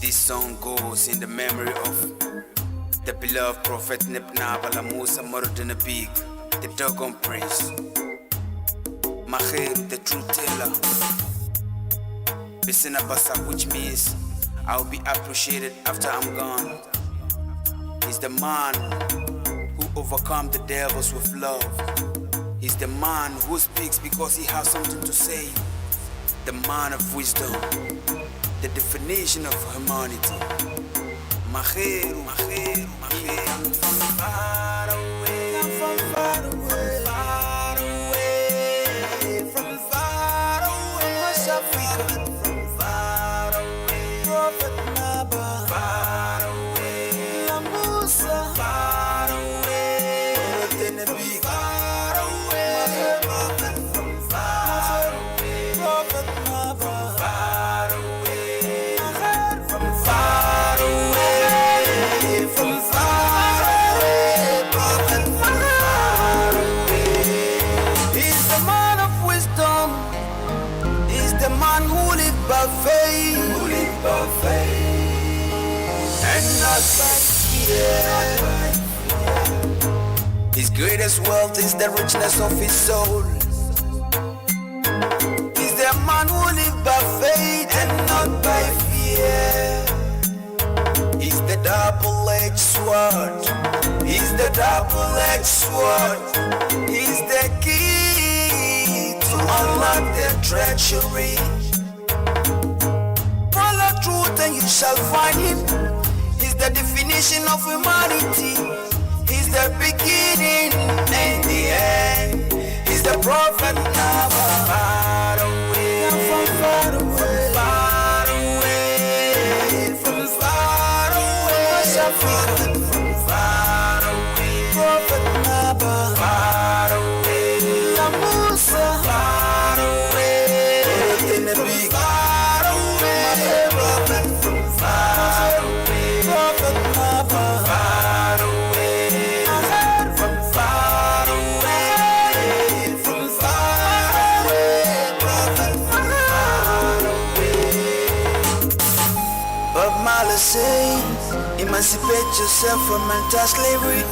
This song goes in the memory of the beloved prophet Nebnabala Musa Nessebik, the doggone prince, Maher, the truth teller, Bisinabasa, which means I'll be appreciated after I'm gone. He's the man who overcome the devils with love. He's the man who speaks because he has something to say. The man of wisdom, the definition of humanity. Maheru, Maheru, Maheru. I'm from far away, I'm from far away, far away, from far away, West Africa, from far away, Prophet NABA, far away, Musa, far away, Tenkawur, far away, Prophet from far away, Prophet NABA, far away, from far away, from far away, Prophet from far away. He's the man of wisdom. He's the man who lived by faith, and not by fear. His greatest wealth is the richness of his soul. He's the man who lived by faith and not by double-edged sword. He's the double-edged sword. He's the key to unlock their treachery. Follow truth and you shall find him. He's the definition of humanity. He's the beginning and the end. He's the prophet NABA. Far away, from far away, far away, from far away, from far away, prophet NABA. Far away, Musa, far away, Tenkawur, far away, prophet from far away, prophet NABA. Far away, from far away, from far away, prophet from far away. Bob Marley says, emancipate yourself from mental slavery.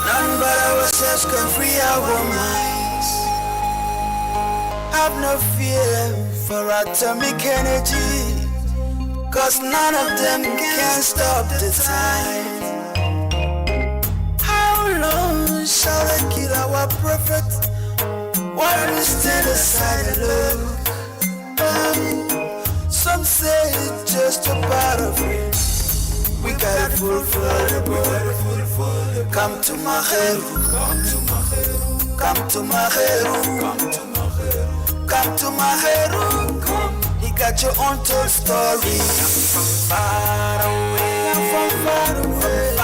None but ourselves can free our minds. Have no fear for atomic energy, 'cause none of them can stop the time. How long shall they kill our prophet while we stand aside and look? Some say it's just a part of it. We gotta fulfill the boy. Come to Maheru, come to Maheru, come to Maheru, come to Maheru. He got your untold story. From far away, from far away.